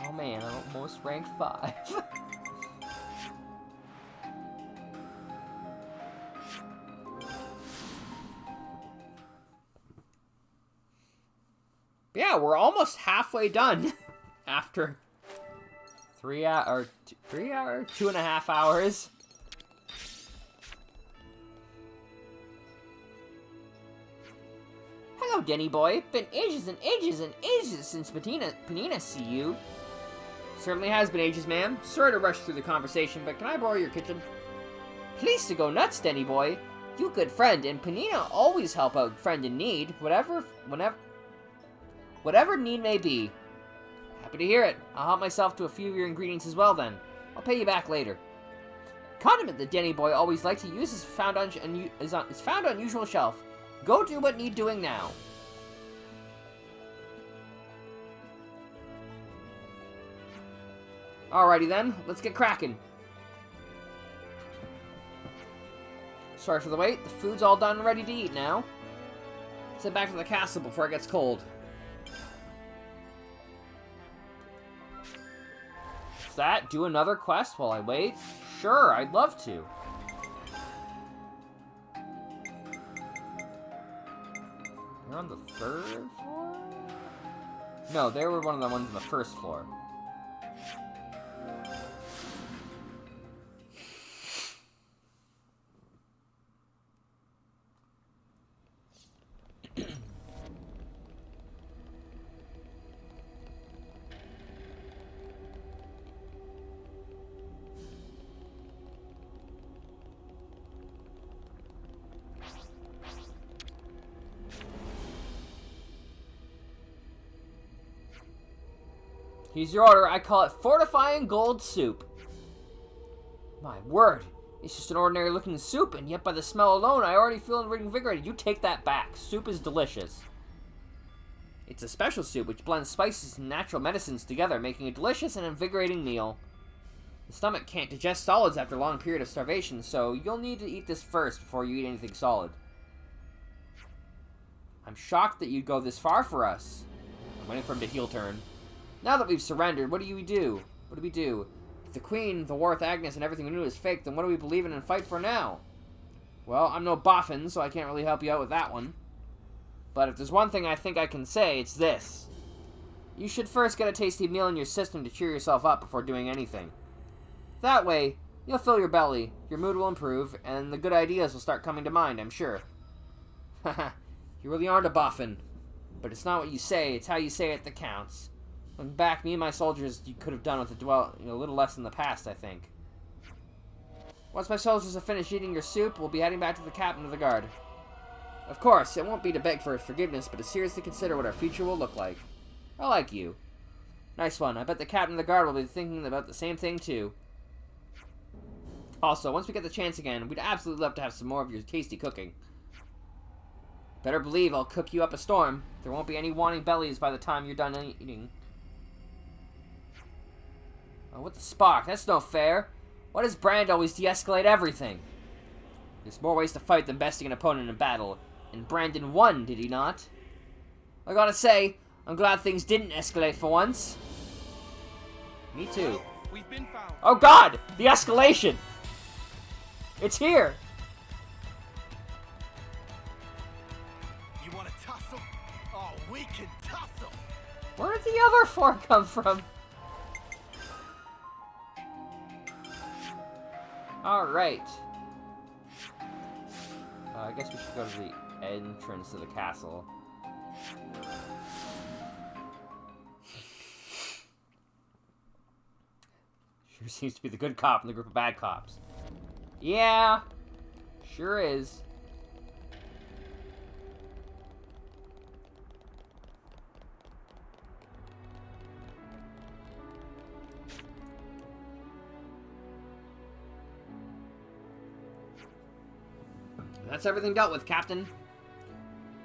Oh man, I'm almost ranked 5. Yeah, we're almost halfway done after 2.5 hours. Hello, Denny boy. Been ages and ages and ages since Panina see you. Certainly has been ages, ma'am. Sorry to rush through the conversation, but can I borrow your kitchen? Please to go nuts, Denny boy. You good friend, and Panina always help out friend in need, whatever need may be. Happy to hear it. I'll help myself to a few of your ingredients as well then. I'll pay you back later. Condiment that Denny boy always liked to use is found on usual shelf. Go do what need doing now. Alrighty then, let's get cracking. Sorry for the wait, the food's all done and ready to eat now. Let's head back to the castle before it gets cold. Is that do another quest while I wait? Sure, I'd love to. You're on the 3rd floor? No, they were one of the ones on the 1st floor. Here's your order. I call it fortifying gold soup. My word. It's just an ordinary looking soup, and yet by the smell alone, I already feel reinvigorated. You take that back. Soup is delicious. It's a special soup which blends spices and natural medicines together, making a delicious and invigorating meal. The stomach can't digest solids after a long period of starvation, so you'll need to eat this first before you eat anything solid. I'm shocked that you'd go this far for us. I'm waiting for him to heel turn. Now that we've surrendered, what do we do? What do we do? If the Queen, the war with Agnes, and everything we knew is fake, then what do we believe in and fight for now? Well, I'm no boffin, so I can't really help you out with that one. But if there's one thing I think I can say, it's this. You should first get a tasty meal in your system to cheer yourself up before doing anything. That way, you'll fill your belly, your mood will improve, and the good ideas will start coming to mind, I'm sure. Haha, you really aren't a boffin. But it's not what you say, it's how you say it that counts. Looking back, me and my soldiers you could have done with a little less in the past, I think. Once my soldiers have finished eating your soup, we'll be heading back to the captain of the guard. Of course, it won't be to beg for his forgiveness, but to seriously consider what our future will look like. I like you. Nice one. I bet the captain of the guard will be thinking about the same thing, too. Also, once we get the chance again, we'd absolutely love to have some more of your tasty cooking. Better believe I'll cook you up a storm. There won't be any wanting bellies by the time you're done eating. Oh, what the spark? That's no fair. Why does Brand always de-escalate everything? There's more ways to fight than besting an opponent in battle. And Brandon won, did he not? I gotta say, I'm glad things didn't escalate for once. Me too. We've been found. Oh god! The escalation! It's here! You want to tussle? Oh, we can tussle. Where did the other 4 come from? Alright. I guess we should go to the entrance to the castle. Sure seems to be the good cop in the group of bad cops. Yeah, sure is. That's everything dealt with, Captain.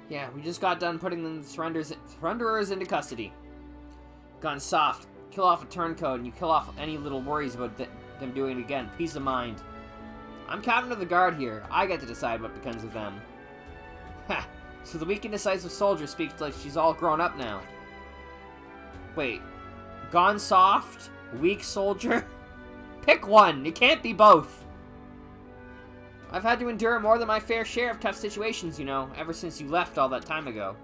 Yeah, we just got done putting the surrenderers into custody. Gone soft. Kill off a turncoat and you kill off any little worries about them doing it again. Peace of mind. I'm captain of the guard here. I get to decide what becomes of them. Ha! So the weak and decisive soldier speaks like she's all grown up now. Wait. Gone soft? Weak soldier? Pick one! It can't be both! I've had to endure more than my fair share of tough situations, you know, ever since you left all that time ago.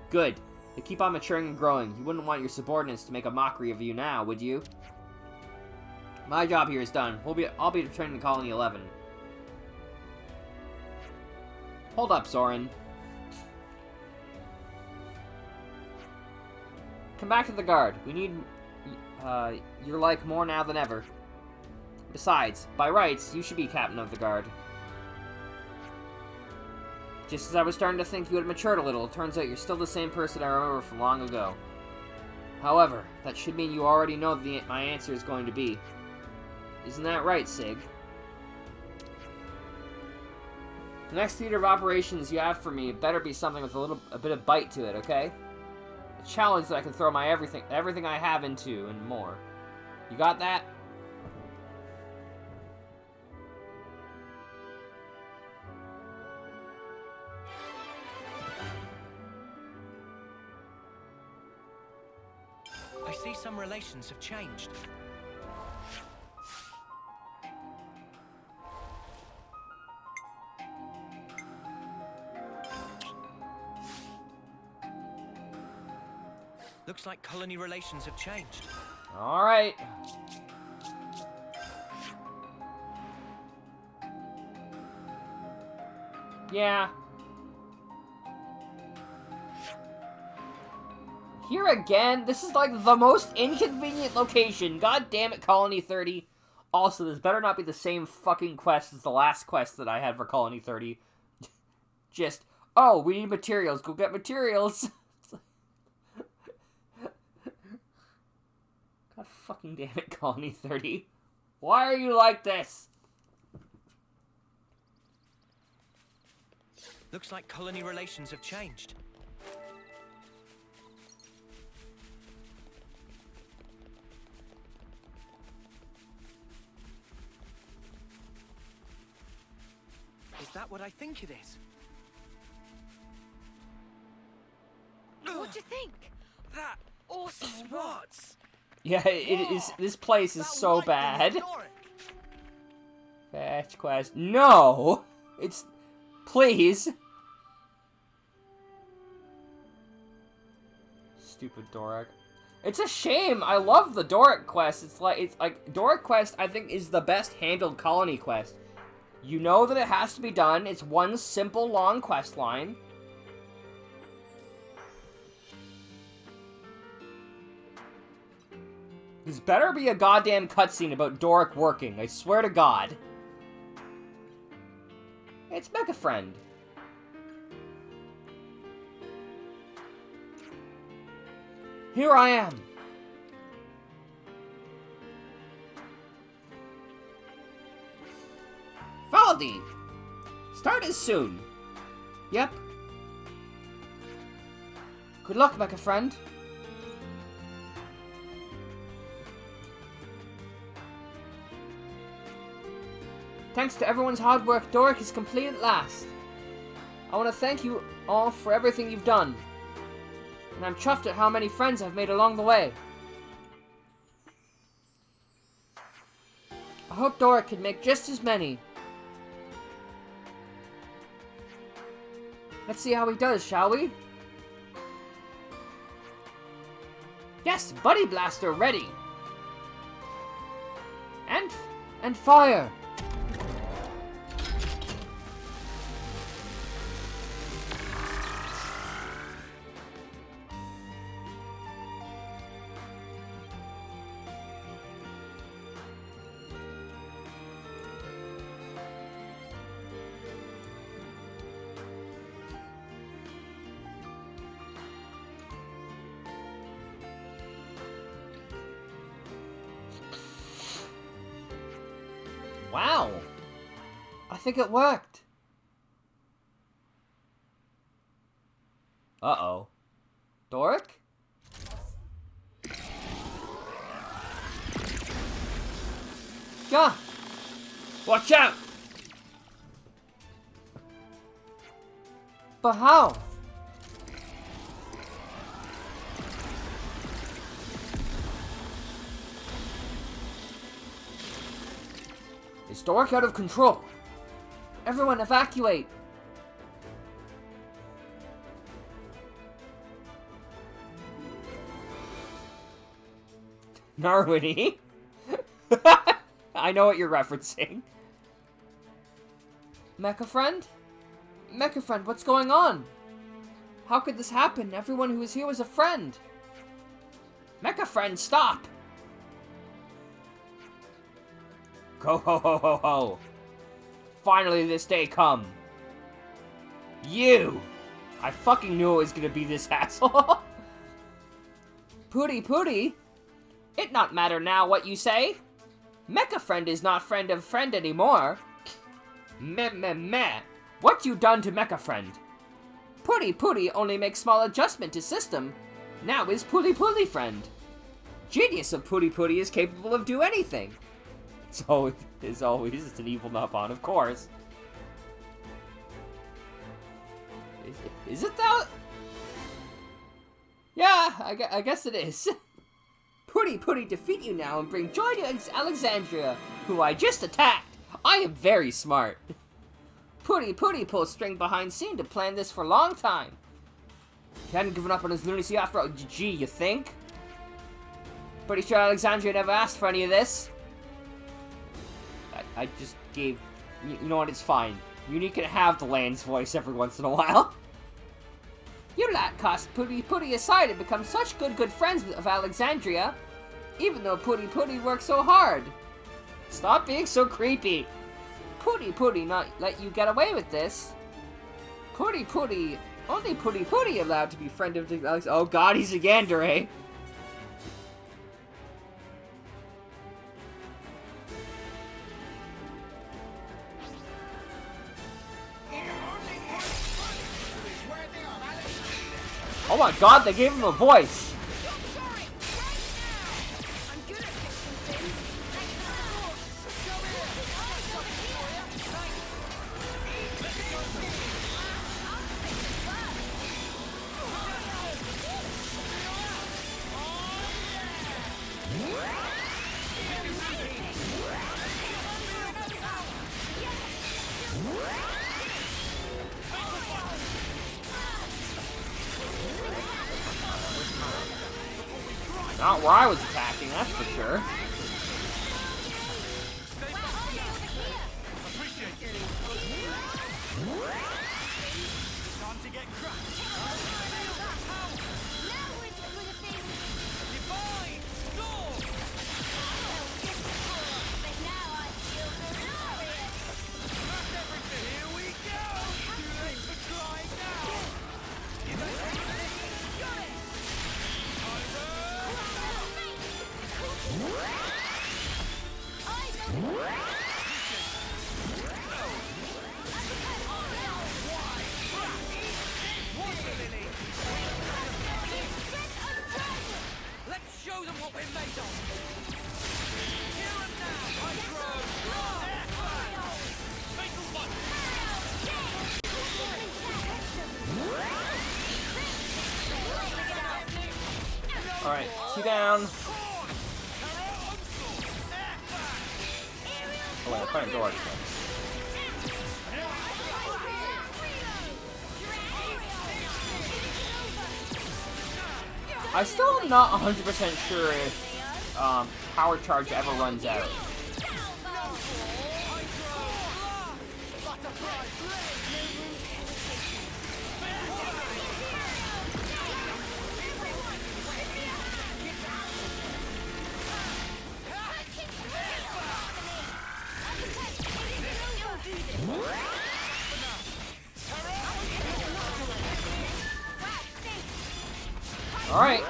Good. They keep on maturing and growing. You wouldn't want your subordinates to make a mockery of you now, would you? My job here is done. I'll be returning to Colony 11. Hold up, Zoran. Come back to the guard. We need, your like more now than ever. Besides, by rights, you should be captain of the guard. Just as I was starting to think you had matured a little, it turns out you're still the same person I remember from long ago. However, that should mean you already know my answer is going to be. Isn't that right, Sig? The next theater of operations you have for me better be something with a bit of bite to it, okay? A challenge that I can throw my everything I have into and more. You got that? I see some relations have changed. Looks like colony relations have changed. Alright. Yeah. Here again, this is like the most inconvenient location. God damn it, Colony 30. Also, this better not be the same fucking quest as the last quest that I had for Colony 30. Just, oh, we need materials. Go get materials. God fucking damn it, Colony 30. Why are you like this? Looks like colony relations have changed. Is that what I think it is? What'd you think? That awesome spots. Yeah, it is. This place is so bad. Fetch quest. No! It's... Please! Stupid Doric. It's a shame. I love the Doric quest. It's like Doric quest, I think, is the best handled colony quest. You know that it has to be done. It's one simple, long quest line. There's better be a goddamn cutscene about Doric working. I swear to God. It's Mecha Friend. Here I am. Valdi! Start as soon. Yep. Good luck, Mecha Friend. Thanks to everyone's hard work, Doric is complete at last. I want to thank you all for everything you've done. And I'm chuffed at how many friends I've made along the way. I hope Doric can make just as many. Let's see how he does, shall we? Yes, Buddy Blaster ready. And fire. Wow! I think it worked. Uh-oh. Doric? Gah! Watch out! But how? Is Doric out of control? Everyone evacuate! Narwini? I know what you're referencing. Mecha Friend? Mecha Friend, what's going on? How could this happen? Everyone who was here was a friend. Mecha Friend, stop! Go ho ho ho ho! Finally this day come! You! I fucking knew it was gonna be this asshole! Pooty Pooty? It not matter now what you say! Mecha Friend is not friend of friend anymore! Meh meh meh! What you done to Mecha Friend? Pooty Pooty only makes small adjustment to system. Now is Pooty Pooty Friend. Genius of Pooty Pooty is capable of do anything. So, as always, it's an evil Nupon, of course. Is it that? Yeah, I guess it is. Pooty Pooty defeat you now and bring joy to Alexandria, who I just attacked. I am very smart. Pooty Pooty pulls string behind scene to plan this for a long time. He hadn't given up on his lunacy after all. Gee, you think? Pretty sure Alexandria never asked for any of this. I just gave... You know what, it's fine. You can have the Land's voice every once in a while. You lot cast Putty aside and become such good friends of Alexandria, even though Putty works so hard. Stop being so creepy. Putty not let you get away with this. Putty, only Putty allowed to be friend of Alex. Oh god, he's a yandere. Oh my god, they gave him a voice! Not where I was attacking, that's for sure. Time to get crushed. Here we go. Too late for crying now. Let's show them what we're made of. Here and now, Fatal one. Alright, 2 down. Oh wait, I'm fighting George. I still am not 100% sure if power charge ever runs out. Alright.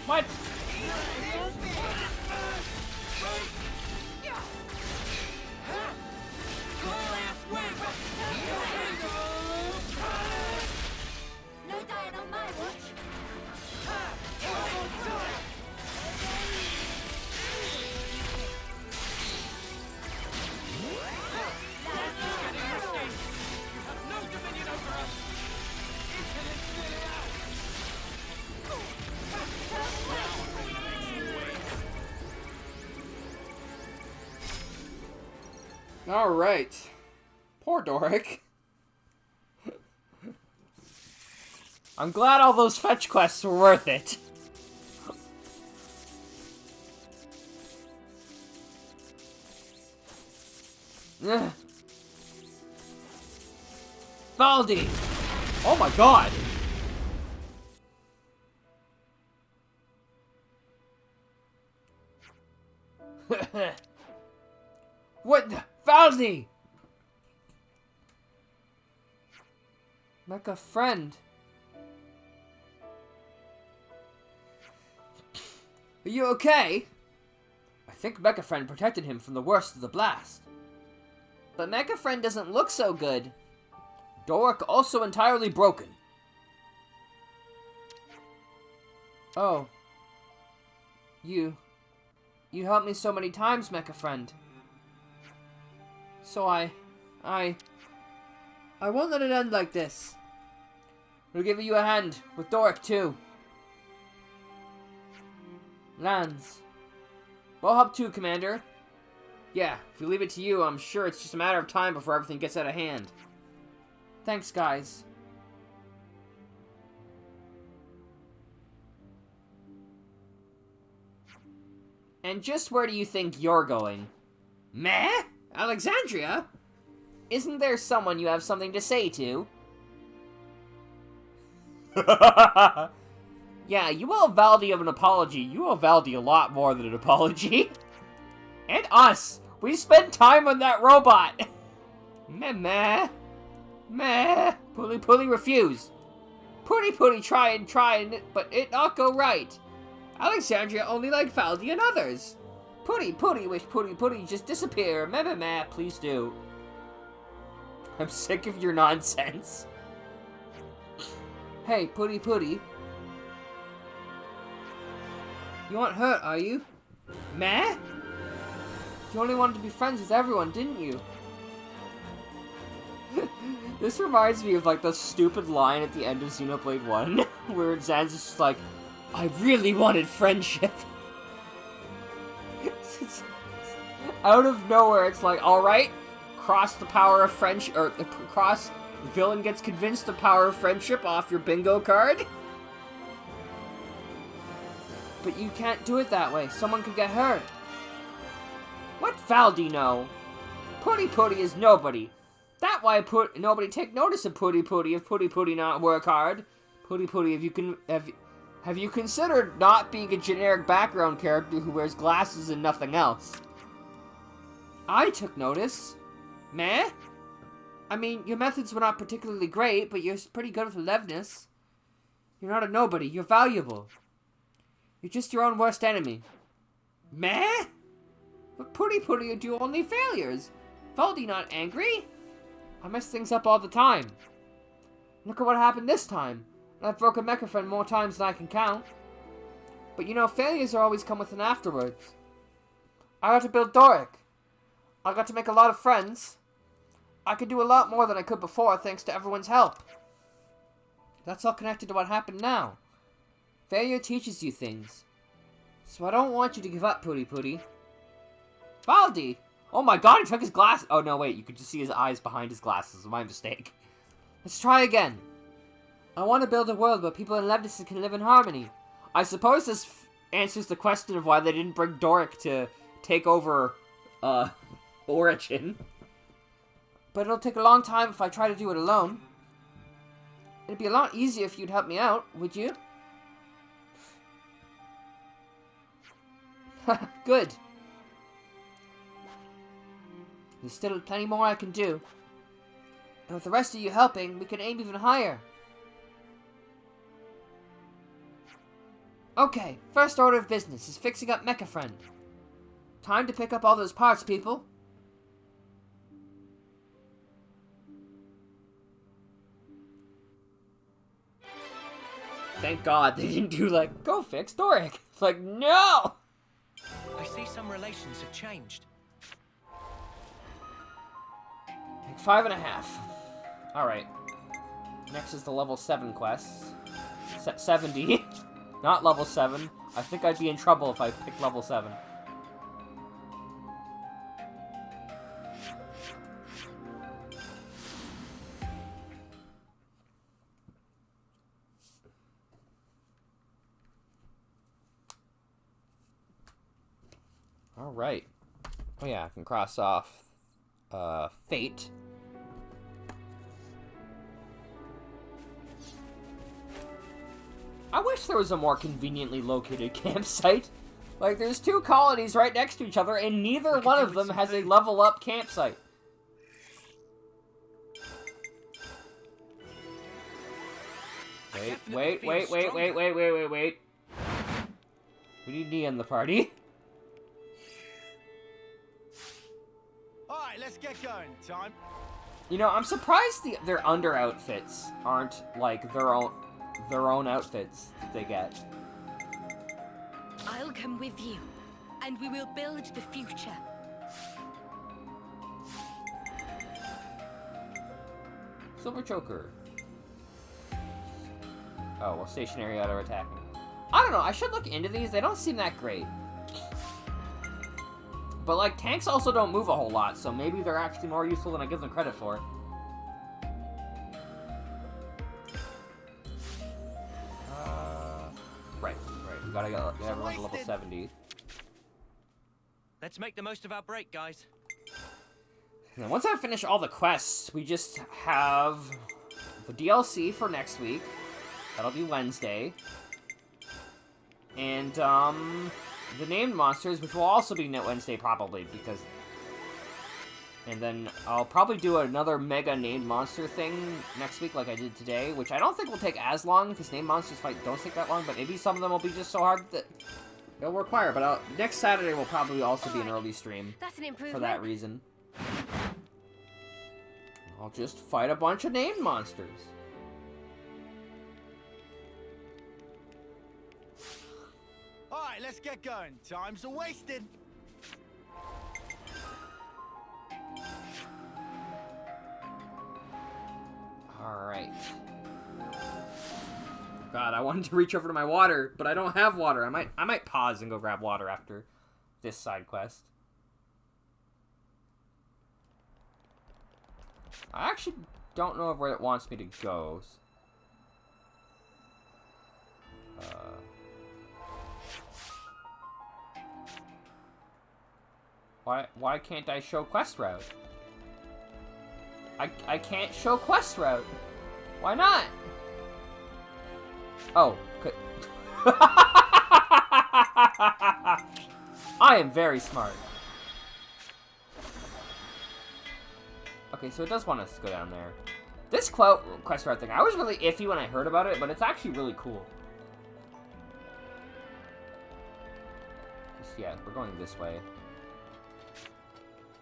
What? No dying on my watch. No dominion over us. Alright. Poor Doric. I'm glad all those fetch quests were worth it. Ugh. Baldi! Oh my god! What the? Valdi! Mecha friend. Are you okay? I think Mecha friend protected him from the worst of the blast. But Mecha friend doesn't look so good. Doric also entirely broken. Oh. You helped me so many times, mecha friend. So I won't let it end like this. We'll give you a hand, with Doric too. Lands. We'll help too, Commander. Yeah, if we leave it to you, I'm sure it's just a matter of time before everything gets out of hand. Thanks, guys. And just where do you think you're going? Meh? Alexandria? Isn't there someone you have something to say to? Yeah, you owe Valdi of an apology. You owe Valdi a lot more than an apology. And us! We spent time on that robot! Meh meh. Meh. Puli refuse. Puri try and but it not go right. Alexandria only like Valdi and others. Puri wish Puri just disappear. Meh meh meh, please do. I'm sick of your nonsense. Hey, Puri. You aren't hurt, are you? Meh? You only wanted to be friends with everyone, didn't you? This reminds me of, like, the stupid line at the end of Xenoblade 1, where Zan's just like, I really wanted friendship. Out of nowhere, it's like, alright, cross the power of friendship, or cross, the villain gets convinced the power of friendship off your bingo card. But you can't do it that way. Someone could get hurt. What Valdi know? Puri is nobody. That why nobody take notice of Puri if Puri not work hard. Puri, have you considered not being a generic background character who wears glasses and nothing else? I took notice. Meh? I mean, your methods were not particularly great, but you're pretty good with aliveness. You're not a nobody. You're valuable. You're just your own worst enemy. Meh? But Puri do only failures. Valdi not angry? I mess things up all the time. Look at what happened this time. I've broken Mecha Friend more times than I can count. But you know, failures are always come with an afterwards. I got to build Doric. I got to make a lot of friends. I could do a lot more than I could before thanks to everyone's help. That's all connected to what happened now. Failure teaches you things. So I don't want you to give up, Puri. Valdi! Oh my god, he took his glasses. Oh no, wait, you could just see his eyes behind his glasses. My mistake. Let's try again. I want to build a world where people in Levnis can live in harmony. I suppose this answers the question of why they didn't bring Doric to take over, Origin. But it'll take a long time if I try to do it alone. It'd be a lot easier if you'd help me out, would you? Good. There's still plenty more I can do. And with the rest of you helping, we can aim even higher. Okay, first order of business is fixing up Mecha Friend. Time to pick up all those parts, people. Thank God they didn't do like, go fix Doric. It's like, no! I see some relations have changed. Like 5.5. Alright. Next is the level 7 quests. 70. Not level 7. I think I'd be in trouble if I picked level 7. Alright. Oh yeah, I can cross off Fate. I wish there was a more conveniently located campsite. Like, there's 2 colonies right next to each other, and neither one of them has a level up campsite. Wait. We need Nia in the party. Alright, let's get going. Time. You know, I'm surprised their under outfits aren't like their own outfits that they get. I'll come with you, and we will build the future. Silver choker. Oh, well, stationary auto attacking. I don't know. I should look into these. They don't seem that great. But, like, tanks also don't move a whole lot, so maybe they're actually more useful than I give them credit for. Right. We gotta get everyone to level 70. Let's make the most of our break, guys. And then once I finish all the quests, we just have the DLC for next week. That'll be Wednesday. And, the named monsters, which will also be Wednesday probably, because... And then I'll probably do another mega named monster thing next week like I did today, which I don't think will take as long, because named monsters don't take that long, but maybe some of them will be just so hard that it'll require. But next Saturday will probably also be an early stream. That's an improvement. For that reason. I'll just fight a bunch of named monsters. Alright, let's get going. Time's a-wasted. Alright. God, I wanted to reach over to my water, but I don't have water. I might pause and go grab water after this side quest. I actually don't know where it wants me to go. Why can't I show quest route? I can't show quest route. Why not? Oh, good. I am very smart. Okay, so it does want us to go down there. This quest route thing, I was really iffy when I heard about it, but it's actually really cool. Just, yeah, we're going this way.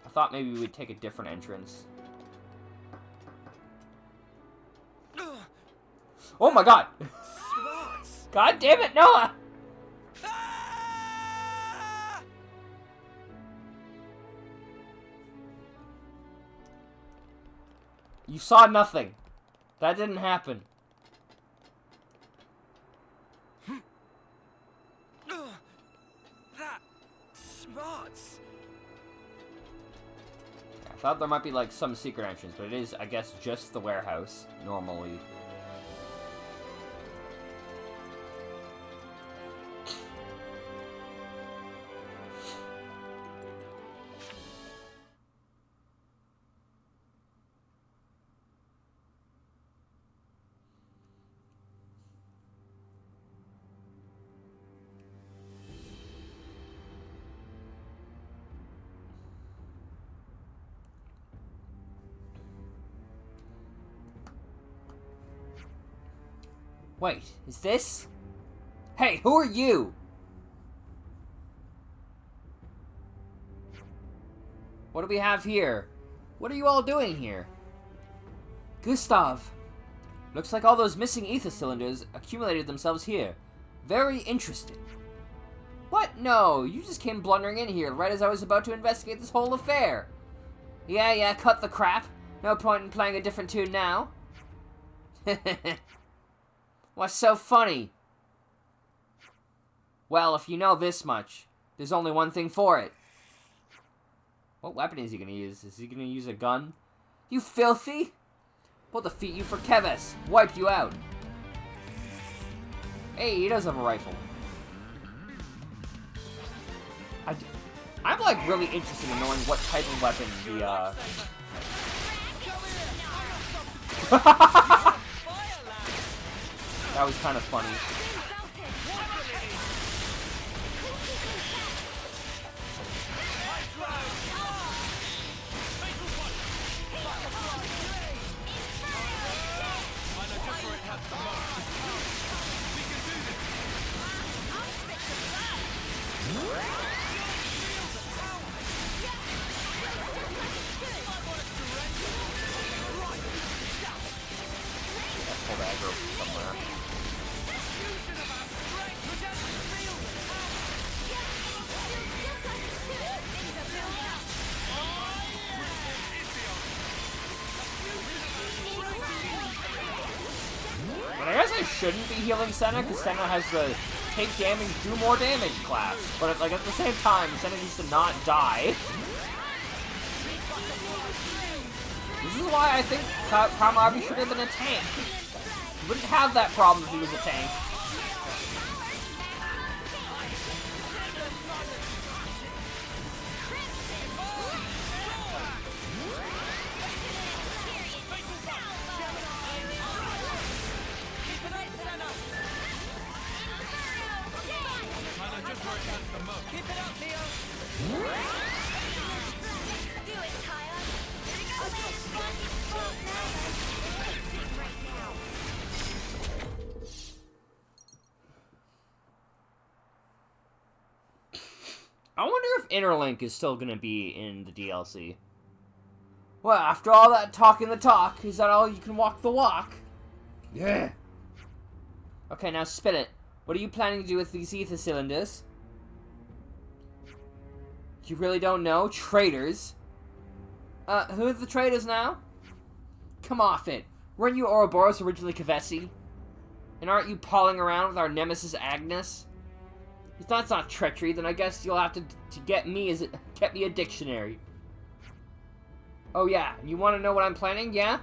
I thought maybe we would take a different entrance. Oh my god! God damn it, Noah! You saw nothing. That didn't happen. That smarts. I thought there might be like some secret entrance, but it is, I guess, just the warehouse normally. Wait, is this? Hey, who are you? What do we have here? What are you all doing here? Gustav. Looks like all those missing ether cylinders accumulated themselves here. Very interesting. What? No, you just came blundering in here right as I was about to investigate this whole affair. Yeah, cut the crap. No point in playing a different tune now. What's so funny? Well, if you know this much, there's only one thing for it. What weapon is he gonna use? Is he gonna use a gun? You filthy! We'll defeat you for Keves. Wipe you out. Hey, he does have a rifle. I'm like really interested in knowing what type of weapon the That was kind of funny. grab aggro from somewhere. But I guess I shouldn't be healing Senna, because Senna has the take damage, do more damage class. But like at the same time, Senna needs to not die. This is why I think Kamabi should have been a tank. He wouldn't have that problem if he was a tank. Keep it up, Leo. Do it, Tyler. Here we go, man. Right now. I wonder if Interlink is still gonna be in the DLC. Well, after all that talking the talk, is that all you can walk the walk? Yeah. Okay, now spin it. What are you planning to do with these ether cylinders? You really don't know? Traitors? Who are the traitors now? Come off it. Weren't you Ouroboros originally Kavesi? And aren't you palling around with our nemesis Agnes? If that's not treachery, then I guess you'll have to get me a dictionary. Oh yeah, you want to know what I'm planning, yeah?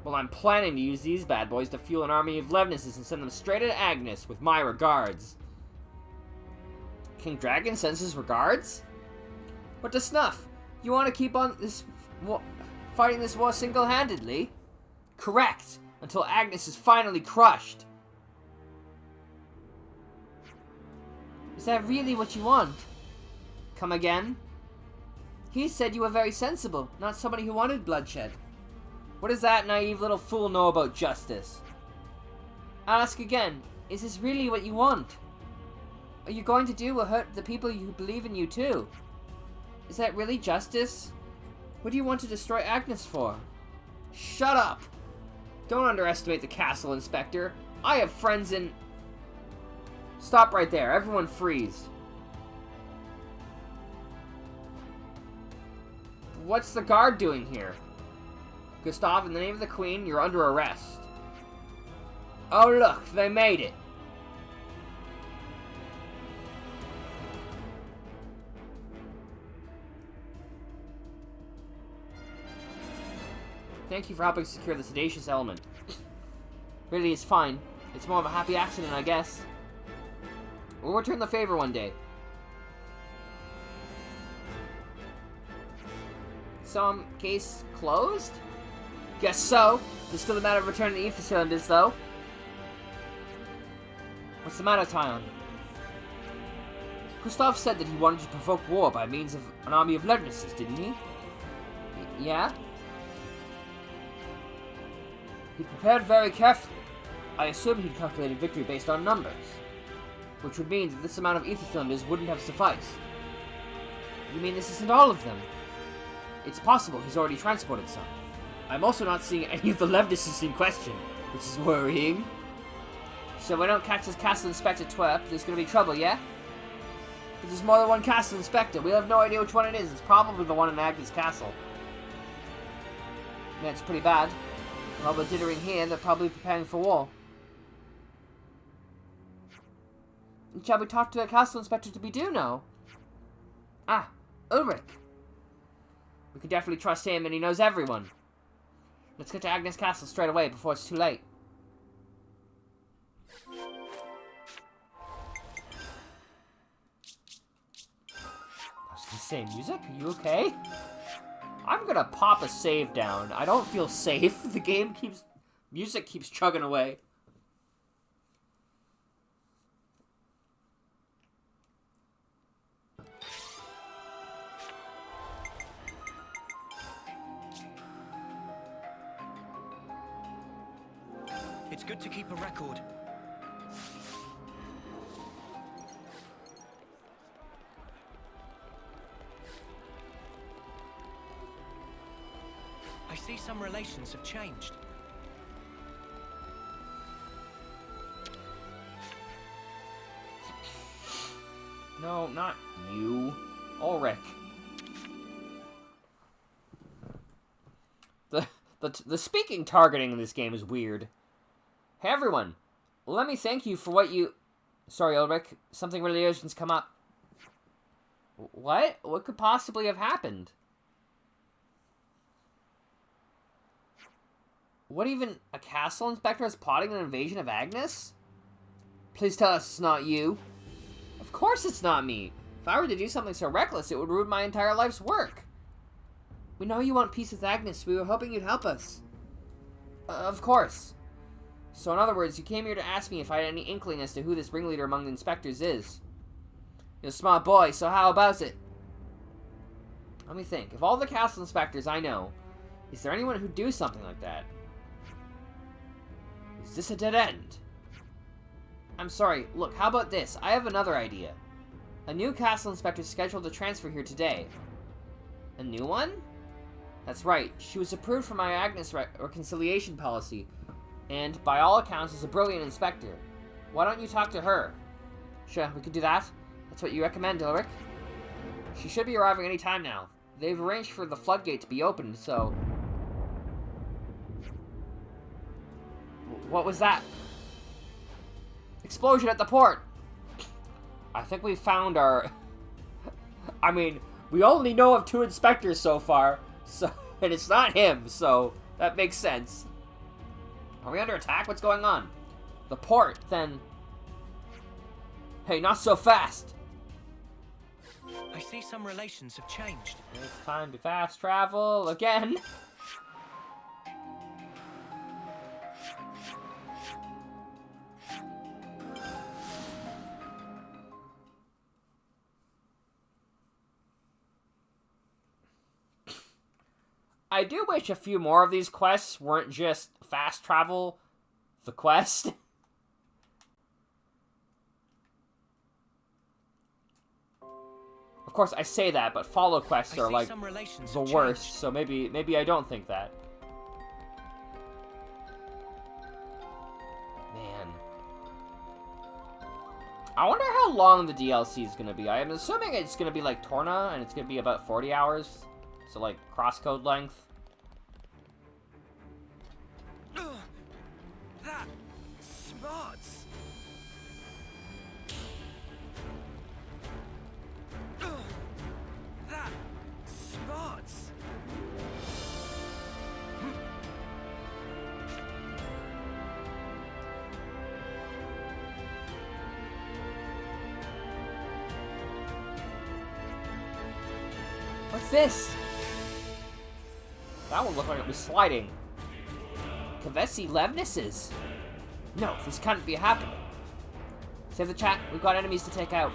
Well, I'm planning to use these bad boys to fuel an army of Levnesses and send them straight at Agnes, with my regards. King Dragon sends his regards? What the snuff? You want to keep on fighting this war single-handedly? Correct, until Agnes is finally crushed. Is that really what you want? Come again? He said you were very sensible, not somebody who wanted bloodshed. What does that naive little fool know about justice? I'll ask again, is this really what you want? Are you going to do what hurt the people who believe in you too? Is that really justice? What do you want to destroy Agnes for? Shut up! Don't underestimate the castle, Inspector. I have friends in... Stop right there. Everyone freeze. What's the guard doing here? Gustav, in the name of the Queen, you're under arrest. Oh look, they made it. Thank you for helping secure the sedacious element. Really, it's fine. It's more of a happy accident, I guess. We'll return the favor one day. Some case closed? Guess so. It's still a matter of returning the ether cylinders, though. What's the matter, Tyon? Gustav said that he wanted to provoke war by means of an army of Levnesses, didn't he? Yeah? He prepared very carefully. I assume he'd calculated victory based on numbers, which would mean that this amount of ether cylinders wouldn't have sufficed. You mean this isn't all of them? It's possible he's already transported some. I'm also not seeing any of the Levnesses in question, which is worrying. So we don't catch this Castle Inspector twerp, there's gonna be trouble, yeah? If there's more than one Castle Inspector, we'll have no idea which one it is. It's probably the one in Agnes Castle. Yeah, it's pretty bad. While we're dithering here, they're probably preparing for war. Shall we talk to the Castle Inspector to be do now? Ah, Ulrich. We can definitely trust him, and he knows everyone. Let's get to Agnes Castle straight away before it's too late. I was gonna say, music? Are you okay? I'm gonna pop a save down. I don't feel safe. The game keeps... Music keeps chugging away. It's good to keep a record. I I see some relations have changed. No, not you. Ulrich. The speaking targeting in this game is weird. Hey everyone, let me thank you for what you... Sorry, Ulrich, something really urgent's come up. What? What could possibly have happened? What even? A castle inspector is plotting an invasion of Agnes? Please tell us it's not you. Of course it's not me. If I were to do something so reckless, it would ruin my entire life's work. We know you want peace with Agnes. We were hoping you'd help us. Of course. So in other words, you came here to ask me if I had any inkling as to who this ringleader among the inspectors is. You're a smart boy, so how about it? Let me think. Of all the castle inspectors I know, is there anyone who'd do something like that? Is this a dead end? I'm sorry. Look, how about this? I have another idea. A new castle inspector is scheduled to transfer here today. A new one? That's right. She was approved for my Agnes reconciliation policy, and by all accounts is a brilliant inspector. Why don't you talk to her? Sure, we could do that. That's what you recommend, Ulrich. She should be arriving any time now. They've arranged for the floodgate to be opened, so... What was that? Explosion at the port! I think we found our... I mean, we only know of 2 inspectors so far, so and it's not him, so that makes sense. Are we under attack? What's going on? The port, then... Hey, not so fast! I see some relations have changed. It's time to fast travel again. I do wish a few more of these quests weren't just fast travel the quest. Of course, I say that, but follow quests are like the worst, so maybe I don't think that. Man. I wonder how long the DLC is going to be. I'm assuming it's going to be like Torna, and it's going to be about 40 hours. So, like, crosscode length. That smarts. That smarts. What's this? That one looked like it was sliding. Kavesi Levnesses? No, this can't be happening. Save the chat, we've got enemies to take out.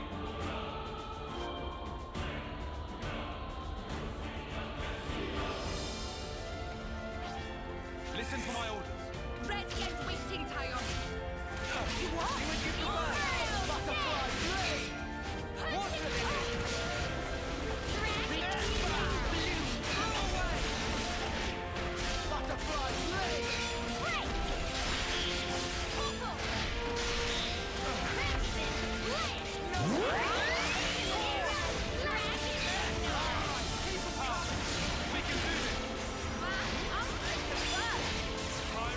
Listen to my orders. Red get wasting time. Butterfly blade! Butterfly blade! Keep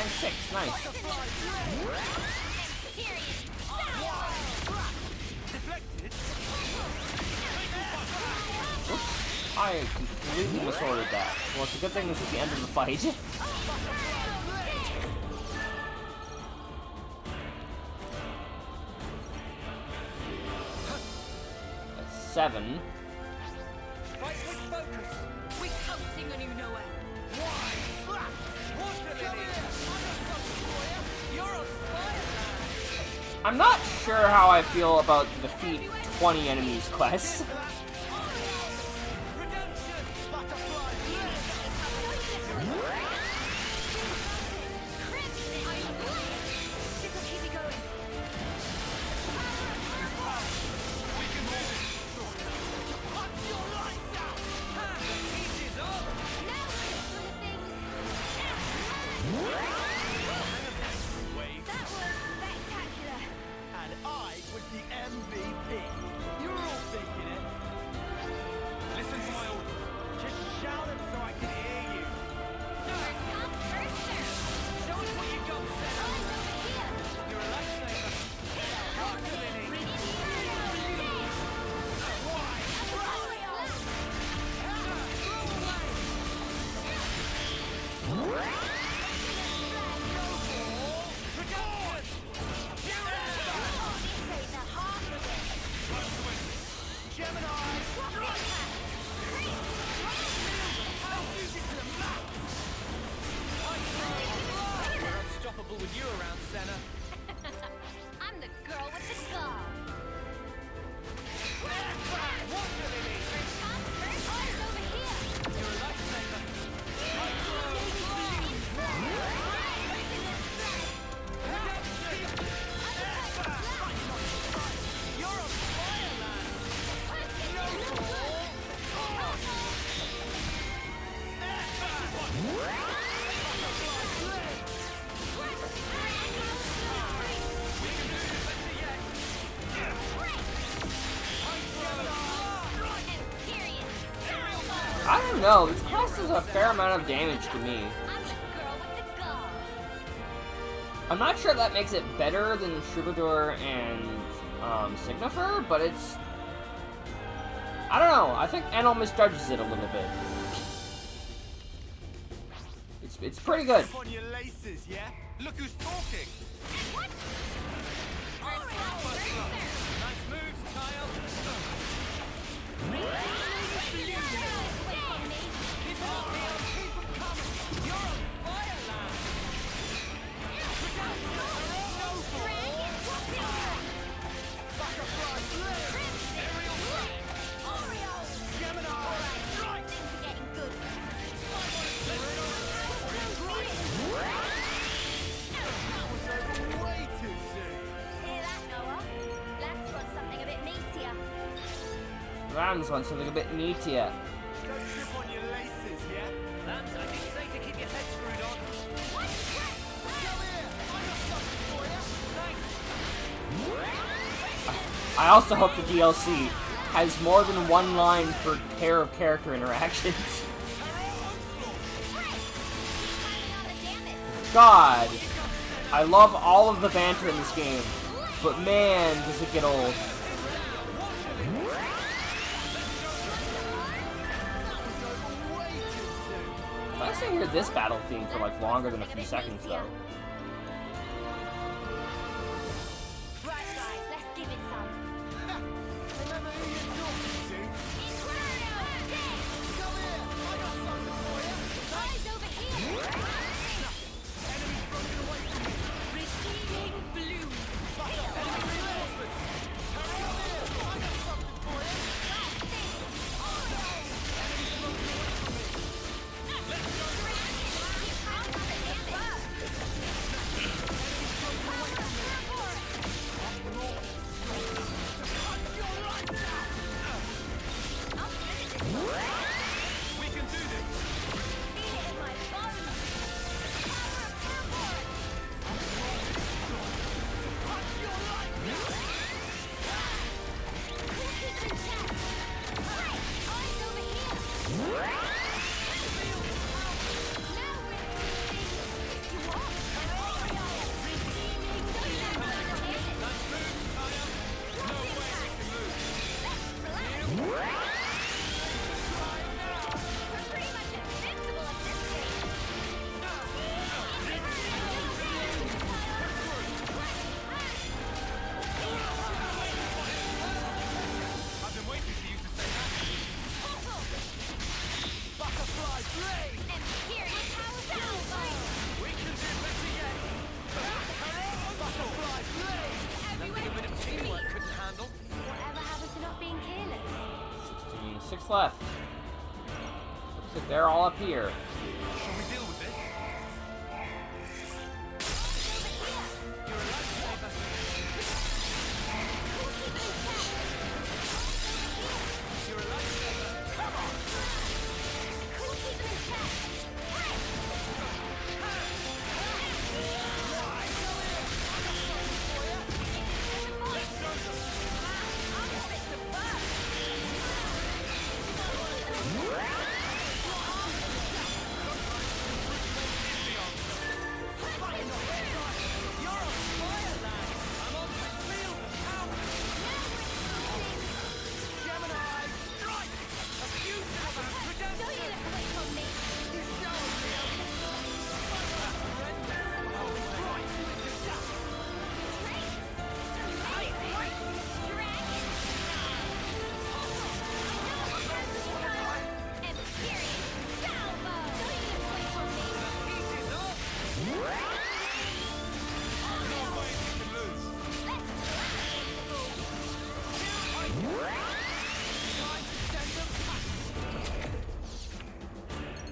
rank 6. Nice. Oops. I completely misordered that. Well, it's a good thing this is the end of the fight. That's 7. Fight with focus. We're counting on you, Noah. Water lily. You're on fire, lad. I'm not sure how I feel about the defeat 20 enemies quest. Redemption. Heat is up. That was spectacular. And I was the MVP. You're all thinking it. Listen to my orders. Just shout them so I can hear you. First come, first serve. Show us what you got, Senna. Eyes over here. You're a lifesaver. Water lily. We're unstoppable with you around, Senna. I'm the girl with the skull. Water lily. First come, first eyes over here. You're a lifesaver. You're on fire, lad. I don't know, this quest does a fair amount of damage to me. I'm the girl with the skull. I'm not sure that makes it better than Troubadour and Signifer, but it's... I don't know, I think Enel misjudges it a little bit. It's pretty good. On your laces, yeah? Look who's talking. Nice moves, Tile. Keep it up, Neil. Keep them coming. You're on fire, lad. Way too soon. Hear that, Noah? Let's want something a bit meatier. Rams want something a bit meatier. Don't trip on your laces, yeah? Lance, I did say to keep your head screwed on. Come here. I got something for you. Thanks. I also hope the DLC has more than one line per pair of character interactions. God, I love all of the banter in this game, but man, does it get old. I actually hear this battle theme for like longer than a few seconds though. Right, guys, let's give it some. Remember who you're talking to. Come here. I got something for you. Eyes over here. Enemy's broken away from me. Receiving blue. Enemy reinforcements. Come here. I got something for you. Enemy's broken away from me. left. Looks like they're all up here. Shall we deal with this? You're a lifesaver. You're a lifesaver. Come on! Cool, keep them in check.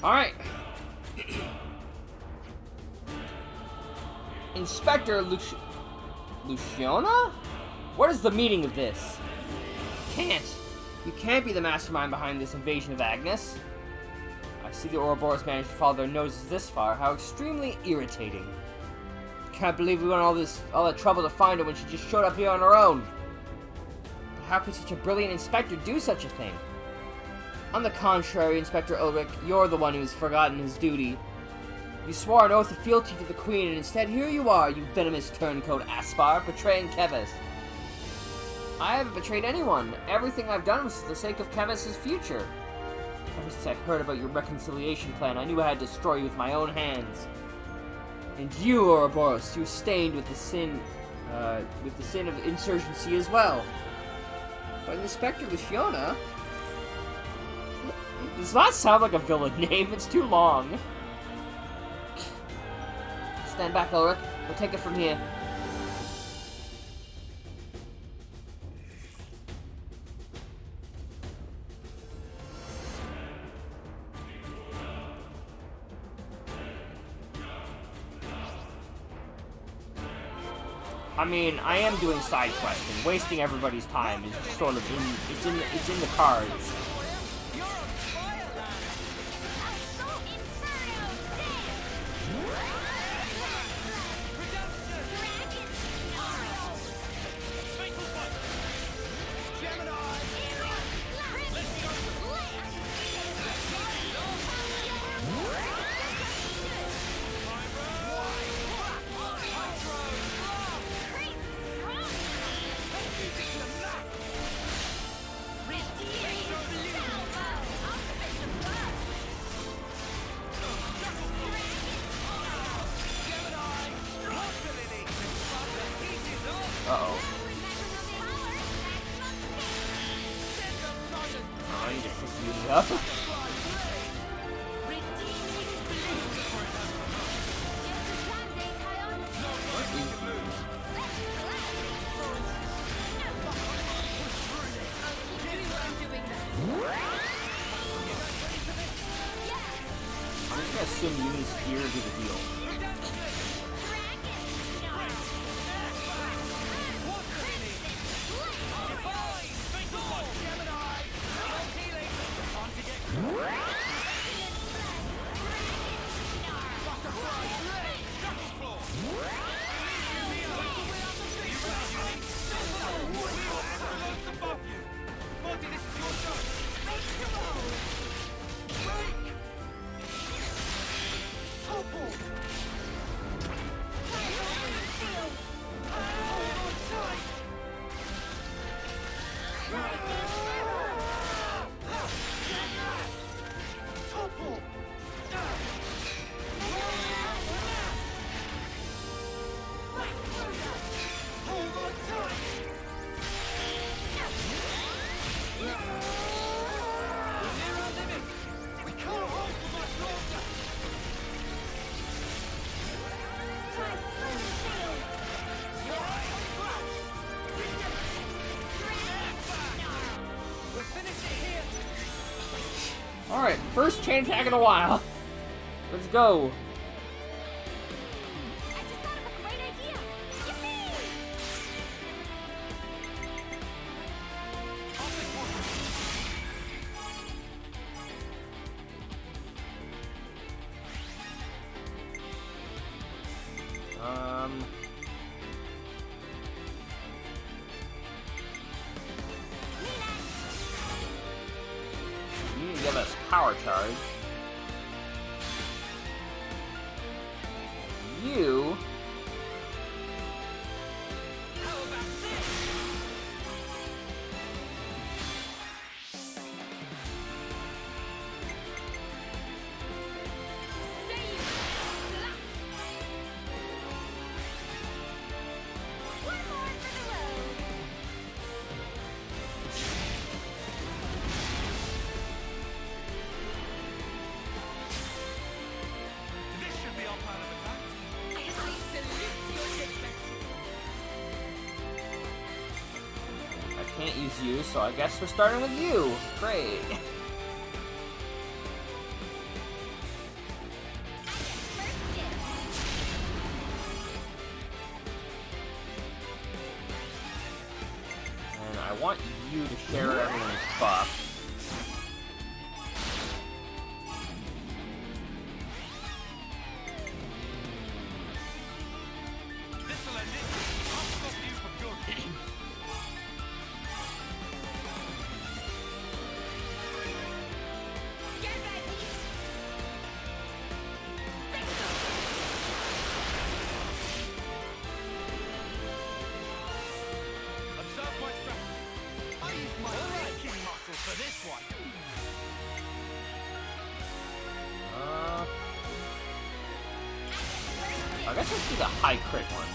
Alright. Inspector Luciana? What is the meaning of this? You can't be the mastermind behind this invasion of Agnes. I see the Ouroboros managed to follow their noses this far. How extremely irritating. Can't believe we went all that trouble to find her when she just showed up here on her own. How could such a brilliant inspector do such a thing? On the contrary, Inspector Ulrich, you're the one who's forgotten his duty. You swore an oath of fealty to the Queen, and instead here you are, you venomous turncoat Aspar, betraying Keves. I haven't betrayed anyone. Everything I've done was for the sake of Keves' future. Ever since I heard about your reconciliation plan, I knew I had to destroy you with my own hands. And you, Ouroboros, you stained with the sin of insurgency as well. But Inspector Luciana does not sound like a villain name. It's too long. Stand back, Ulrich. We'll take it from here. I mean, I am doing side quests, and wasting everybody's time is just sort of it's in the cards. Uh-oh. Oh, I need to pick you up. I'm just gonna assume Yumi's here to do the deal. first chain attack in a while. Let's go. I just thought of a great idea. Yippee! You give us power charge. You. One more for the road. This should be our plan of attack. I salute your judgment. I can't use you, so I guess we're starting with you. Great. First dibs. And I want you to share everyone's buff. This'll end it. I'll stop you for good. Get ready. Observe my strategy. I use my thinking muscle for this one. I guess let's do the high crit one.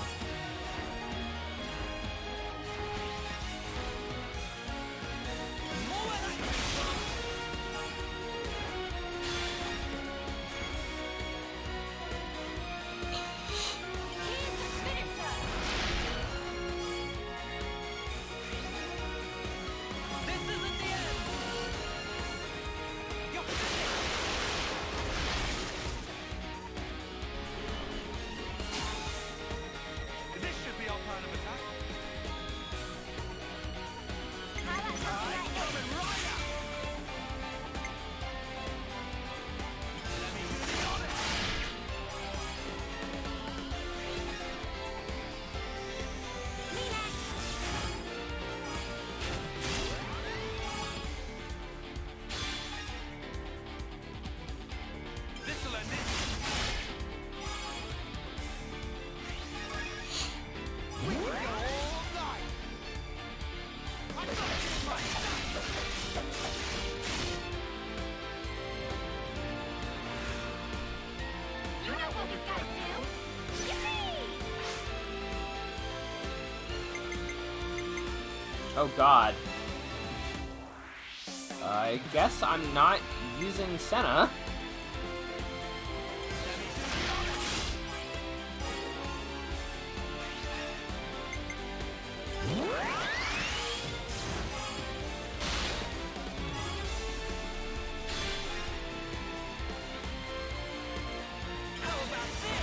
Here's the finisher. This isn't the end. You're finished. This should be our plan of attack. How about something like this? Coming right up. Let me be on it. Me next. This'll end it. We can go all night. I'm not getting my You know what we've got to do. Yippee! Oh god. I guess I'm not using Senna. How about this?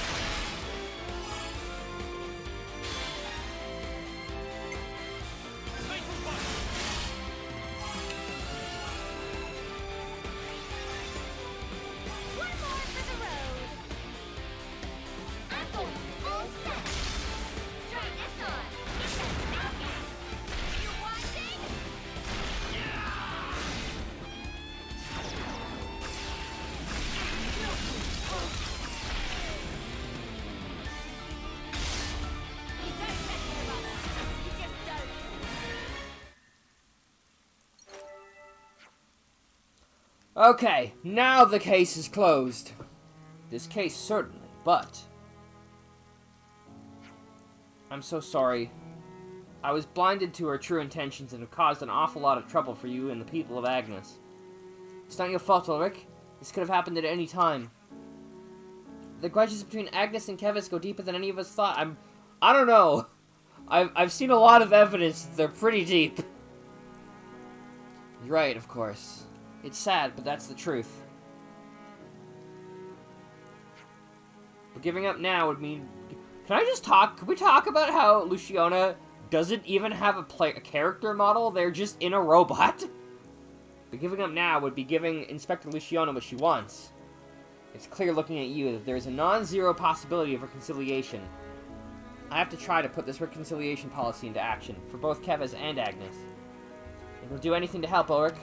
Fatal button. One more for the road. I'm going full set. Try this on. It's a knockout. You watching? He doesn't mess with us. He just does. Okay, now the case is closed. This case certainly, but I'm so sorry. I was blinded to her true intentions and have caused an awful lot of trouble for you and the people of Agnes. It's not your fault, Ulrich. This could have happened at any time. The grudges between Agnes and Kevis go deeper than any of us thought. I don't know. I've seen a lot of evidence. They're pretty deep. You're right, of course. It's sad, but that's the truth. giving up now would mean... Can we talk about how Luciana doesn't even have a character model? They're just in a robot? But giving up now would be giving Inspector Luciana what she wants. It's clear looking at you that there is a non-zero possibility of reconciliation. I have to try to put this reconciliation policy into action, for both Kevas and Agnes. And we'll do anything to help, Ulrich.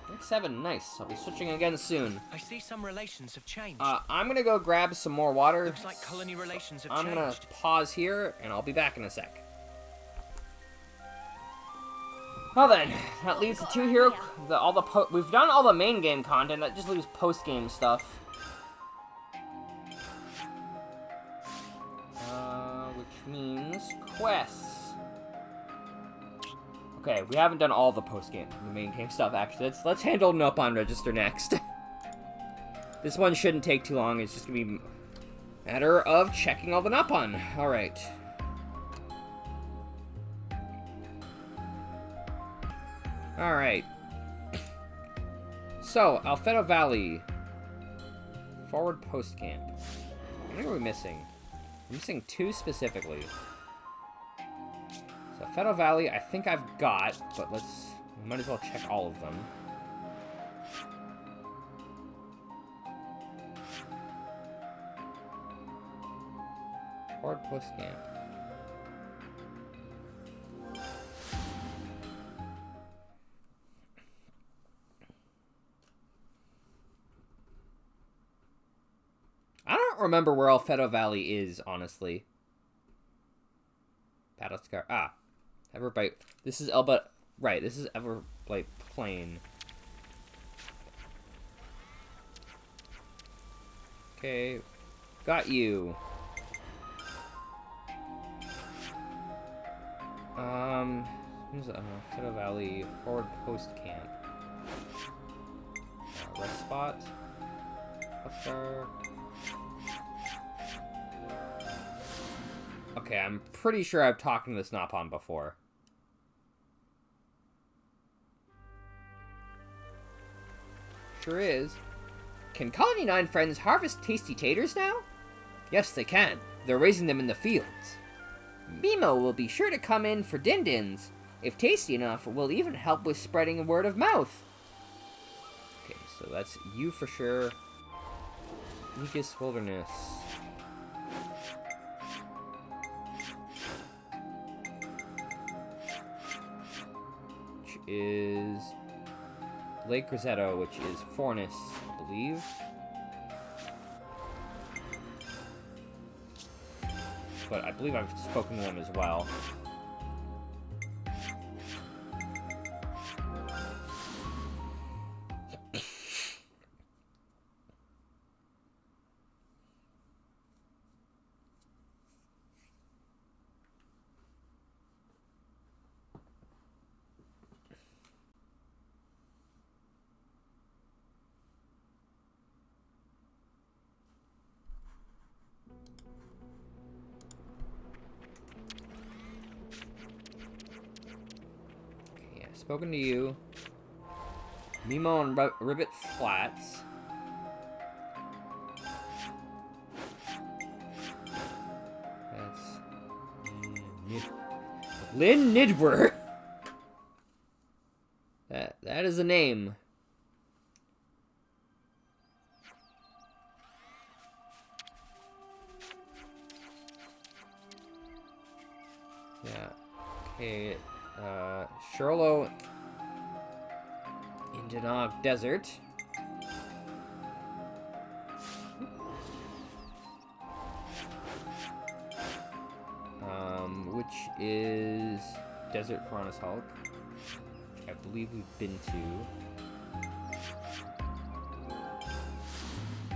Rank 7, nice. I'll be switching again soon. I see some relations have changed. I'm gonna go grab some more water. Looks like colony relations have I'm changed. gonna pause here, and I'll be back in a sec. Well then, that leaves the two hero. We've done all the main game content. That just leaves post-game stuff. Which means quests. Okay, we haven't done all the post-game, the main game stuff, actually. Let's handle an up-on register next. This one shouldn't take too long. It's just gonna be a matter of checking all the up-on. Alright. Alright. So, Alfredo Valley. Forward post-camp. What are we missing? I'm missing 2 specifically. So, Federal Valley, I think I've got, but we might as well check all of them. Forward post camp. I don't remember where Alfredo Valley is, honestly. Battlescar. Ah. Everbright. This is Elba. Right, this is Everbright Plain. Okay. Got you. Alfredo Valley Forward Post Camp. Rest spot. Huffstar. Okay, I'm pretty sure I've talked to this Nopon before. Sure is. Can Colony 9 friends harvest tasty taters now? Yes, they can. They're raising them in the fields. Mimo will be sure to come in for din-dins. If tasty enough, will even help with spreading word of mouth. Okay, so that's you for sure. Weakest Wilderness. Which is Lake Rosetto, which is Fornis, I believe. But I believe I've spoken to them as well. Spoken to you. Mimo and Ribbit Flats. That's Lynn Nidwer. That is a name. Yeah. Okay. Shirlo in Danog Desert. Which is Desert Piranhas Hulk, which I believe we've been to.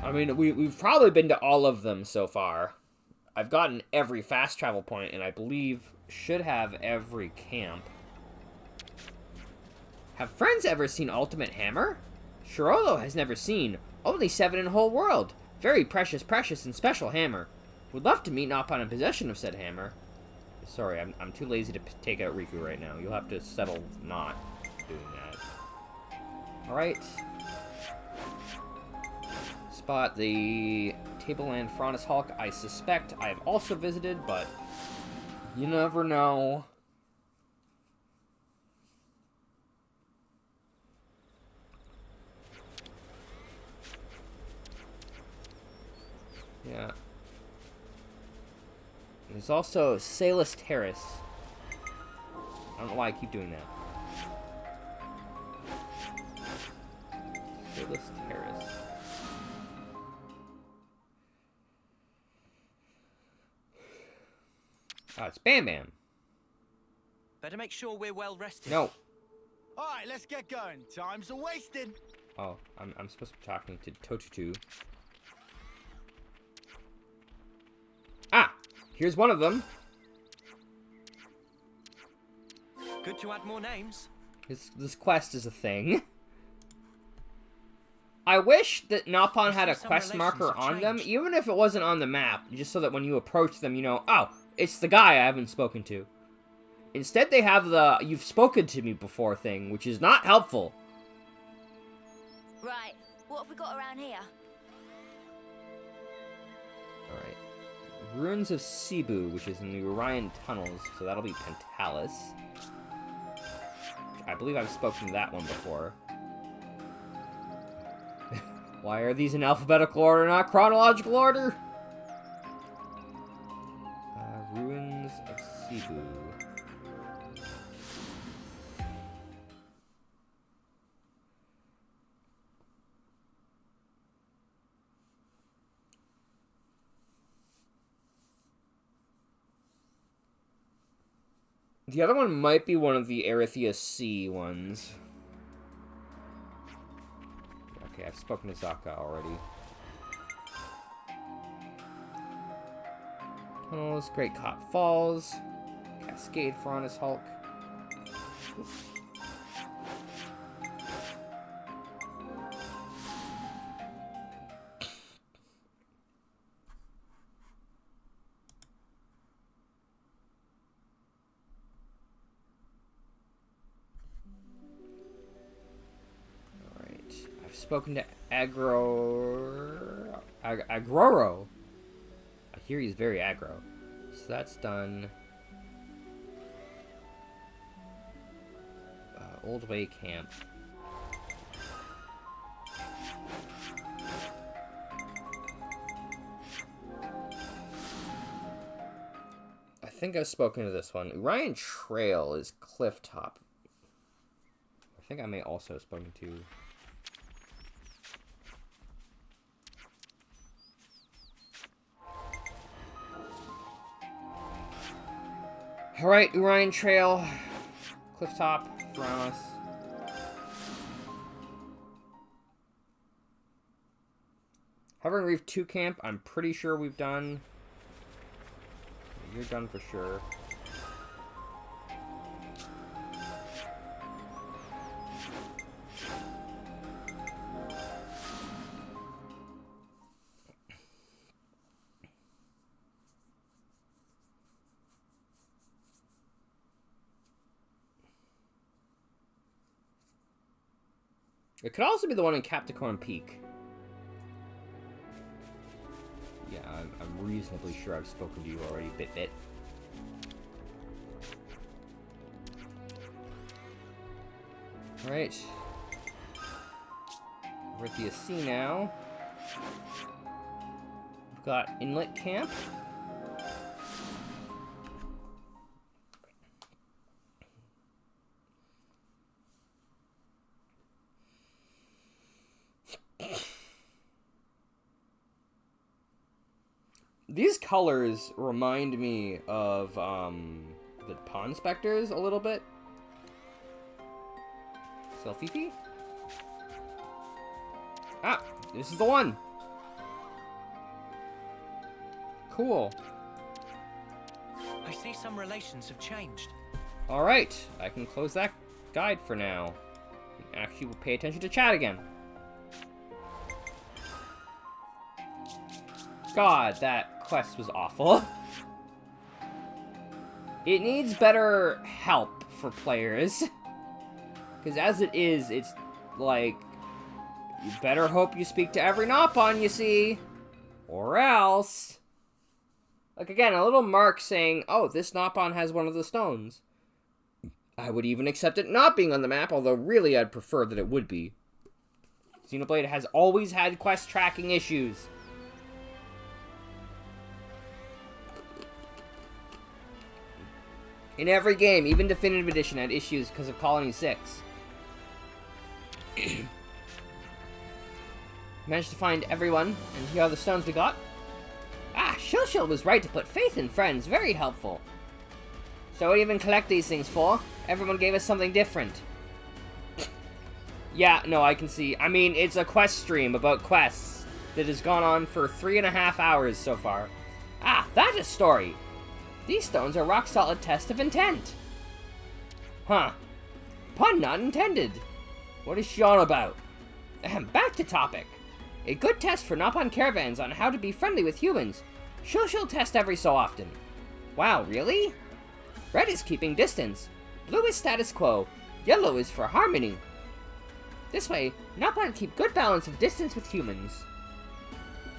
I mean, we've probably been to all of them so far. I've gotten every fast travel point, and I believe should have every camp. Have friends ever seen Ultimate Hammer? Shirolo has never seen. Only 7 in the whole world. Very precious, precious, and special hammer. Would love to meet Nopon in possession of said hammer. Sorry, I'm too lazy to take out Riku right now. You'll have to settle not doing that. Alright. Spot the Tableland Frontis Hulk. I suspect I have also visited, but you never know. Yeah. There's also Salus Terrace. I don't know why I keep doing that. Salus Terrace. Oh, it's Bam Bam. Better make sure we're well rested. No. All right, let's get going. Time's a wasting. Oh, I'm supposed to be talking to Totutu. Ah! Here's one of them. Good to add more names. This quest is a thing. I wish that Nopon had a Some quest relations marker have on them, changed. even if it wasn't on the map, just so that when you approach them, you know, oh, it's the guy I haven't spoken to. Instead, they have the "you've spoken to me before" thing, which is not helpful. Right, what have we got around here? Alright. Ruins of Cebu, which is in the Orion Tunnels, so that'll be Pentalis. I believe I've spoken to that one before. Why are these in alphabetical order, not chronological order? Ruins of Cebu. The other one might be one of the Erythea C ones. Okay, I've spoken to Zaka already. Tunnels, Great Cop Falls, Cascade Frontis Hulk. Spoken to Agroro. I hear he's very aggro. So that's done. Old Way Camp. I think I've spoken to this one. Orion Trail is Clifftop. I think I may also have spoken to... Alright, Orion Trail, Clifftop, Thronos. Hovering Reef 2 Camp, I'm pretty sure we've done. You're done for sure. It could also be the one in Capricorn Peak. Yeah, I'm reasonably sure I've spoken to you already, Bit. Alright. We're at the sea now. We've got Inlet Camp. These colors remind me of the Pond Spectres a little bit. Selfifi? Ah, this is the one. Cool. I see some relations have changed. Alright, I can close that guide for now. Actually, we'll pay attention to chat again. God, that quest was awful. It needs better help for players. Because as it is, it's like, you better hope you speak to every Nopon you see. Or else. Like, again, a little mark saying, oh, this Nopon has one of the stones. I would even accept it not being on the map, although really I'd prefer that it would be. Xenoblade has always had quest tracking issues. In every game, even Definitive Edition had issues because of Colony 6. Managed to find everyone, and here are the stones we got. Ah, Shilshil was right to put faith in friends. Very helpful. So what do you even collect these things for? Everyone gave us something different. Yeah, no, I can see. I mean, it's a quest stream about quests that has gone on for 3.5 hours so far. Ah, that's a story. These stones are rock-solid test of intent. Huh. Pun not intended. What is she on about? Back to topic. A good test for Nopon caravans on how to be friendly with humans. She'll test every so often. Wow, really? Red is keeping distance. Blue is status quo. Yellow is for harmony. This way, Nopon keep good balance of distance with humans.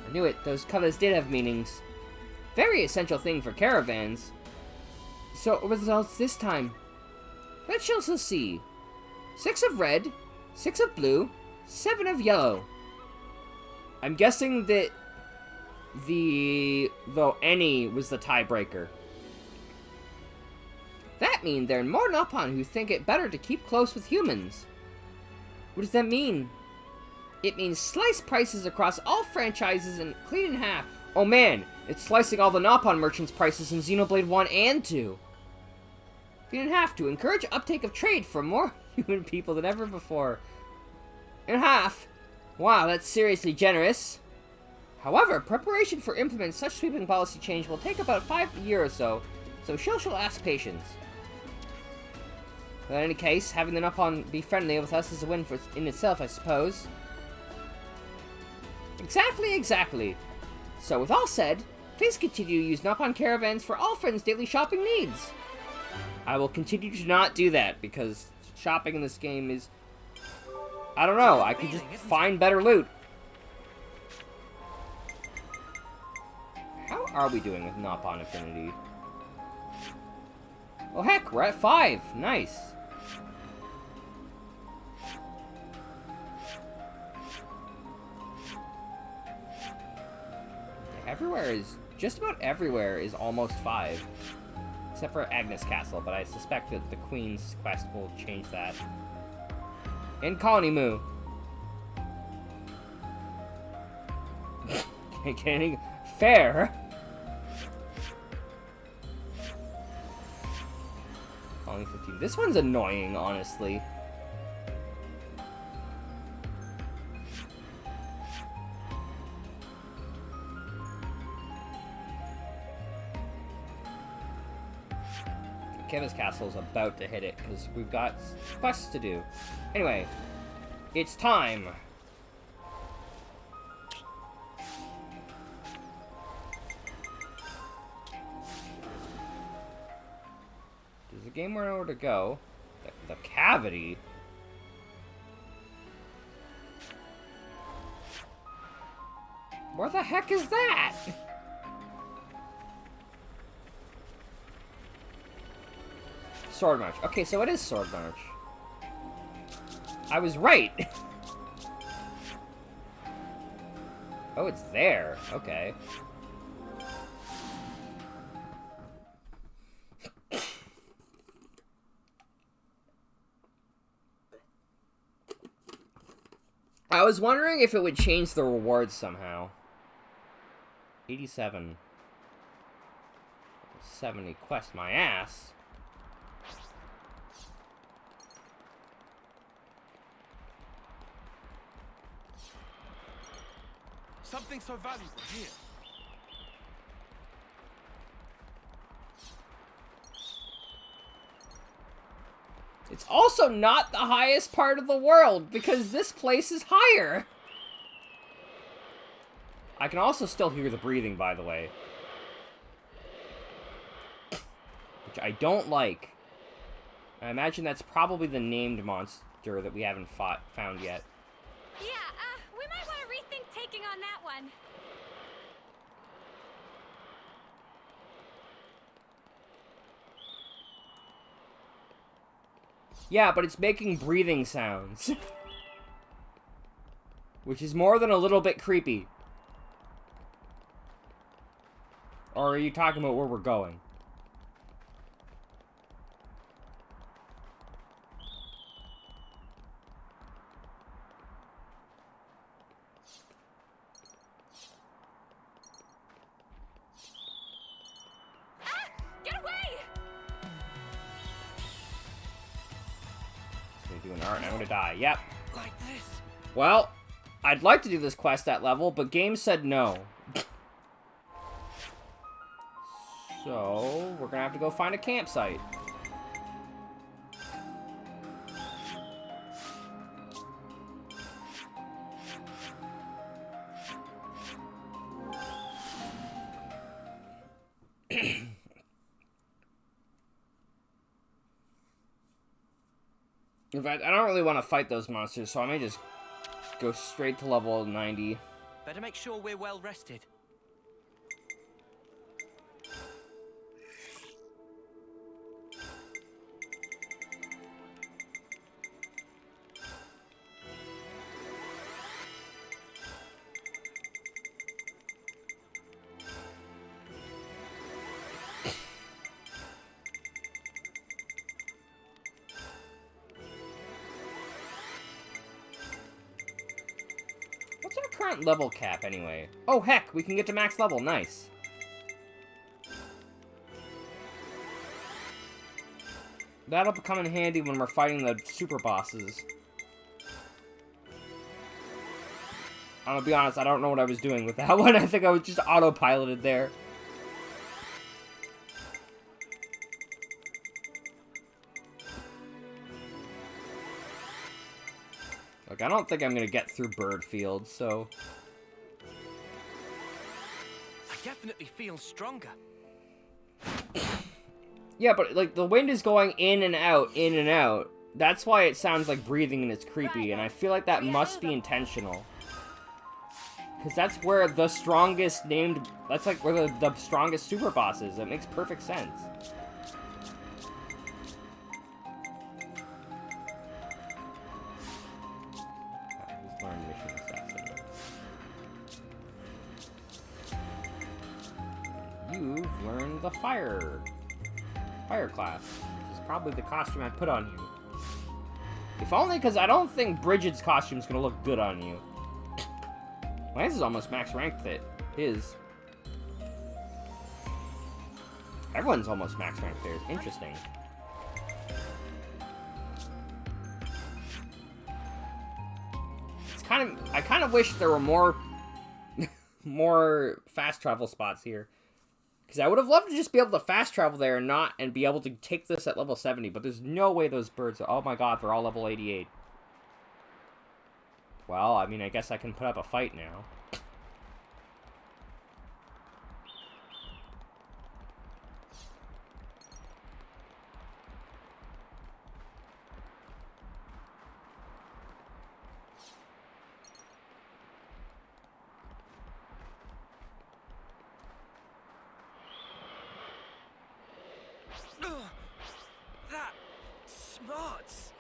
I knew it, those colors did have meanings. Very essential thing for caravans. So, what results this time? Let's also see. 6 of red, 6 of blue, 7 of yellow. I'm guessing that though any was the tiebreaker. That means there are more Nopon who think it better to keep close with humans. What does that mean? It means slice prices across all franchises and clean in half. Oh man, it's slicing all the Nopon merchants' prices in Xenoblade 1 and 2. Clean in half to encourage uptake of trade from more human people than ever before. In half? Wow, that's seriously generous. However, preparation for implementing such sweeping policy change will take about 5 years or so she'll ask patience. But in any case, having the Nopon be friendly with us is a win in itself, I suppose. Exactly. So with all said, please continue to use Nopon caravans for all friends' daily shopping needs. I will continue to not do that, because shopping in this game is... I don't know, I can just find better loot. How are we doing with Nopon Affinity? Oh heck, we're at 5. Nice. Just about everywhere is almost 5. Except for Agnes Castle, but I suspect that the Queen's quest will change that. And Colony Moo. Getting fair. Colony 15. This one's annoying, honestly. Kevin's Castle is about to hit it, because we've got quests to do. Anyway, it's time. There's a game where I know where to go. The cavity? Where the heck is that? Sword March. Okay, so it is Sword March. I was right. Oh, it's there. Okay. I was wondering if it would change the rewards somehow. 87. 70 quest my ass. Something so valuable here. It's also not the highest part of the world, because this place is higher. I can also still hear the breathing, by the way. Which I don't like. I imagine that's probably the named monster that we haven't found yet. Yeah, we might want to rethink taking on that one. Yeah, but it's making breathing sounds. Which is more than a little bit creepy. Or are you talking about where we're going? Ah! Get away! It's gonna do an art and I'm gonna die. Yep. Like this. Well, I'd like to do this quest at level, but game said no. So, we're gonna have to go find a campsite. In fact, I don't really want to fight those monsters, so I may just go straight to level 90. Better make sure we're well rested. What's our current level cap, anyway? Oh, heck, we can get to max level. Nice. That'll come in handy when we're fighting the super bosses. I'm gonna be honest, I don't know what I was doing with that one. I think I was just autopiloted there. Look, I don't think I'm gonna get through Birdfield, so... I definitely feel stronger. Yeah, but, like, the wind is going in and out, in and out. That's why it sounds like breathing and it's creepy, and I feel like that must be intentional. Because that's where the strongest named... That's, like, where the strongest super boss is. It makes perfect sense. Learn mission assassin. You've learned the fire class, which is probably the costume I put on you. If only because I don't think Bridget's costume is gonna look good on you. Lance is almost max ranked it. His. Everyone's almost max ranked theirs. Interesting. I kind of wish there were more more fast travel spots here, because I would have loved to just be able to fast travel there and be able to take this at level 70, but there's no way those birds are, oh my god, they're all level 88. Well, I mean, I guess I can put up a fight now. That smarts.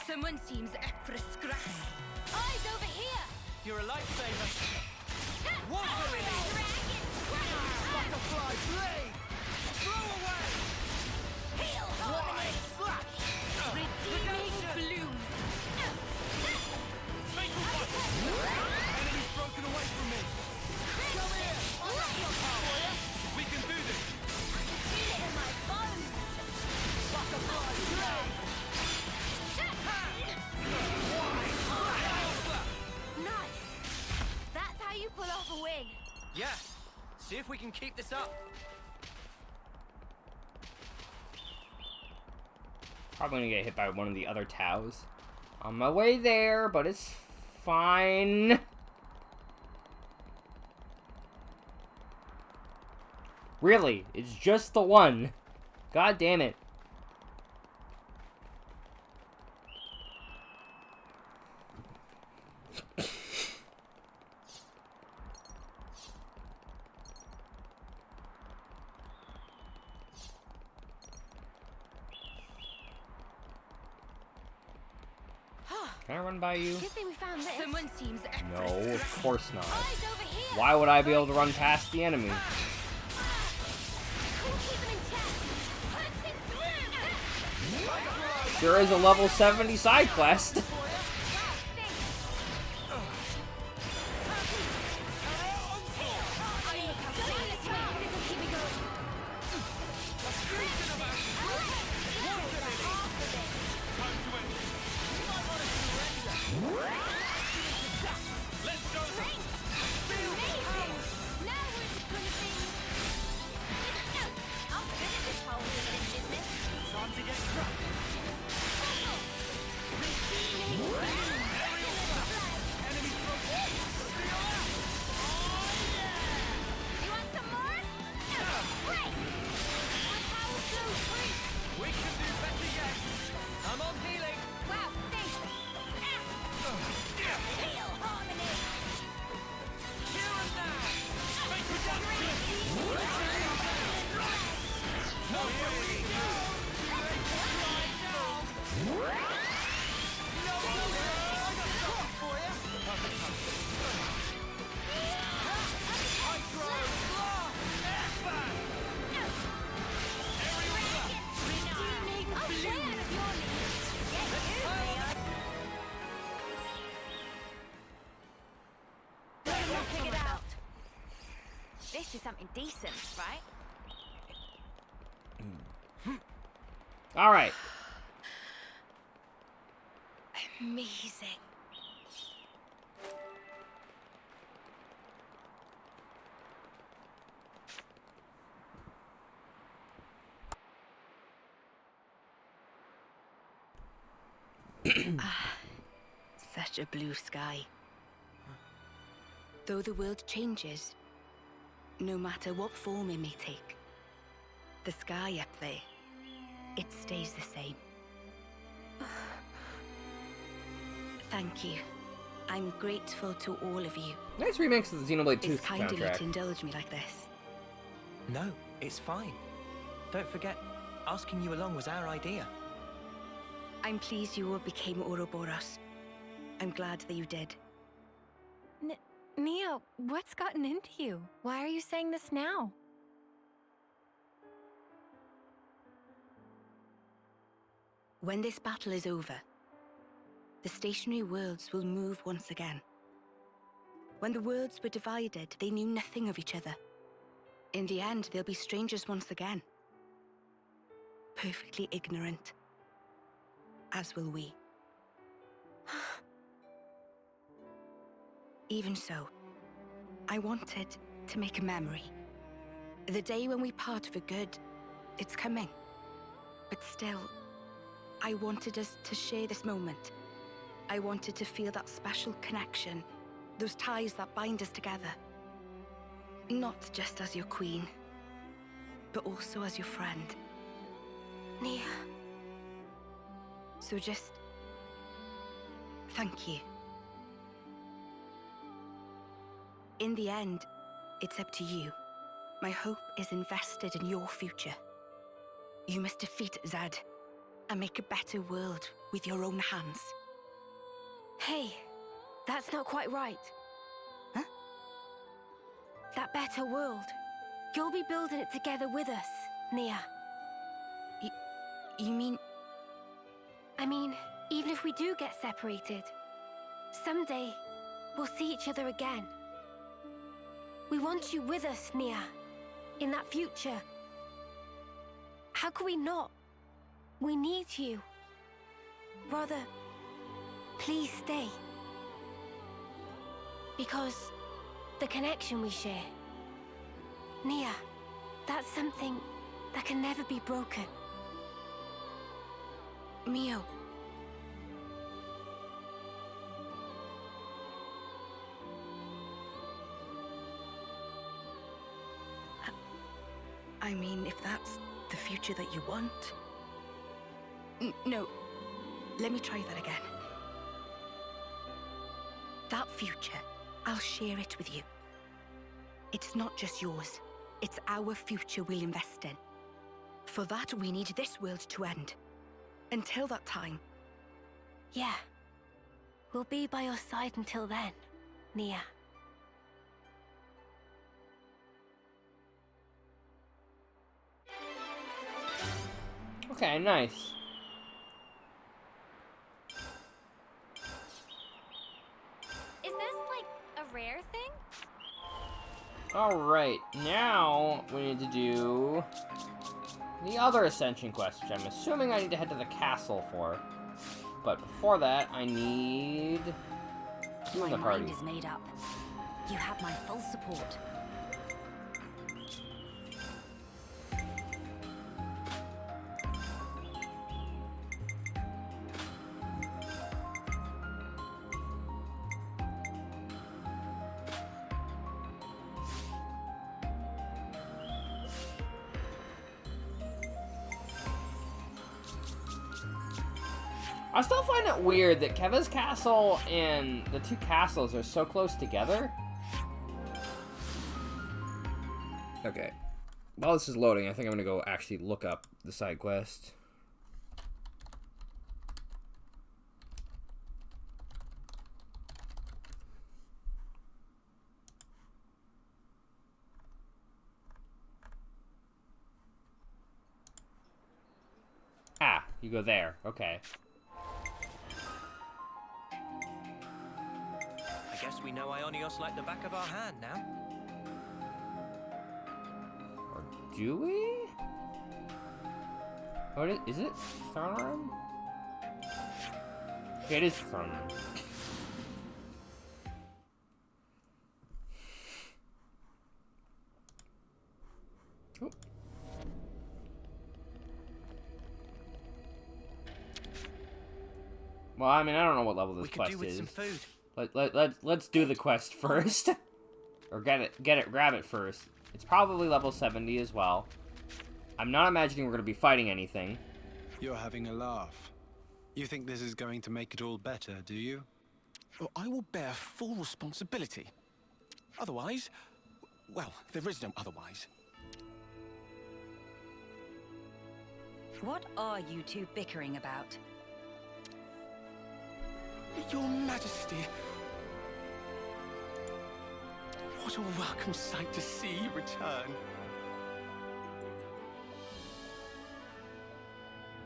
Someone seems up for a scrap. Eyes over here! You're a lifesaver. Water Oh, lily. Butterfly blade. Throw away. Heal Wide slash. Redeeming bloom. Fatal bite. Enemy's broken away from me. Come here. We can do this. Feel it in my bones! Butterfly blade. Nice! That's how you pull off a win. Yeah. See if we can keep this up. Probably gonna get hit by one of the other Taos. On my way there, but it's fine. Really, it's just the one. God damn it. Can I run by you? Good thing we found this. Someone seems up No, for a scrap. of course not. Eyes over here! Why would I be able to run past the enemy? Cool, keep them in check. Punch and There is a level 70 side quest. Time to get crushed. You want some more? Great! My power flows free. We can do better yet. I'm on healing. Wow, thanks. Heal harmony. Here and now. Make reduction. No, here we go. Figured out. This is something decent, right? Alright. Amazing. Such a blue sky. Though the world changes, no matter what form it may take, the sky up there, it stays the same. Thank you. I'm grateful to all of you. Nice remix of the Xenoblade 2 It's kind of you soundtrack. to indulge me like this. No, it's fine. Don't forget, asking you along was our idea. I'm pleased you all became Ouroboros. I'm glad that you did. Neo, what's gotten into you? Why are you saying this now? When this battle is over, the stationary worlds will move once again. When the worlds were divided, they knew nothing of each other. In the end, they'll be strangers once again. Perfectly ignorant. As will we. Even so, I wanted to make a memory. The day when we part for good, it's coming. But still, I wanted us to share this moment. I wanted to feel that special connection, those ties that bind us together. Not just as your queen, but also as your friend. Nia. So just... thank you. In the end, it's up to you. My hope is invested in your future. You must defeat Zed. and make a better world with your own hands. Hey, that's not quite right. Huh? That better world. You'll be building it together with us, Nia. You mean... I mean, even if we do get separated, someday we'll see each other again. We want you with us, Nia, in that future. How could we not? We need you. Rather, please stay. Because the connection we share, Nia, that's something that can never be broken. Mio. I mean, if that's the future that you want... No, let me try that again. That future, I'll share it with you. It's not just yours. It's our future we'll invest in. For that, we need this world to end. Until that time. Yeah. We'll be by your side until then, Nia. Okay, nice. Is this like a rare thing? Alright, now we need to do the other Ascension quest, which I'm assuming I need to head to the castle for. But before that, I need you in My the party. mind is made up. You have my full support. I still find it weird that Keva's castle and the two castles are so close together. Okay. While this is loading, I think I'm gonna go actually look up the side quest. Ah, you go there. Okay. I guess we know Ionios like the back of our hand now. Or do we? What is it? Tharnarum? Okay, it is Tharnarum. Oh. Well, I mean, I don't know what level this We could quest do with is. some food. Let's do the quest first. Or grab it first. It's probably level 70 as well. I'm not imagining we're going to be fighting anything. You're having a laugh. You think this is going to make it all better, do you? Well, I will bear full responsibility. Otherwise, well, there is no otherwise. What are you two bickering about? Your Majesty. What a welcome sight to see you return.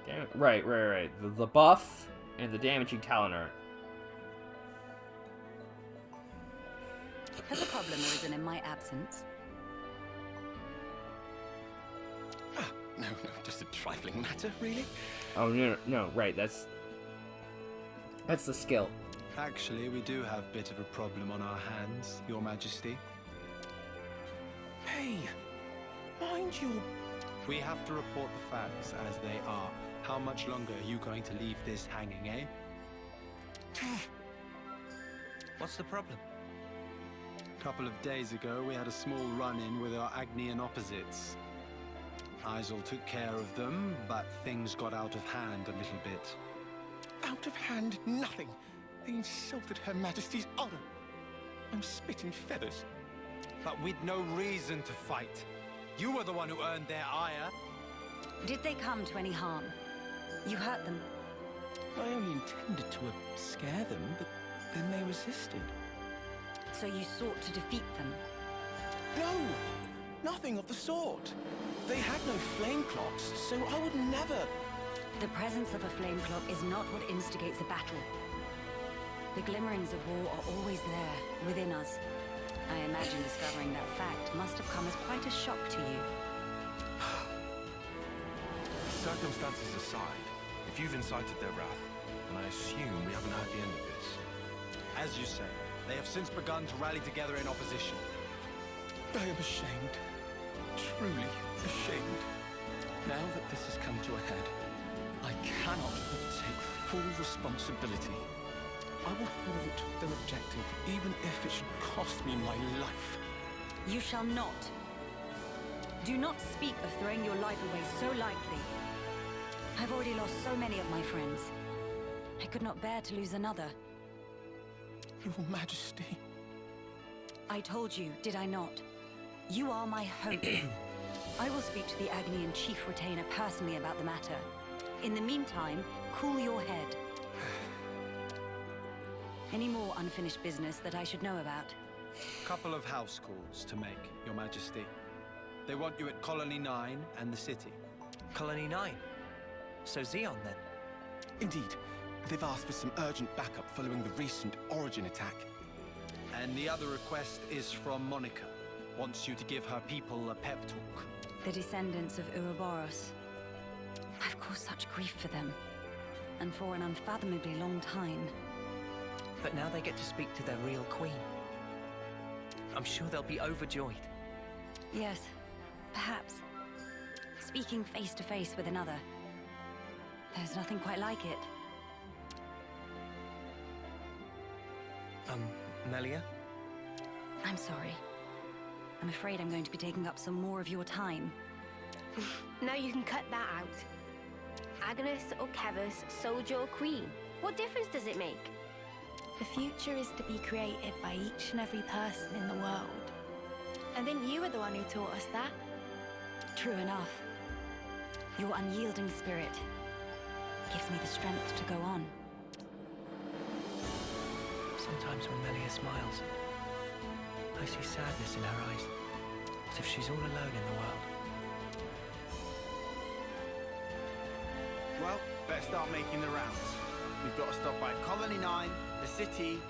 Damn it. Right. The buff and the damaging talent art. Has a problem arisen in my absence? No, just a trifling matter, really. Oh, no, right, that's the skill. Actually, we do have a bit of a problem on our hands, Your Majesty. Hey, mind your... We have to report the facts as they are. How much longer are you going to leave this hanging, eh? What's the problem? A couple of days ago, we had a small run-in with our Agnian opposites. Isel took care of them, but things got out of hand a little bit. Out of hand, nothing. They insulted Her Majesty's honor. I'm spitting feathers. But with no reason to fight. You were the one who earned their ire. Did they come to any harm? You hurt them. I only intended to scare them, but then they resisted. So you sought to defeat them. No! Nothing of the sort. They had no flame clocks, so I would never... The presence of a flame clock is not what instigates a battle. The glimmerings of war are always there, within us. I imagine discovering that fact must have come as quite a shock to you. Circumstances aside, if you've incited their wrath, then I assume we haven't heard the end of this. As you say, they have since begun to rally together in opposition. I am ashamed. Truly ashamed. Now that this has come to a head, I cannot but take full responsibility. I will thwart their objective, even if it should cost me my life. You shall not. Do not speak of throwing your life away so lightly. I've already lost so many of my friends. I could not bear to lose another. Your Majesty. I told you, did I not? You are my hope. I will speak to the Agnian Chief Retainer personally about the matter. In the meantime, cool your head. Any more unfinished business that I should know about? Couple of house calls to make, Your Majesty. They want you at Colony 9 and the city. Colony 9? So Xeon, then? Indeed. They've asked for some urgent backup following the recent Origin attack. And the other request is from Monica. Wants you to give her people a pep talk. The descendants of Ouroboros. I've caused such grief for them. And for an unfathomably long time. But now they get to speak to their real queen. I'm sure they'll be overjoyed. Yes, perhaps. Speaking face to face with another. There's nothing quite like it. Melia? I'm sorry. I'm afraid I'm going to be taking up some more of your time. Now you can cut that out. Agnes or Kevus, soldier or queen. What difference does it make? The future is to be created by each and every person in the world. I think you were the one who taught us that. True enough. Your unyielding spirit gives me the strength to go on. Sometimes when Melia smiles, I see sadness in her eyes, as if she's all alone in the world. Well, better start making the rounds. We've got to stop by Colony 9, the city,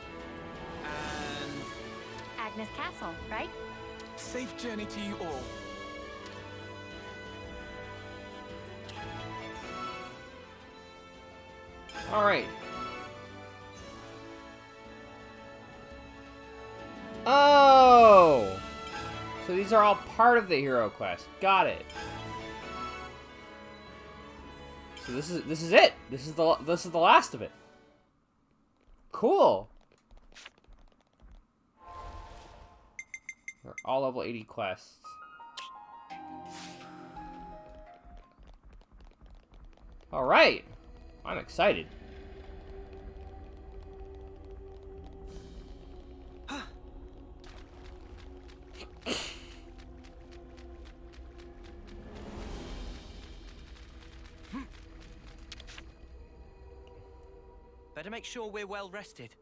and... Agnes Castle, right? Safe journey to you all. Alright. Oh! So these are all part of the hero quest. Got it. So this is it. This is the last of it. Cool. They're all level 80 quests. All right. I'm excited. Better make sure we're well rested.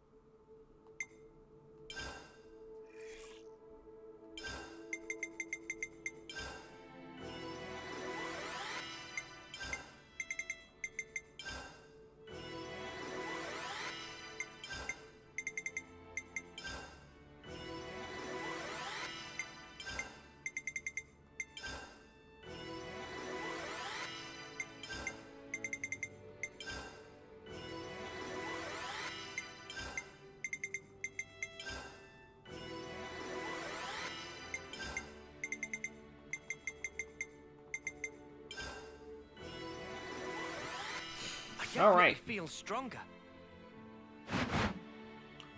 All right. Feel stronger.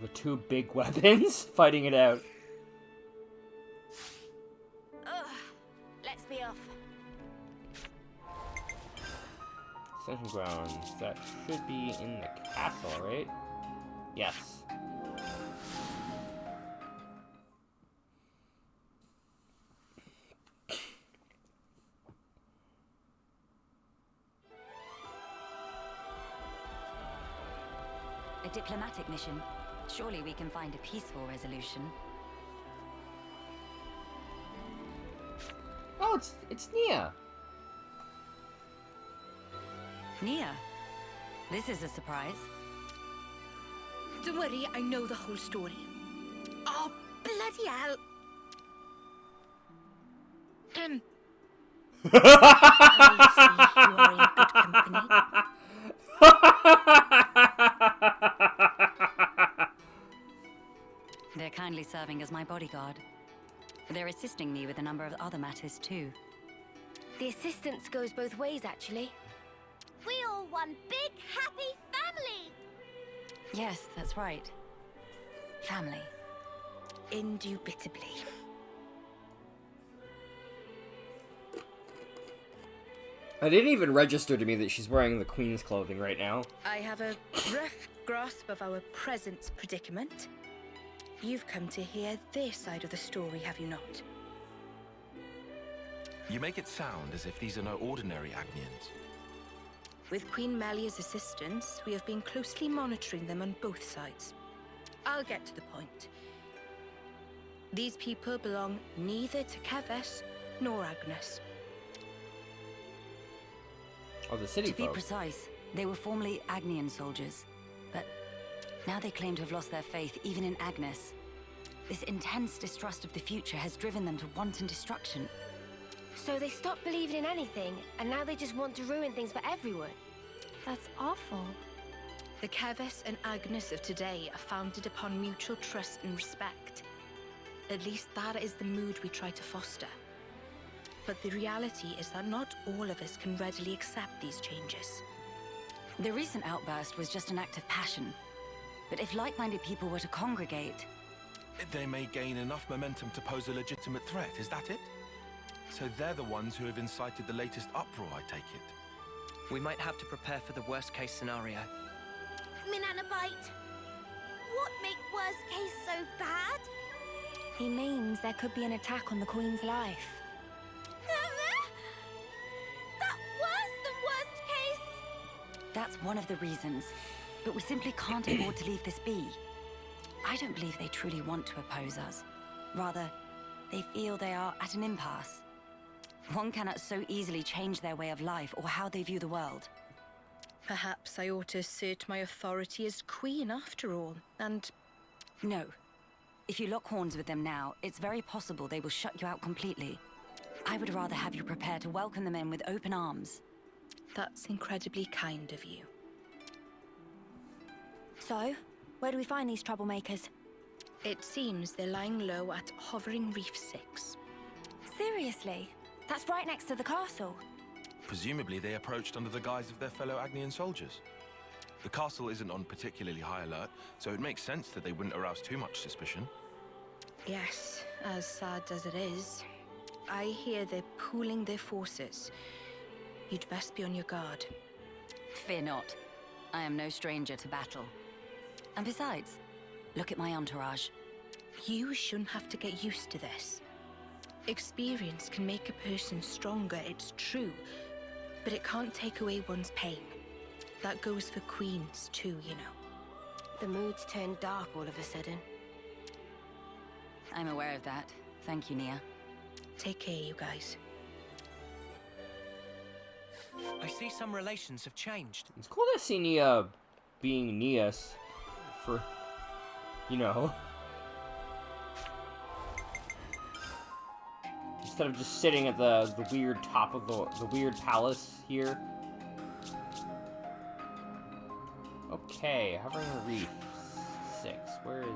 The two big weapons fighting it out. Ugh. Let's be off. Ascension grounds. That should be in the castle, right? Yes. A diplomatic mission. Surely we can find a peaceful resolution. Oh, it's Nia. Nia, this is a surprise. Don't worry, I know the whole story. Oh, bloody hell! I see you are in good company. They're kindly serving as my bodyguard. They're assisting me with a number of other matters too. The assistance goes both ways, actually. We all one big happy family! Yes, that's right. Family. Indubitably. It didn't even register to me that she's wearing the Queen's clothing right now. I have a rough grasp of our present predicament. You've come to hear their side of the story, have you not? You make it sound as if these are no ordinary Agnians. With Queen Melia's assistance, we have been closely monitoring them on both sides. I'll get to the point. These people belong neither to Keves nor Agnes. Oh, the city To be folk. precise, they were formerly Agnian soldiers, but now they claim to have lost their faith even in Agnes. This intense distrust of the future has driven them to wanton destruction. So they stopped believing in anything, and now they just want to ruin things for everyone. That's awful. The Keves and Agnes of today are founded upon mutual trust and respect. At least that is the mood we try to foster. But the reality is that not all of us can readily accept these changes. The recent outburst was just an act of passion. But if like-minded people were to congregate... They may gain enough momentum to pose a legitimate threat, is that it? So they're the ones who have incited the latest uproar, I take it. We might have to prepare for the worst-case scenario. Minanabite, what make worst case so bad? He means there could be an attack on the Queen's life. That was the worst case! That's one of the reasons. But we simply can't afford to leave this be. I don't believe they truly want to oppose us. Rather, they feel they are at an impasse. One cannot so easily change their way of life or how they view the world. Perhaps I ought to assert my authority as queen after all, and... No. If you lock horns with them now, it's very possible they will shut you out completely. I would rather have you prepare to welcome them in with open arms. That's incredibly kind of you. So, where do we find these troublemakers? It seems they're lying low at Hovering Reef 6. Seriously? That's right next to the castle. Presumably they approached under the guise of their fellow Agnian soldiers. The castle isn't on particularly high alert, so it makes sense that they wouldn't arouse too much suspicion. Yes, as sad as it is. I hear they're pooling their forces. You'd best be on your guard. Fear not. I am no stranger to battle. And besides, look at my entourage. You shouldn't have to get used to this. Experience can make a person stronger, it's true, but it can't take away one's pain. That goes for queens too, you know. The mood's turned dark all of a sudden. I'm aware of that. Thank you, Nia. Take care, you guys. I see some relations have changed. It's cool to see Nia being Nias for, you know, instead of just sitting at the weird top of the weird palace here. Okay, Hovering Reef 6. Where is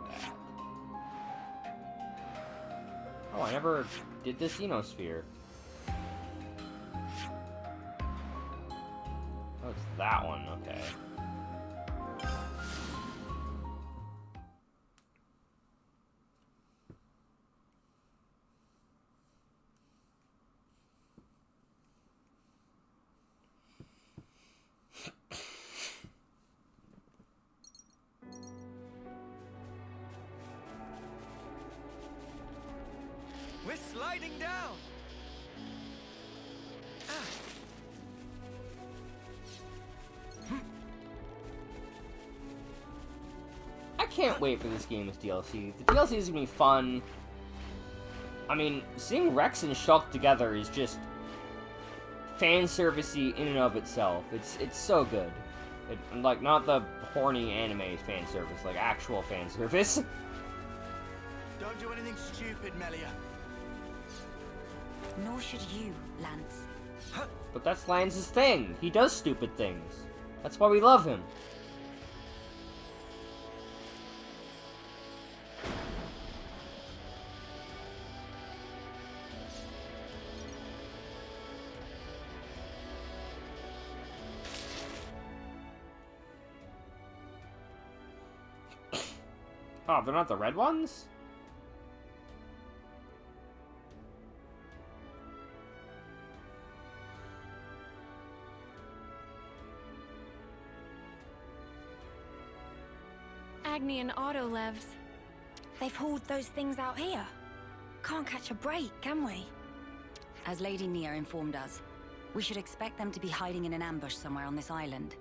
that? Oh, I never did the Xenosphere. Oh, it's that one, okay. We're sliding down! can't wait for this game as DLC. The DLC is gonna be fun. I mean, seeing Rex and Shulk together is just fan servicey in and of itself. It's so good. Like, not the horny anime fan service, like actual fan service. Don't do anything stupid, Melia. Nor should you, Lance. But that's Lance's thing. He does stupid things. That's why we love him. Oh, they're not the red ones? Agni and Autolevs. They've hauled those things out here. Can't catch a break, can we? As Lady Nia informed us, we should expect them to be hiding in an ambush somewhere on this island.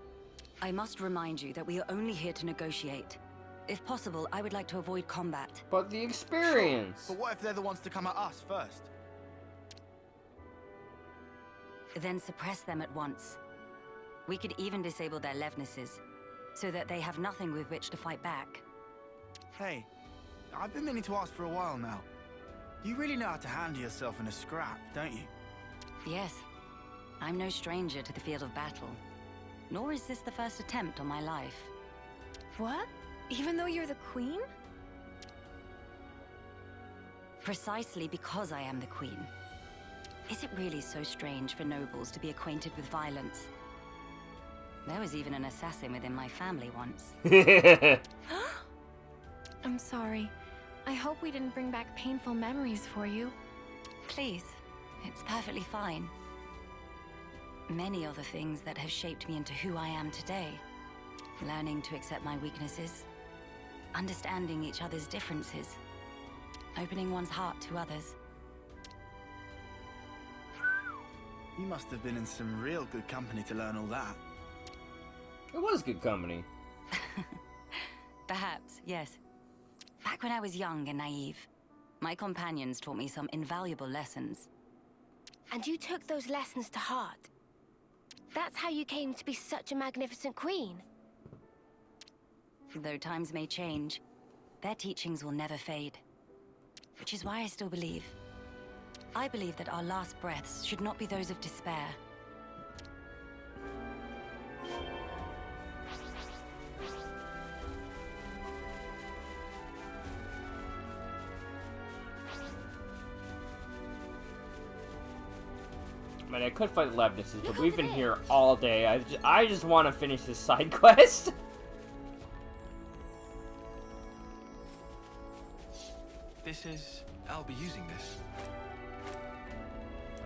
I must remind you that we are only here to negotiate. If possible, I would like to avoid combat. But the experience! But what if they're the ones to come at us first? Then suppress them at once. We could even disable their levnesses, so that they have nothing with which to fight back. Hey, I've been meaning to ask for a while now. You really know how to handle yourself in a scrap, don't you? Yes. I'm no stranger to the field of battle. Nor is this the first attempt on my life. What? Even though you're the queen? Precisely because I am the queen. Is it really so strange for nobles to be acquainted with violence? There was even an assassin within my family once. I'm sorry. I hope we didn't bring back painful memories for you. Please, it's perfectly fine. Many are the things that have shaped me into who I am today. Learning to accept my weaknesses, understanding each other's differences, opening one's heart to others. You must have been in some real good company to learn all that. It was good company. Perhaps, yes. Back when I was young and naive, my companions taught me some invaluable lessons. And you took those lessons to heart. That's how you came to be such a magnificent queen. Though times may change, their teachings will never fade. Which is why I still believe. I believe that our last breaths should not be those of despair. I mean, I could fight Levnesses, but we've been here all day. I just want to finish this side quest. This is... I'll be using this.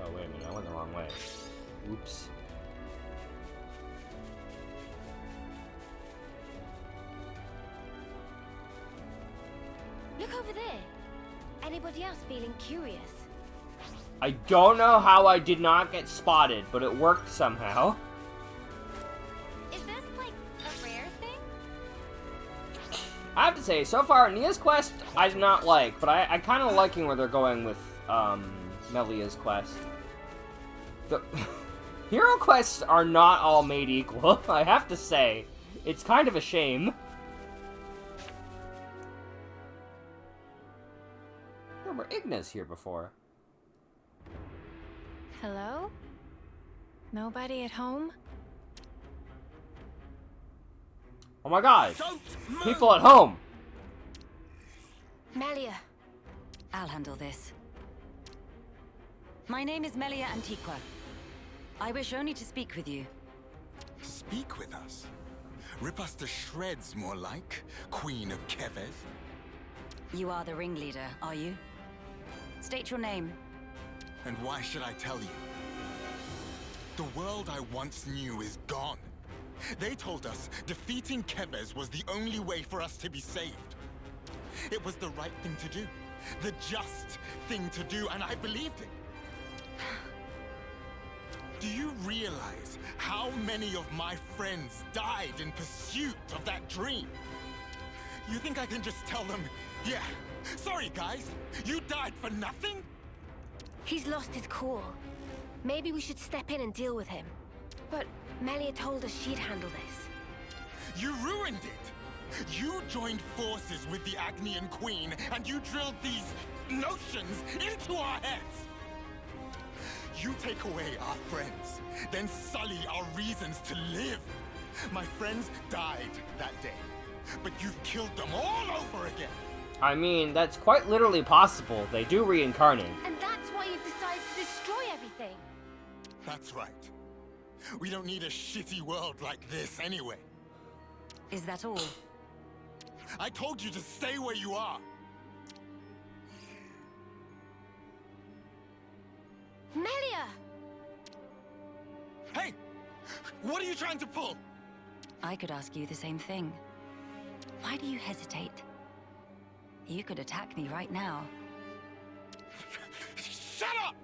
Oh, wait a minute. I went the wrong way. Oops. Look over there. Anybody else feeling curious? I don't know how I did not get spotted, but it worked somehow. Is this like a rare thing? I have to say, so far, Nia's quest I do not like, but I kind of liking where they're going with Melia's quest. The hero quests are not all made equal, I have to say. It's kind of a shame. Remember, Igna's here before. Hello? Nobody at home? Oh my god! People at home! Melia. I'll handle this. My name is Melia Antiqua. I wish only to speak with you. Speak with us? Rip us to shreds, more like, Queen of Keves. You are the ringleader, are you? State your name. And why should I tell you? The world I once knew is gone. They told us defeating Keves was the only way for us to be saved. It was the right thing to do. The just thing to do, and I believed it. Do you realize how many of my friends died in pursuit of that dream? You think I can just tell them, yeah, sorry guys, you died for nothing? He's lost his cool. Maybe we should step in and deal with him. But Melia told us she'd handle this. You ruined it! You joined forces with the Agnian Queen, and you drilled these notions into our heads! You take away our friends, then sully our reasons to live. My friends died that day, but you've killed them all over again! I mean, that's quite literally possible. They do reincarnate. And that's why you've decided to destroy everything. That's right. We don't need a shitty world like this anyway. Is that all? I told you to stay where you are. Melia! Hey! What are you trying to pull? I could ask you the same thing. Why do you hesitate? You could attack me right now. Shut up!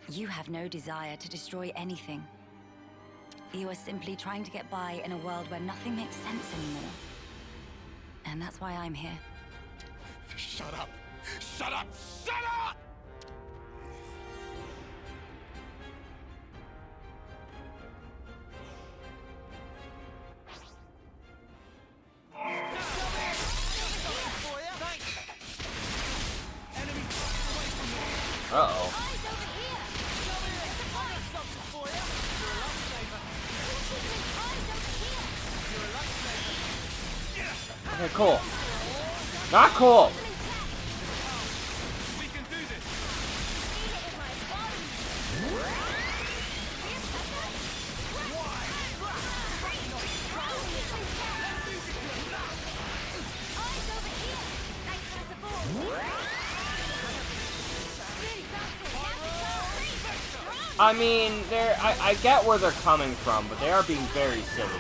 You have no desire to destroy anything. You are simply trying to get by in a world where nothing makes sense anymore. And that's why I'm here. Shut up! Shut up! Shut up! Uh-oh. Okay, cool. Not cool! We can do this. I mean, I get where they're coming from, but they are being very silly.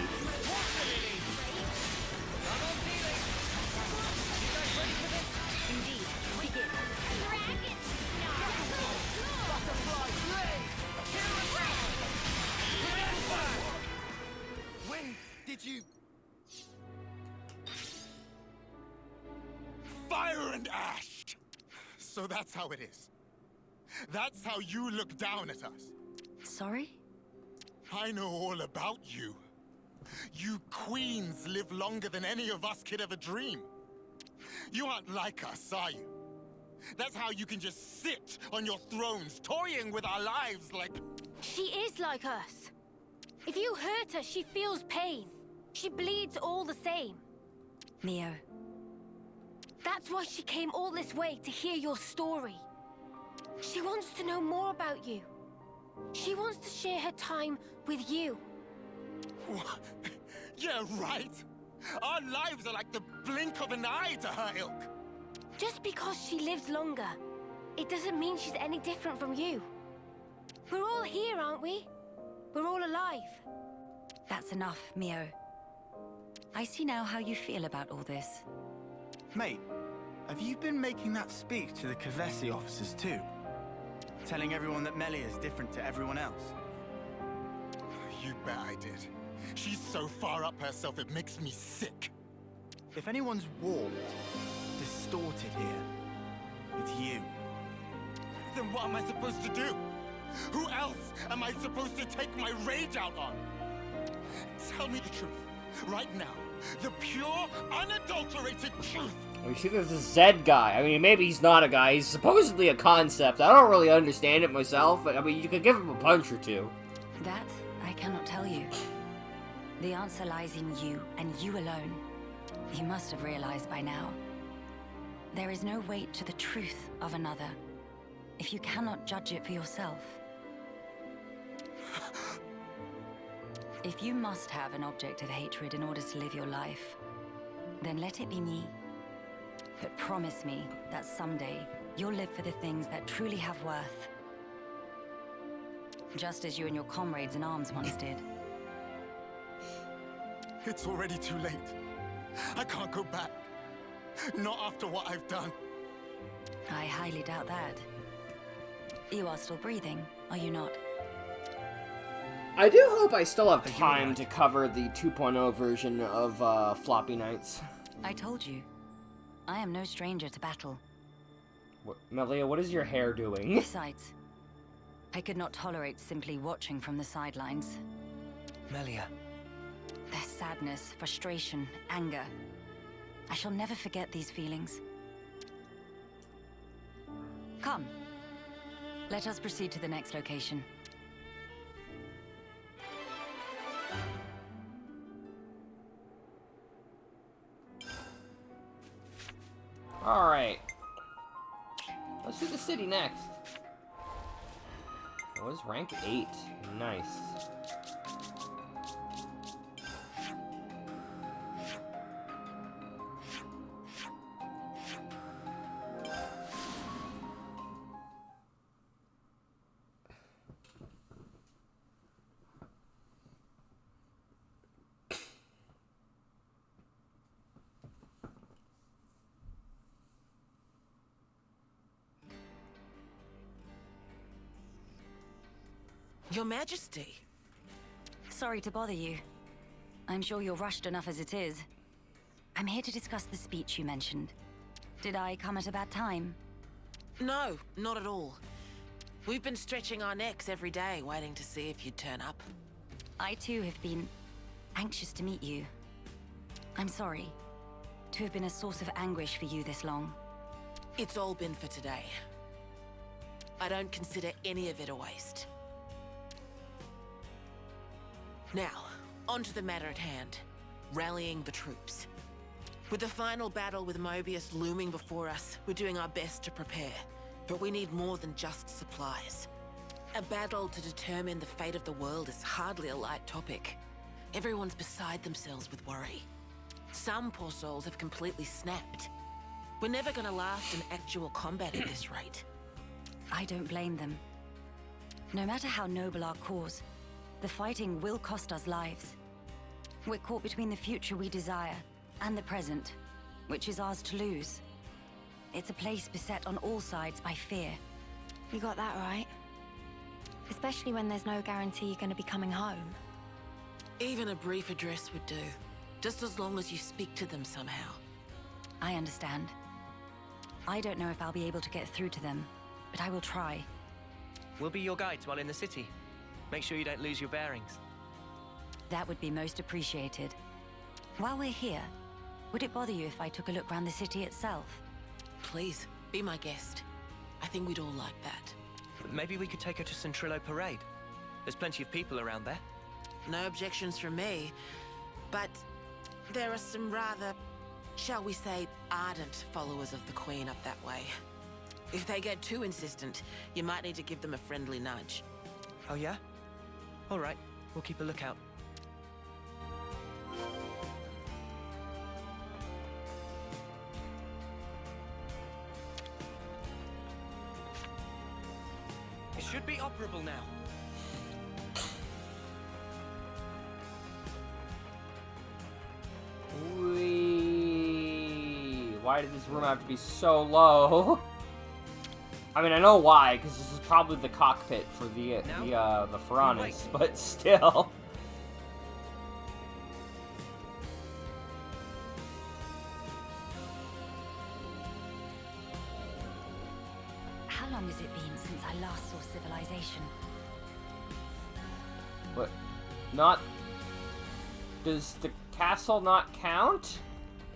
When did you... Fire and ash! So that's how it is. That's how you look down at us. Sorry? I know all about you. You queens live longer than any of us could ever dream. You aren't like us, are you? That's how you can just sit on your thrones, toying with our lives like... She is like us. If you hurt her, she feels pain. She bleeds all the same. Mio. That's why she came all this way to hear your story. She wants to know more about you. She wants to share her time with you. What? Yeah, right. Our lives are like the blink of an eye to her ilk. Just because she lives longer, it doesn't mean she's any different from you. We're all here, aren't we? We're all alive. That's enough, Mio. I see now how you feel about all this. Mate, have you been making that speech to the Kavesi officers too? Telling everyone that Melia is different to everyone else? You bet I did. She's so far up herself it makes me sick. If anyone's warped, distorted here, it's you. Then what am I supposed to do? Who else am I supposed to take my rage out on? Tell me the truth. Right now. The pure, unadulterated truth. You see, there's this Zed guy. I mean, maybe he's not a guy. He's supposedly a concept. I don't really understand it myself, but I mean, you could give him a punch or two. That I cannot tell you. The answer lies in you, and you alone. You must have realized by now. There is no weight to the truth of another, if you cannot judge it for yourself. If you must have an object of hatred in order to live your life, then let it be me. But promise me that someday you'll live for the things that truly have worth. Just as you and your comrades in arms once did. It's already too late. I can't go back. Not after what I've done. I highly doubt that. You are still breathing, are you not? I do hope I still have time to cover the 2.0 version of Floppy Nights. I told you. I am no stranger to battle. Melia, what is your hair doing? Besides, I could not tolerate simply watching from the sidelines. Melia. Their sadness, frustration, anger. I shall never forget these feelings. Come. Let us proceed to the next location. Alright. Let's do the city next. Oh, it's rank 8. Nice. Your Majesty. Sorry to bother you. I'm sure you're rushed enough as it is. I'm here to discuss the speech you mentioned. Did I come at a bad time? No, not at all. We've been stretching our necks every day, waiting to see if you'd turn up. I too have been anxious to meet you. I'm sorry to have been a source of anguish for you this long. It's all been for today. I don't consider any of it a waste. Now, on to the matter at hand. Rallying the troops. With the final battle with Mobius looming before us, we're doing our best to prepare. But we need more than just supplies. A battle to determine the fate of the world is hardly a light topic. Everyone's beside themselves with worry. Some poor souls have completely snapped. We're never gonna last in actual combat at this rate. I don't blame them. No matter how noble our cause, the fighting will cost us lives. We're caught between the future we desire and the present, which is ours to lose. It's a place beset on all sides by fear. You got that right. Especially when there's no guarantee you're going to be coming home. Even a brief address would do, just as long as you speak to them somehow. I understand. I don't know if I'll be able to get through to them, but I will try. We'll be your guides while in the city. Make sure you don't lose your bearings. That would be most appreciated. While we're here, would it bother you if I took a look around the city itself? Please, be my guest. I think we'd all like that. Maybe we could take her to Centrillo Parade. There's plenty of people around there. No objections from me, but there are some rather, shall we say, ardent followers of the Queen up that way. If they get too insistent, you might need to give them a friendly nudge. Oh yeah? All right, we'll keep a lookout. It should be operable now. Whee! Why did this room have to be so low? I mean, I know why, because this is probably the cockpit for the Faranis, but still. How long has it been since I last saw civilization? What? Not... Does the castle not count?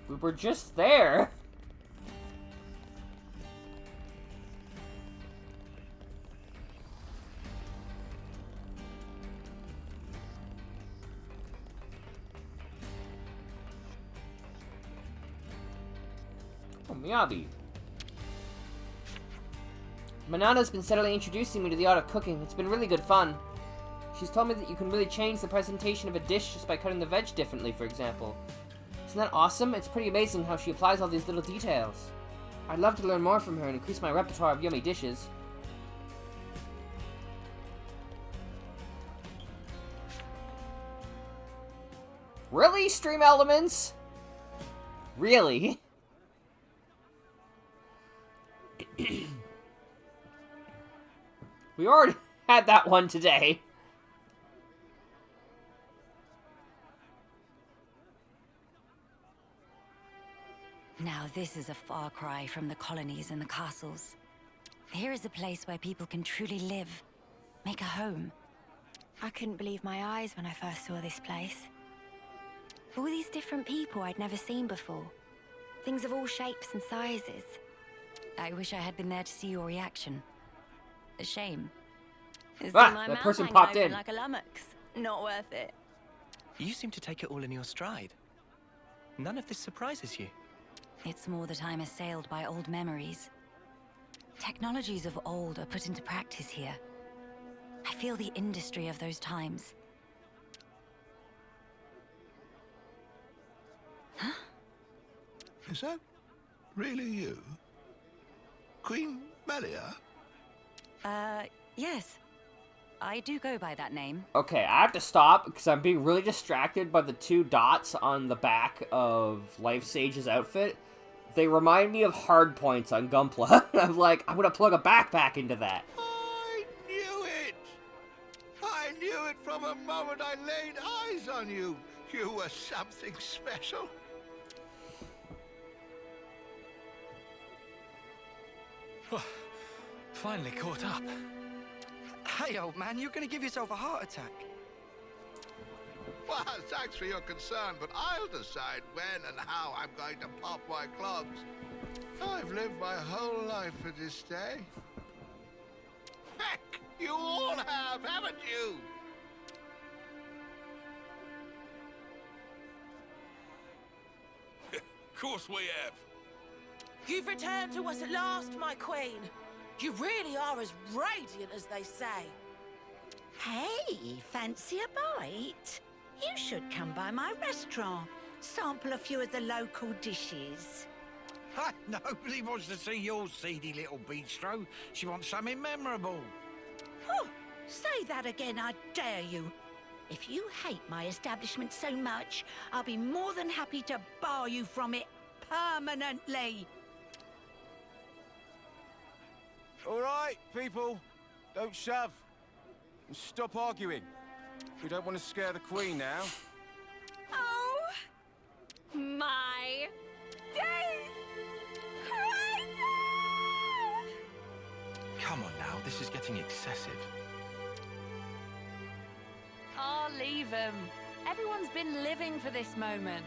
We were just there. Oh, Miyabi. Manana's been steadily introducing me to the art of cooking. It's been really good fun. She's told me that you can really change the presentation of a dish just by cutting the veg differently, for example. Isn't that awesome? It's pretty amazing how she applies all these little details. I'd love to learn more from her and increase my repertoire of yummy dishes. Really, Stream Elements? Really? We already had that one today. Now this is a far cry from the colonies and the castles. Here is a place where people can truly live, make a home. I couldn't believe my eyes when I first saw this place. All these different people I'd never seen before. Things of all shapes and sizes. I wish I had been there to see your reaction. A shame. The person popped in. Like a lummox. Not worth it. You seem to take it all in your stride. None of this surprises you. It's more that I'm assailed by old memories. Technologies of old are put into practice here. I feel the industry of those times. Huh? Is that really you? Queen Melia? Yes. I do go by that name. Okay, I have to stop because I'm being really distracted by the 2 dots on the back of Life Sage's outfit. They remind me of hard points on Gunpla. I'm like, I'm gonna plug a backpack into that. I knew it! I knew it from the moment I laid eyes on you. You were something special. Finally caught up. Hey, old man, you're gonna give yourself a heart attack. Well, thanks for your concern, but I'll decide when and how I'm going to pop my clogs. I've lived my whole life for this day. Heck, you all have, haven't you? Of course we have. You've returned to us at last, my queen. You really are as radiant as they say. Hey, fancy a bite? You should come by my restaurant. Sample a few of the local dishes. Nobody wants to see your seedy little bistro. She wants something memorable. Oh, say that again, I dare you. If you hate my establishment so much, I'll be more than happy to bar you from it permanently. All right, people. Don't shove. And stop arguing. We don't want to scare the Queen now. Oh my days! Crazy! Come on now, this is getting excessive. Oh, leave him. Everyone's been living for this moment.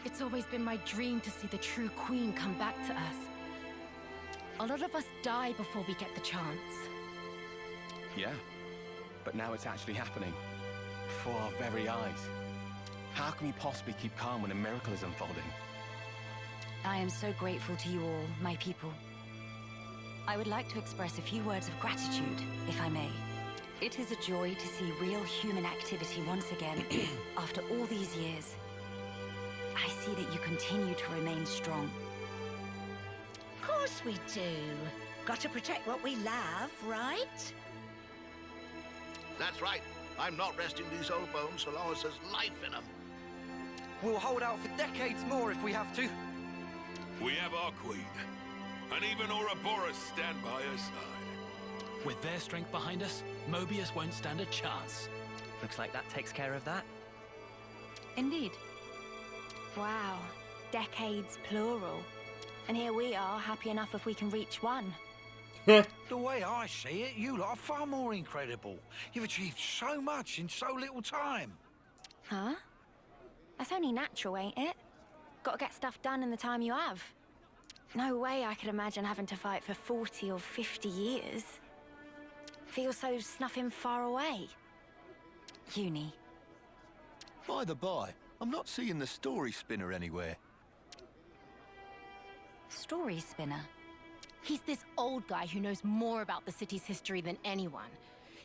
It's always been my dream to see the true queen come back to us. A lot of us die before we get the chance. Yeah, but now it's actually happening. Before our very eyes. How can we possibly keep calm when a miracle is unfolding? I am so grateful to you all, my people. I would like to express a few words of gratitude, if I may. It is a joy to see real human activity once again, after all these years. I see that you continue to remain strong. Of course we do. Got to protect what we love, right? That's right. I'm not resting these old bones so long as there's life in them. We'll hold out for decades more if we have to. We have our queen. And even Ouroboros stand by her side. With their strength behind us, Mobius won't stand a chance. Looks like that takes care of that. Indeed. Wow. Decades plural. And here we are, happy enough if we can reach one. The way I see it, you lot are far more incredible. You've achieved so much in so little time. Huh? That's only natural, ain't it? Gotta get stuff done in the time you have. No way I could imagine having to fight for 40 or 50 years. Feels so snuffing far away. Uni. By the by, I'm not seeing the story spinner anywhere. Story spinner? He's this old guy who knows more about the city's history than anyone.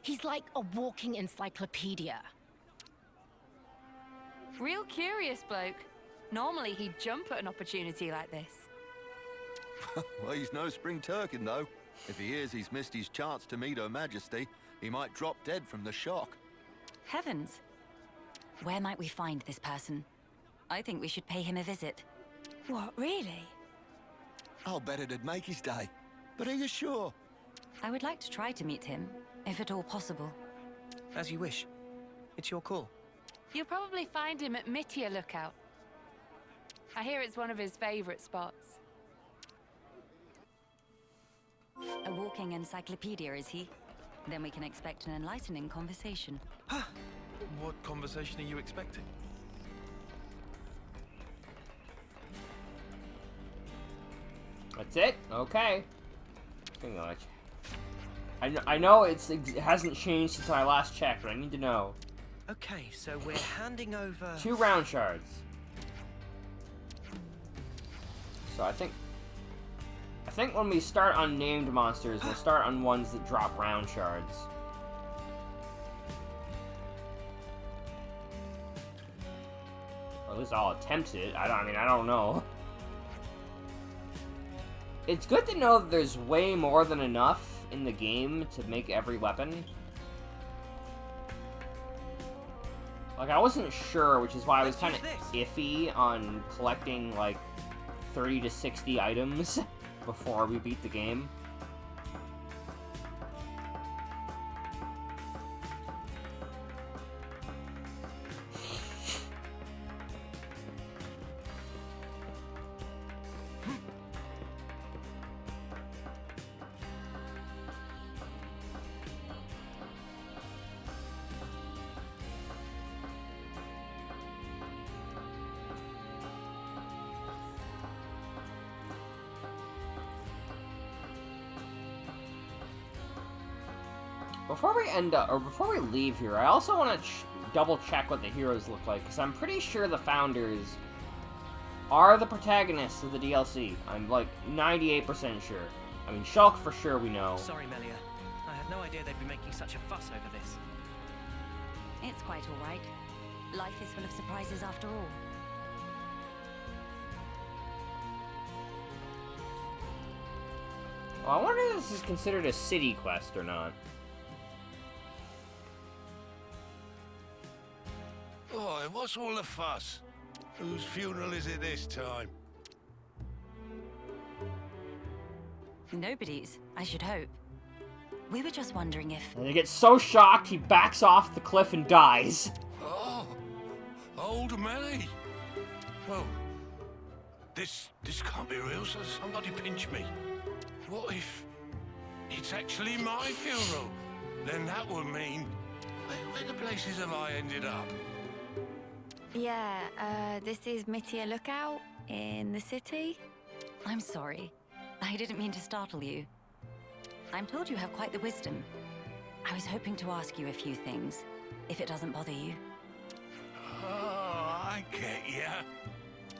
He's like a walking encyclopedia. Real curious bloke. Normally he'd jump at an opportunity like this. Well, he's no spring turkin, though. If he hears he's missed his chance to meet Her Majesty, he might drop dead from the shock. Heavens. Where might we find this person? I think we should pay him a visit. What, really? I'll bet it'd make his day. But are you sure? I would like to try to meet him, if at all possible. As you wish. It's your call. You'll probably find him at Mittia Lookout. I hear it's one of his favorite spots. A walking encyclopedia, is he? Then we can expect an enlightening conversation. What conversation are you expecting? That's it? Okay. Pretty much. I know it hasn't changed since I last checked, but I need to know. Okay, so we're handing over... 2 round shards. So I think when we start on named monsters, we'll start on ones that drop round shards. Or at least I'll attempt it. I don't know. It's good to know that there's way more than enough in the game to make every weapon. Like, I wasn't sure, which is why I was kind of iffy on collecting, like, 30 to 60 items before we beat the game. Before we leave here, I also want to double check what the heroes look like, because I'm pretty sure the founders are the protagonists of the DLC. I'm like 98% sure. I mean, Shulk for sure we know. Sorry, Melia. I had no idea they'd be making such a fuss over this. It's quite all right. Life is full of surprises after all. Well, I wonder if this is considered a city quest or not. Oh, what's all the fuss? Whose funeral is it this time? Nobody's, I should hope. We were just wondering if... And he gets so shocked, he backs off the cliff and dies. Oh, old Melly. Well, this can't be real, so somebody pinch me. What if it's actually my funeral? Then that would mean... Where the places have I ended up? Yeah, this is Mittia Lookout in the city. I'm sorry. I didn't mean to startle you. I'm told you have quite the wisdom. I was hoping to ask you a few things, if it doesn't bother you. Oh, I get ya.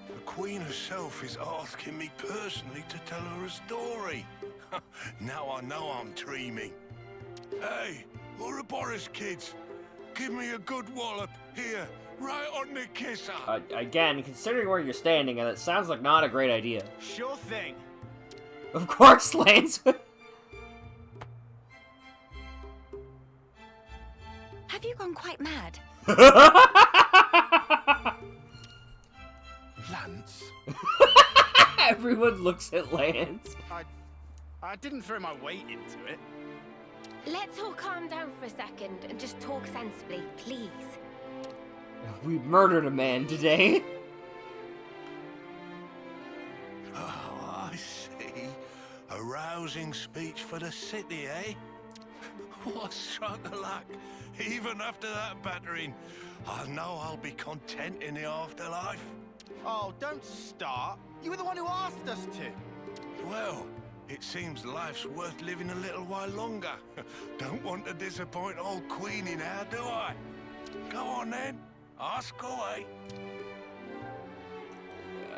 The Queen herself is asking me personally to tell her a story. Now I know I'm dreaming. Hey, Ouroboros kids, give me a good wallop here. Right on the kisser. Again, considering where you're standing, it sounds like not a great idea. Sure thing. Of course, Lance. Have you gone quite mad? Lance? Everyone looks at Lance. I didn't throw my weight into it. Let's all calm down for a second and just talk sensibly, please. We murdered a man today. Oh, I see. A rousing speech for the city, eh? What a stroke of luck. Even after that battering, I know I'll be content in the afterlife. Oh, don't start. You were the one who asked us to. Well, it seems life's worth living a little while longer. Don't want to disappoint old Queenie now, do I? Go on then. Ask away.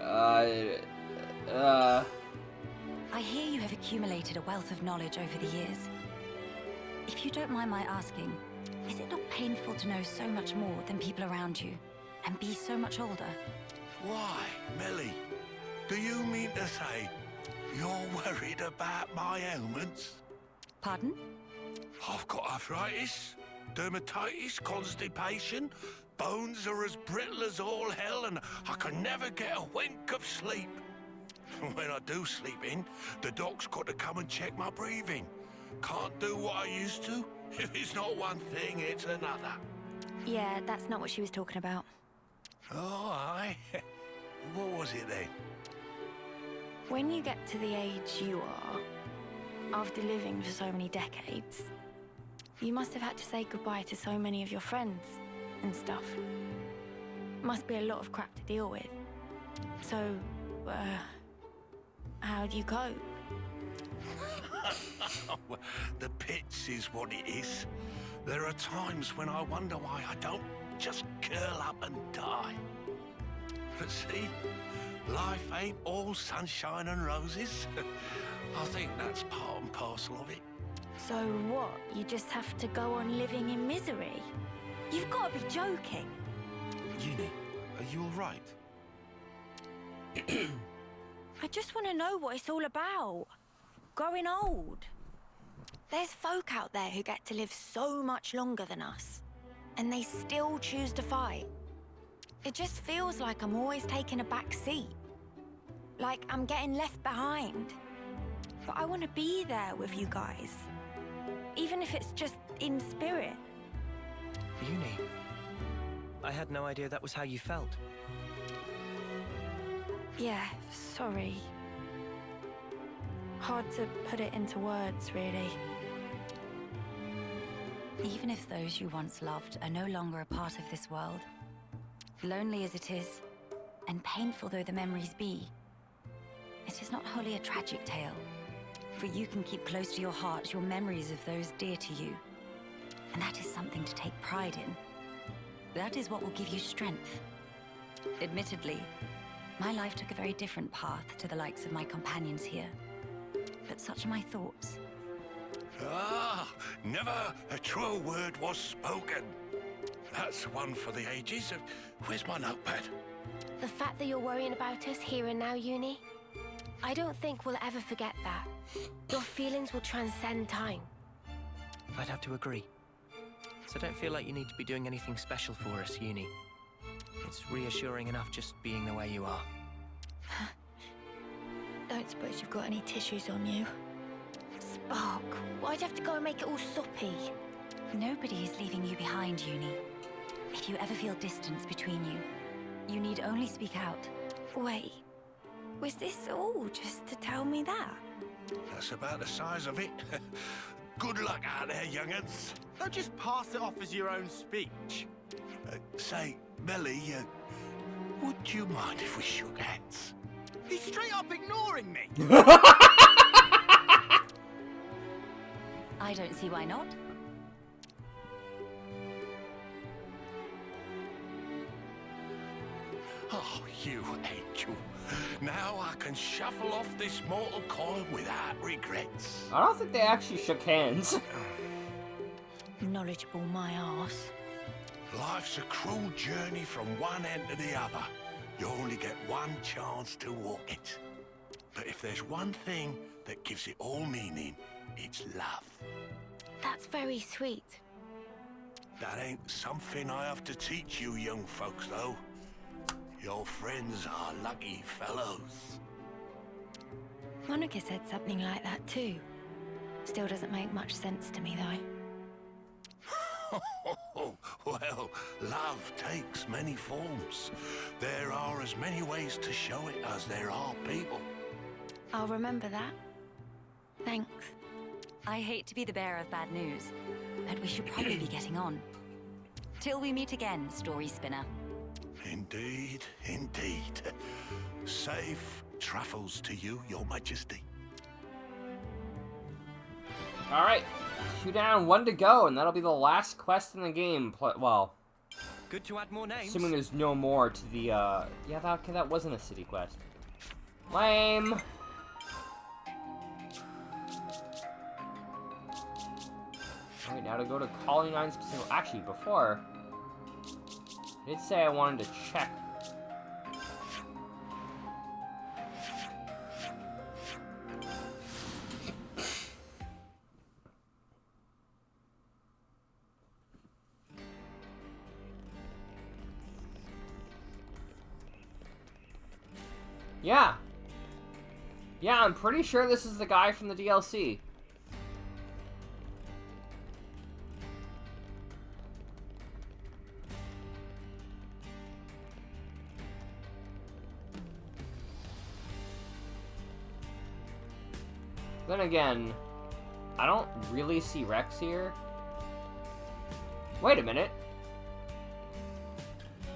I hear you have accumulated a wealth of knowledge over the years. If you don't mind my asking, is it not painful to know so much more than people around you, and be so much older? Why, Melly? Do you mean to say you're worried about my ailments? Pardon? I've got arthritis, dermatitis, constipation. Bones are as brittle as all hell, and I can never get a wink of sleep. When I do sleep in, the doc's got to come and check my breathing. Can't do what I used to. If it's not one thing, it's another. Yeah, that's not what she was talking about. Oh, aye. What was was it then? When you get to the age you are, after living for so many decades, you must have had to say goodbye to so many of your friends and stuff. Must be a lot of crap to deal with. So, how do you cope? The pits is what it is. There are times when I wonder why I don't just curl up and die. But see, life ain't all sunshine and roses. I think that's part and parcel of it. So what? You just have to go on living in misery? You've got to be joking. Uni, are you all right? I just want to know what it's all about. Growing old. There's folk out there who get to live so much longer than us, and they still choose to fight. It just feels like I'm always taking a back seat. Like I'm getting left behind. But I want to be there with you guys. Even if it's just in spirit. Uni, I had no idea that was how you felt. Yeah, sorry. Hard to put it into words, really. Even if those you once loved are no longer a part of this world, lonely as it is, and painful though the memories be, it is not wholly a tragic tale. For you can keep close to your heart your memories of those dear to you. And that is something to take pride in. That is what will give you strength. Admittedly, my life took a very different path to the likes of my companions here. But such are my thoughts. Ah, never a truer word was spoken. That's one for the ages. Where's my notepad? The fact that you're worrying about us here and now, Uni, I don't think we'll ever forget that. Your feelings will transcend time. I'd have to agree. So don't feel like you need to be doing anything special for us, Uni. It's reassuring enough just being the way you are. Don't suppose you've got any tissues on you? Spark, why'd you have to go and make it all soppy? Nobody is leaving you behind, Uni. If you ever feel distance between you, you need only speak out. Wait, was this all just to tell me that? That's about the size of it. Good luck out there, young'uns. Don't just pass it off as your own speech. Say, Melly, would you mind if we shook hands? He's straight up ignoring me. I don't see why not. Oh, you angel. Now I can shuffle off this mortal coil without regrets. I don't think they actually shook hands. Knowledgeable my arse. Life's a cruel journey from one end to the other. You only get one chance to walk it. But if there's one thing that gives it all meaning, it's love. That's very sweet. That ain't something I have to teach you young folks, though. Your friends are lucky fellows. Monica said something like that too. Still doesn't make much sense to me, though. Well, love takes many forms. There are as many ways to show it as there are people. I'll remember that. Thanks. I hate to be the bearer of bad news, but we should probably be getting on. Till we meet again, story spinner. Indeed, indeed. Safe travels to you, Your Majesty. Alright, 2 down, 1 to go, and that'll be the last quest in the game. Well, good to add more names. Assuming there's no more to the, yeah, that wasn't a city quest. Lame! Alright, now to go to Colony 9 specific. Actually, before, I did say I wanted to check. Yeah. Yeah, I'm pretty sure this is the guy from the DLC. Then again, I don't really see Rex here. Wait a minute.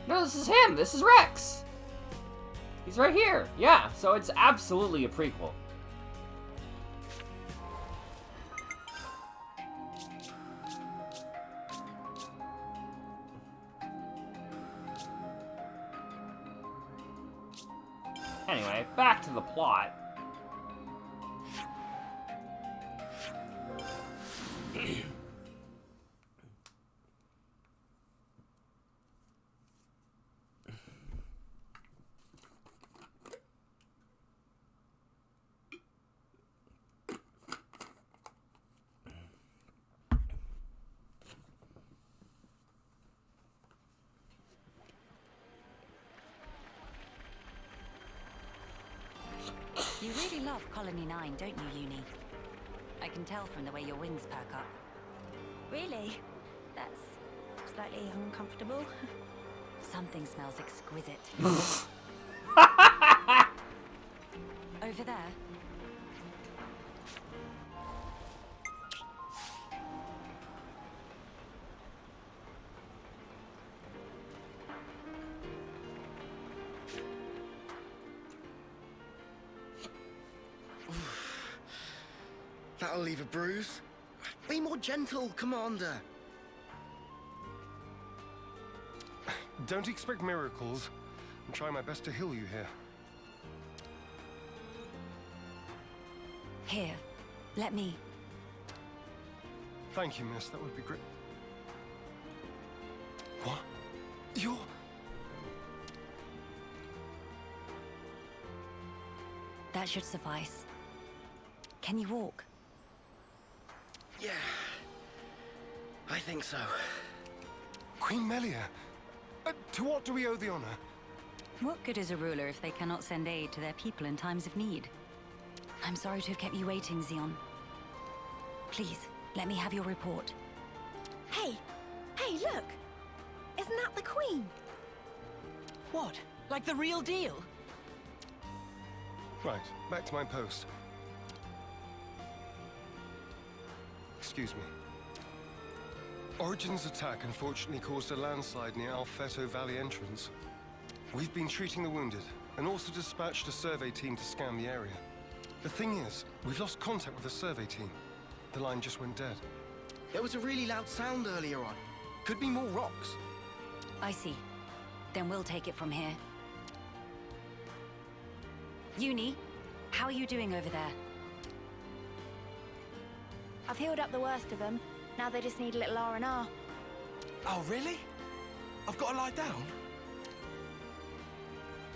No, this is him. This is Rex. He's right here. Yeah, so it's absolutely a prequel. Anyway, back to the plot. You really love Colony 9, don't you, Uni? I can tell from the way your wings perk up. Really? That's slightly uncomfortable. Something smells exquisite. Over there. That'll leave a bruise. Be more gentle, Commander. Don't expect miracles. I'm trying my best to heal you here. Here, let me. Thank you, miss. That would be great. What? You're... That should suffice. Can you walk? Yeah, I think so. Queen Melia, to what do we owe the honor? What good is a ruler if they cannot send aid to their people in times of need? I'm sorry to have kept you waiting, Xeon. Please, let me have your report. Hey, look! Isn't that the Queen? What? Like the real deal? Right, back to my post. Excuse me. Origin's attack unfortunately caused a landslide near Alfeto Valley entrance. We've been treating the wounded, and also dispatched a survey team to scan the area. The thing is, we've lost contact with the survey team. The line just went dead. There was a really loud sound earlier on. Could be more rocks. I see. Then we'll take it from here. Uni, how are you doing over there? I've healed up the worst of them. Now they just need a little R&R. Oh, really? I've got to lie down?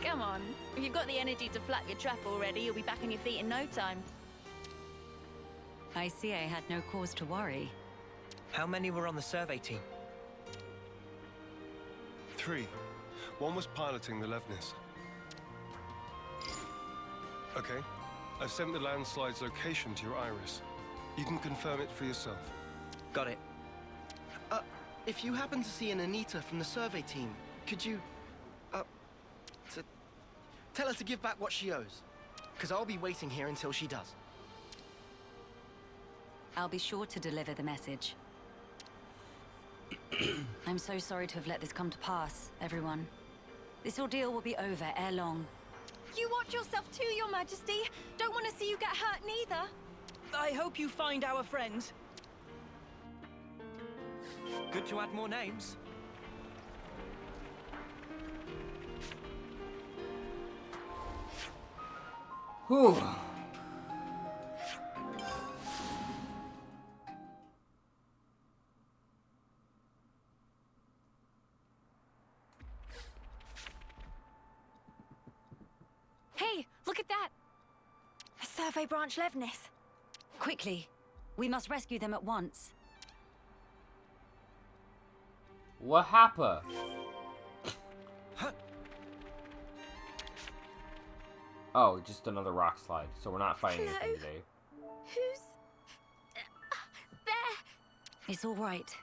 Come on. If you've got the energy to flap your trap already, you'll be back on your feet in no time. I see I had no cause to worry. How many were on the survey team? 3. One was piloting the Levnis. Okay. I've sent the landslide's location to your iris. You can confirm it for yourself. Got it. If you happen to see an Anita from the survey team, could you, tell her to give back what she owes? Because I'll be waiting here until she does. I'll be sure to deliver the message. I'm so sorry to have let this come to pass, everyone. This ordeal will be over ere long. You watch yourself too, Your Majesty. Don't want to see you get hurt neither. I hope you find our friends. Good to add more names. Whew. Hey, look at that! A survey branch Levnis. Quickly, we must rescue them at once. What happened? Oh, just another rock slide. So we're not fighting anything today. Who's... there? It's all right.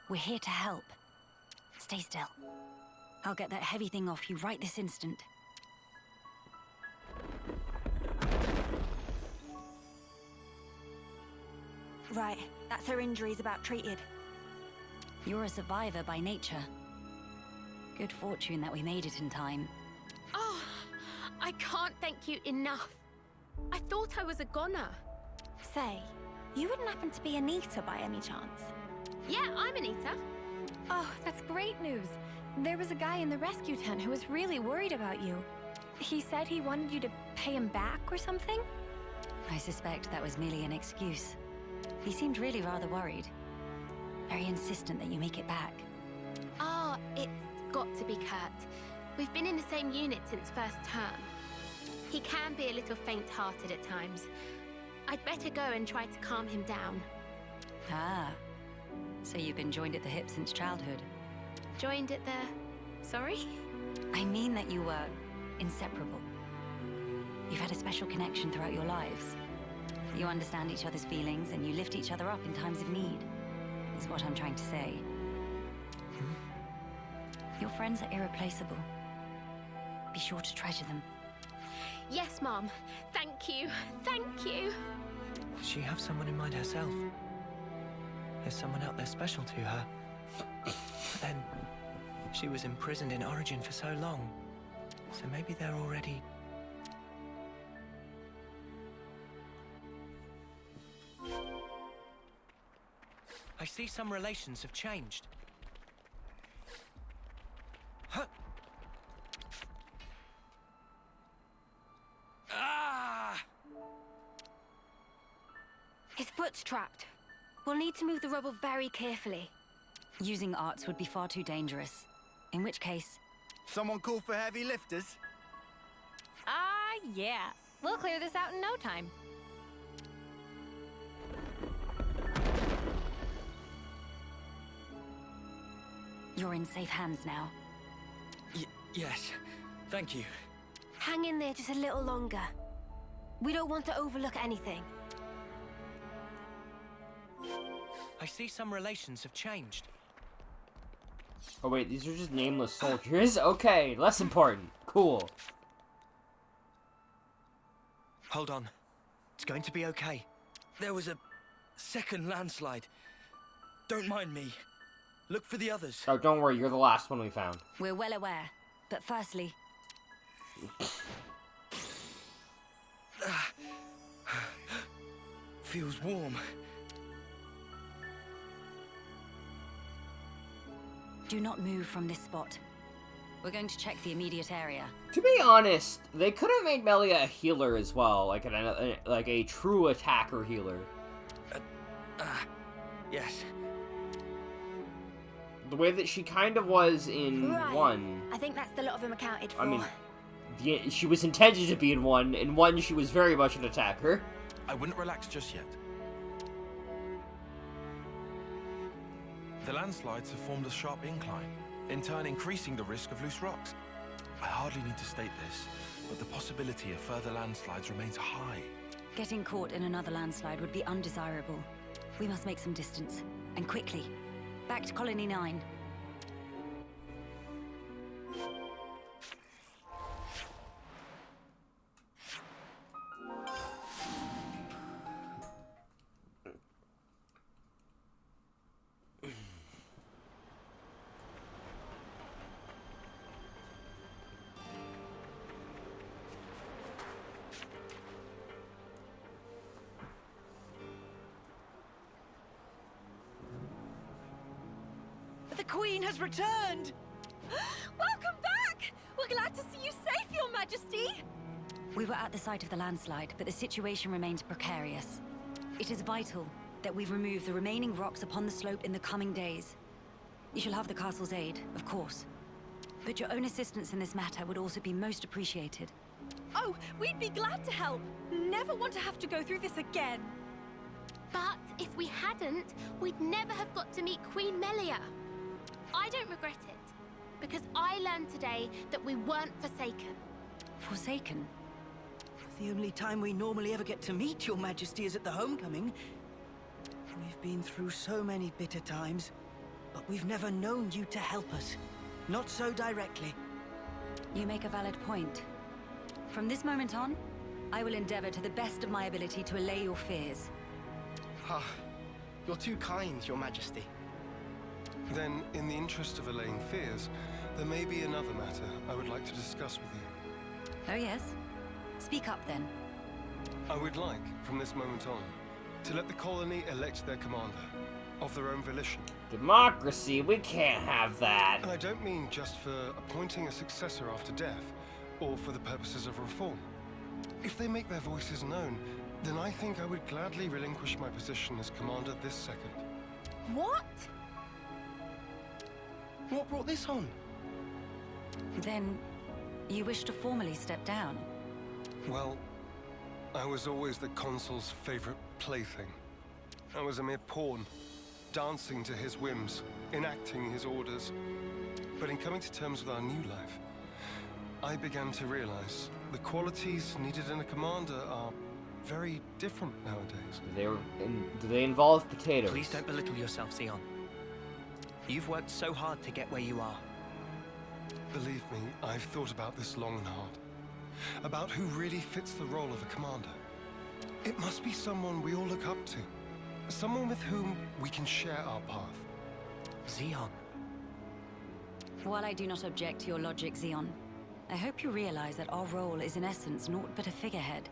We're here to help. Stay still. I'll get that heavy thing off you right this instant. Right, that's her injuries about treated. You're a survivor by nature. Good fortune that we made it in time. Oh, I can't thank you enough. I thought I was a goner. Say, you wouldn't happen to be Anita by any chance? Yeah, I'm Anita. Oh, that's great news. There was a guy in the rescue tent who was really worried about you. He said he wanted you to pay him back or something? I suspect that was merely an excuse. He seemed really rather worried. Very insistent that you make it back. Ah, it's got to be Kurt. We've been in the same unit since first term. He can be a little faint-hearted at times. I'd better go and try to calm him down. Ah, so you've been joined at the hip since childhood? Joined at the... sorry? I mean that you were inseparable. You've had a special connection throughout your lives. You understand each other's feelings and you lift each other up in times of need, is what I'm trying to say. Your friends are irreplaceable. Be sure to treasure them. Yes, Mom. Thank you. Thank you. Does she have someone in mind herself? There's someone out there special to her. But then, she was imprisoned in Origin for so long. So maybe they're already... I see some relations have changed. Huh. Ah! His foot's trapped. We'll need to move the rubble very carefully. Using arts would be far too dangerous. In which case... Someone call for heavy lifters? Yeah. We'll clear this out in no time. You're in safe hands now. Yes. Thank you. Hang in there just a little longer. We don't want to overlook anything. I see some relations have changed. Oh wait, these are just nameless soldiers? Okay, less important. Cool. Hold on. It's going to be okay. There was a second landslide. Don't mind me. Look for the others. Oh, don't worry, you're the last one we found. We're well aware. But firstly... Feels warm. Do not move from this spot. We're going to check the immediate area. To be honest, they could have made Melia a healer as well, like a true attacker healer. Yes. The way that she kind of was in Right. 1. I think that's the lot of them accounted for. I mean, she was intended to be in 1. In 1, she was very much an attacker. I wouldn't relax just yet. The landslides have formed a sharp incline, in turn increasing the risk of loose rocks. I hardly need to state this, but the possibility of further landslides remains high. Getting caught in another landslide would be undesirable. We must make some distance, and quickly. Back to Colony 9. The Queen has returned! Welcome back! We're glad to see you safe, Your Majesty! We were at the site of the landslide, but the situation remains precarious. It is vital that we remove the remaining rocks upon the slope in the coming days. You shall have the castle's aid, of course. But your own assistance in this matter would also be most appreciated. Oh, we'd be glad to help. Never want to have to go through this again. But if we hadn't, we'd never have got to meet Queen Melia. I don't regret it, because I learned today that we weren't forsaken. Forsaken? The only time we normally ever get to meet Your Majesty is at the homecoming. We've been through so many bitter times, but we've never known you to help us. Not so directly. You make a valid point. From this moment on, I will endeavor to the best of my ability to allay your fears. You're too kind, Your Majesty. Then, in the interest of allaying fears, there may be another matter I would like to discuss with you. Oh, yes? Speak up, then. I would like, from this moment on, to let the colony elect their commander, of their own volition. Democracy? We can't have that. And I don't mean just for appointing a successor after death, or for the purposes of reform. If they make their voices known, then I think I would gladly relinquish my position as commander this second. What? What brought this on? Then, you wish to formally step down? Well, I was always the consul's favorite plaything. I was a mere pawn, dancing to his whims, enacting his orders. But in coming to terms with our new life, I began to realize the qualities needed in a commander are very different nowadays. Do they involve potatoes? Please don't belittle yourself, Xeon. You've worked so hard to get where you are. Believe me, I've thought about this long and hard. About who really fits the role of a commander. It must be someone we all look up to. Someone with whom we can share our path. Xeon. While I do not object to your logic, Xeon, I hope you realize that our role is in essence naught but a figurehead.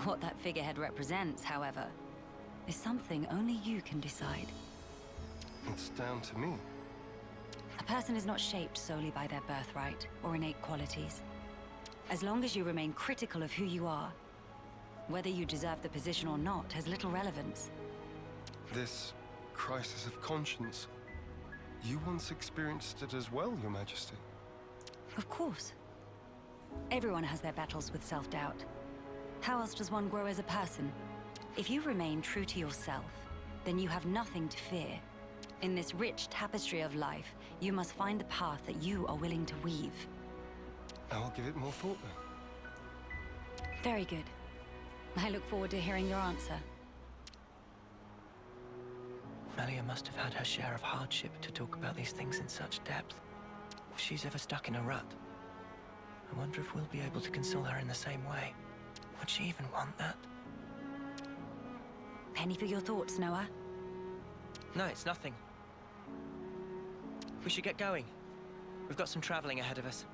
What that figurehead represents, however, is something only you can decide. It's down to me. A person is not shaped solely by their birthright or innate qualities. As long as you remain critical of who you are, whether you deserve the position or not has little relevance. This crisis of conscience, you once experienced it as well, Your Majesty. Of course. Everyone has their battles with self-doubt. How else does one grow as a person? If you remain true to yourself, then you have nothing to fear. In this rich tapestry of life, you must find the path that you are willing to weave. I'll give it more thought then. Very good. I look forward to hearing your answer. Malia must have had her share of hardship to talk about these things in such depth. If she's ever stuck in a rut, I wonder if we'll be able to console her in the same way. Would she even want that? Penny for your thoughts, Noah? No, it's nothing. We should get going. We've got some traveling ahead of us.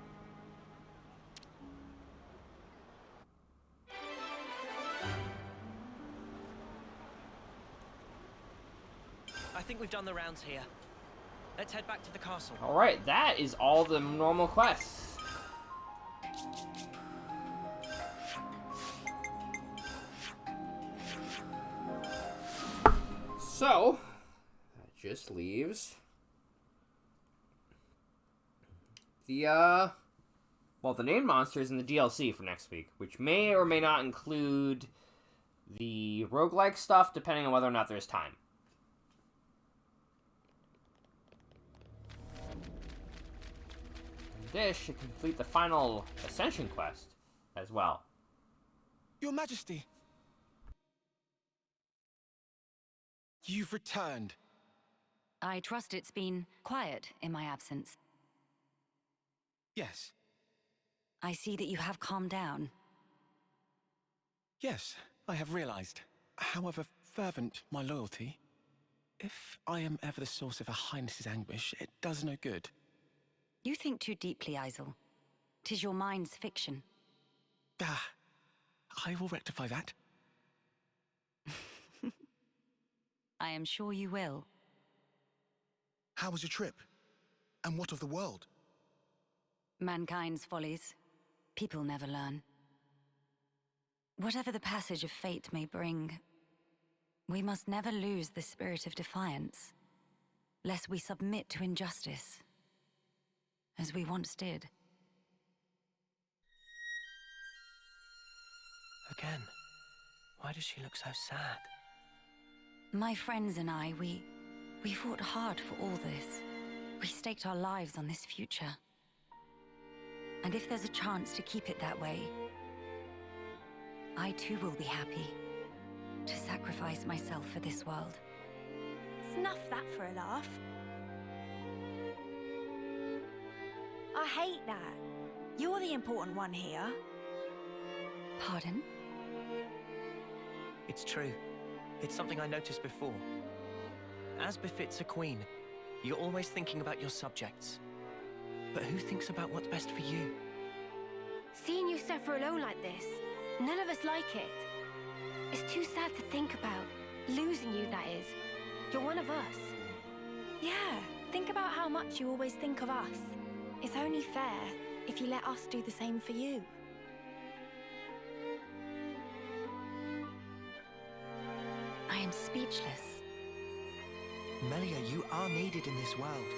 I think we've done the rounds here. Let's head back to the castle. Alright, that is all the normal quests. So, that just leaves the, well, the named monsters in the DLC for next week, which may or may not include the roguelike stuff, depending on whether or not there's time. This should complete the final Ascension quest as well. Your Majesty! You've returned. I trust it's been quiet in my absence. Yes. I see that you have calmed down. Yes, I have realized. However fervent my loyalty, if I am ever the source of Her Highness's anguish, it does no good. You think too deeply, Isel. 'Tis your mind's fiction. Ah, I will rectify that. I am sure you will. How was your trip? And what of the world? Mankind's follies. People never learn. Whatever the passage of fate may bring, we must never lose the spirit of defiance, lest we submit to injustice, as we once did. Again, why does she look so sad? My friends and I, we fought hard for all this. We staked our lives on this future. And if there's a chance to keep it that way, I too will be happy to sacrifice myself for this world. Snuff that for a laugh. I hate that. You're the important one here. Pardon? It's true. It's something I noticed before. As befits a queen, you're always thinking about your subjects. But who thinks about what's best for you? Seeing you suffer alone like this, none of us like it. It's too sad to think about. Losing you, that is. You're one of us. Yeah, think about how much you always think of us. It's only fair if you let us do the same for you. I am speechless. Melia, you are needed in this world.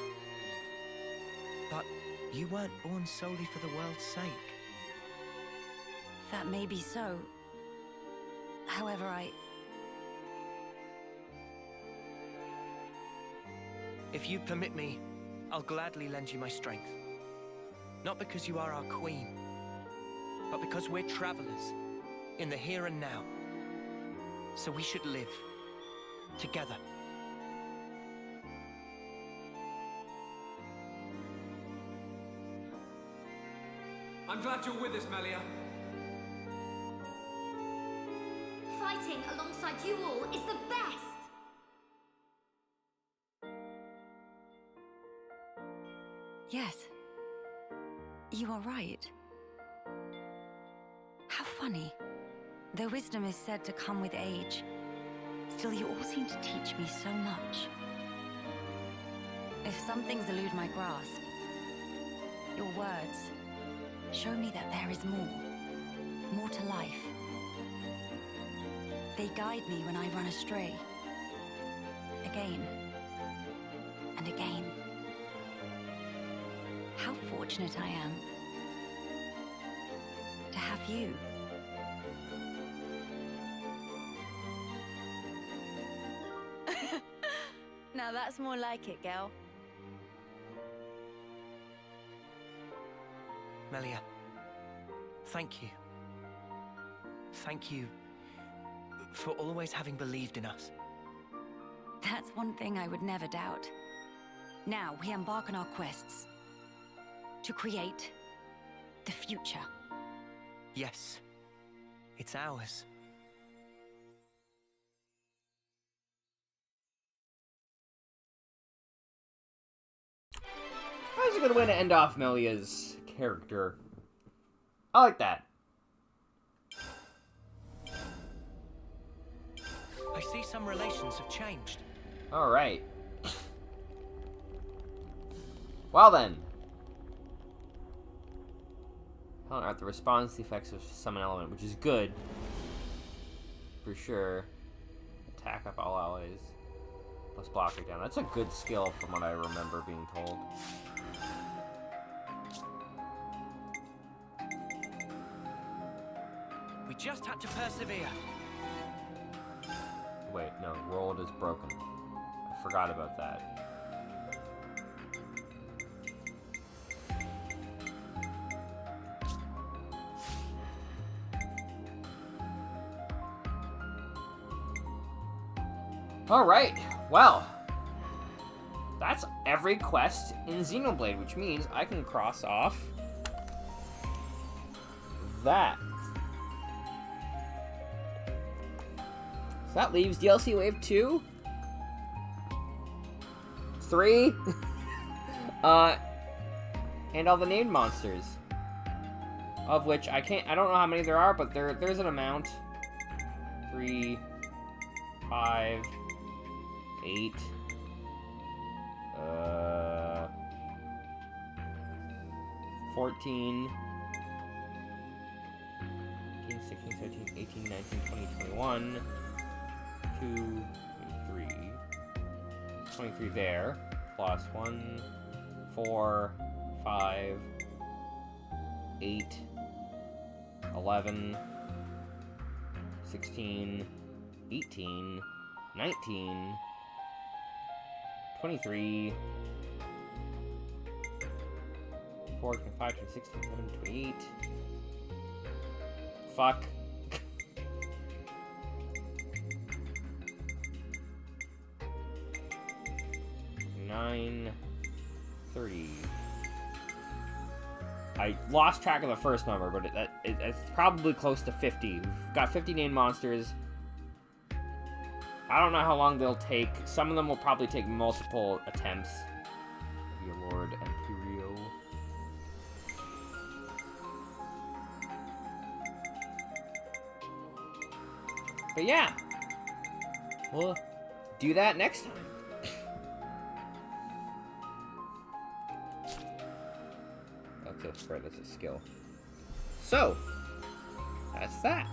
But you weren't born solely for the world's sake. That may be so. However, If you permit me, I'll gladly lend you my strength. Not because you are our queen, but because we're travelers in the here and now. So we should live together. I'm glad you're with us, Melia. Fighting alongside you all is the best! yes. You are right. How funny. Though wisdom is said to come with age, still you all seem to teach me so much. If some things elude my grasp, your words show me that there is more to life. They guide me when I run astray. Again and again. How fortunate I am to have you. Now that's more like it, girl. Melia, thank you. Thank you for always having believed in us. That's one thing I would never doubt. Now we embark on our quests to create the future. Yes, it's ours. That was a good way to end off Melia's character. I like that. I see some relations have changed. Alright. Well then. Talent art, the response to the effects of summon element, which is good. For sure. Attack up all allies. Plus block down. That's a good skill from what I remember being told. We just had to persevere. Wait, no. Rolled is broken. I forgot about that. Alright, well, that's every quest in Xenoblade, which means I can cross off that. So that leaves DLC Wave 2, 3, and all the named monsters. Of which I don't know how many there are, but there's an amount. 3, 5, 8, 14, 15, 16, 17, 18, 19, 20, 21, 2, 23, 23 there, plus 1, 4, 5, 8, 11, 16, 18, 19, 23, 24, 25, 26, 27, 28. Fuck. 9, 30. I lost track of the first number, but it's probably close to 50. We've got 50 named monsters. I don't know how long they'll take. Some of them will probably take multiple attempts. Your Lord Imperial. But yeah, we'll do that next time. Okay, right, that's a skill. So, that's that.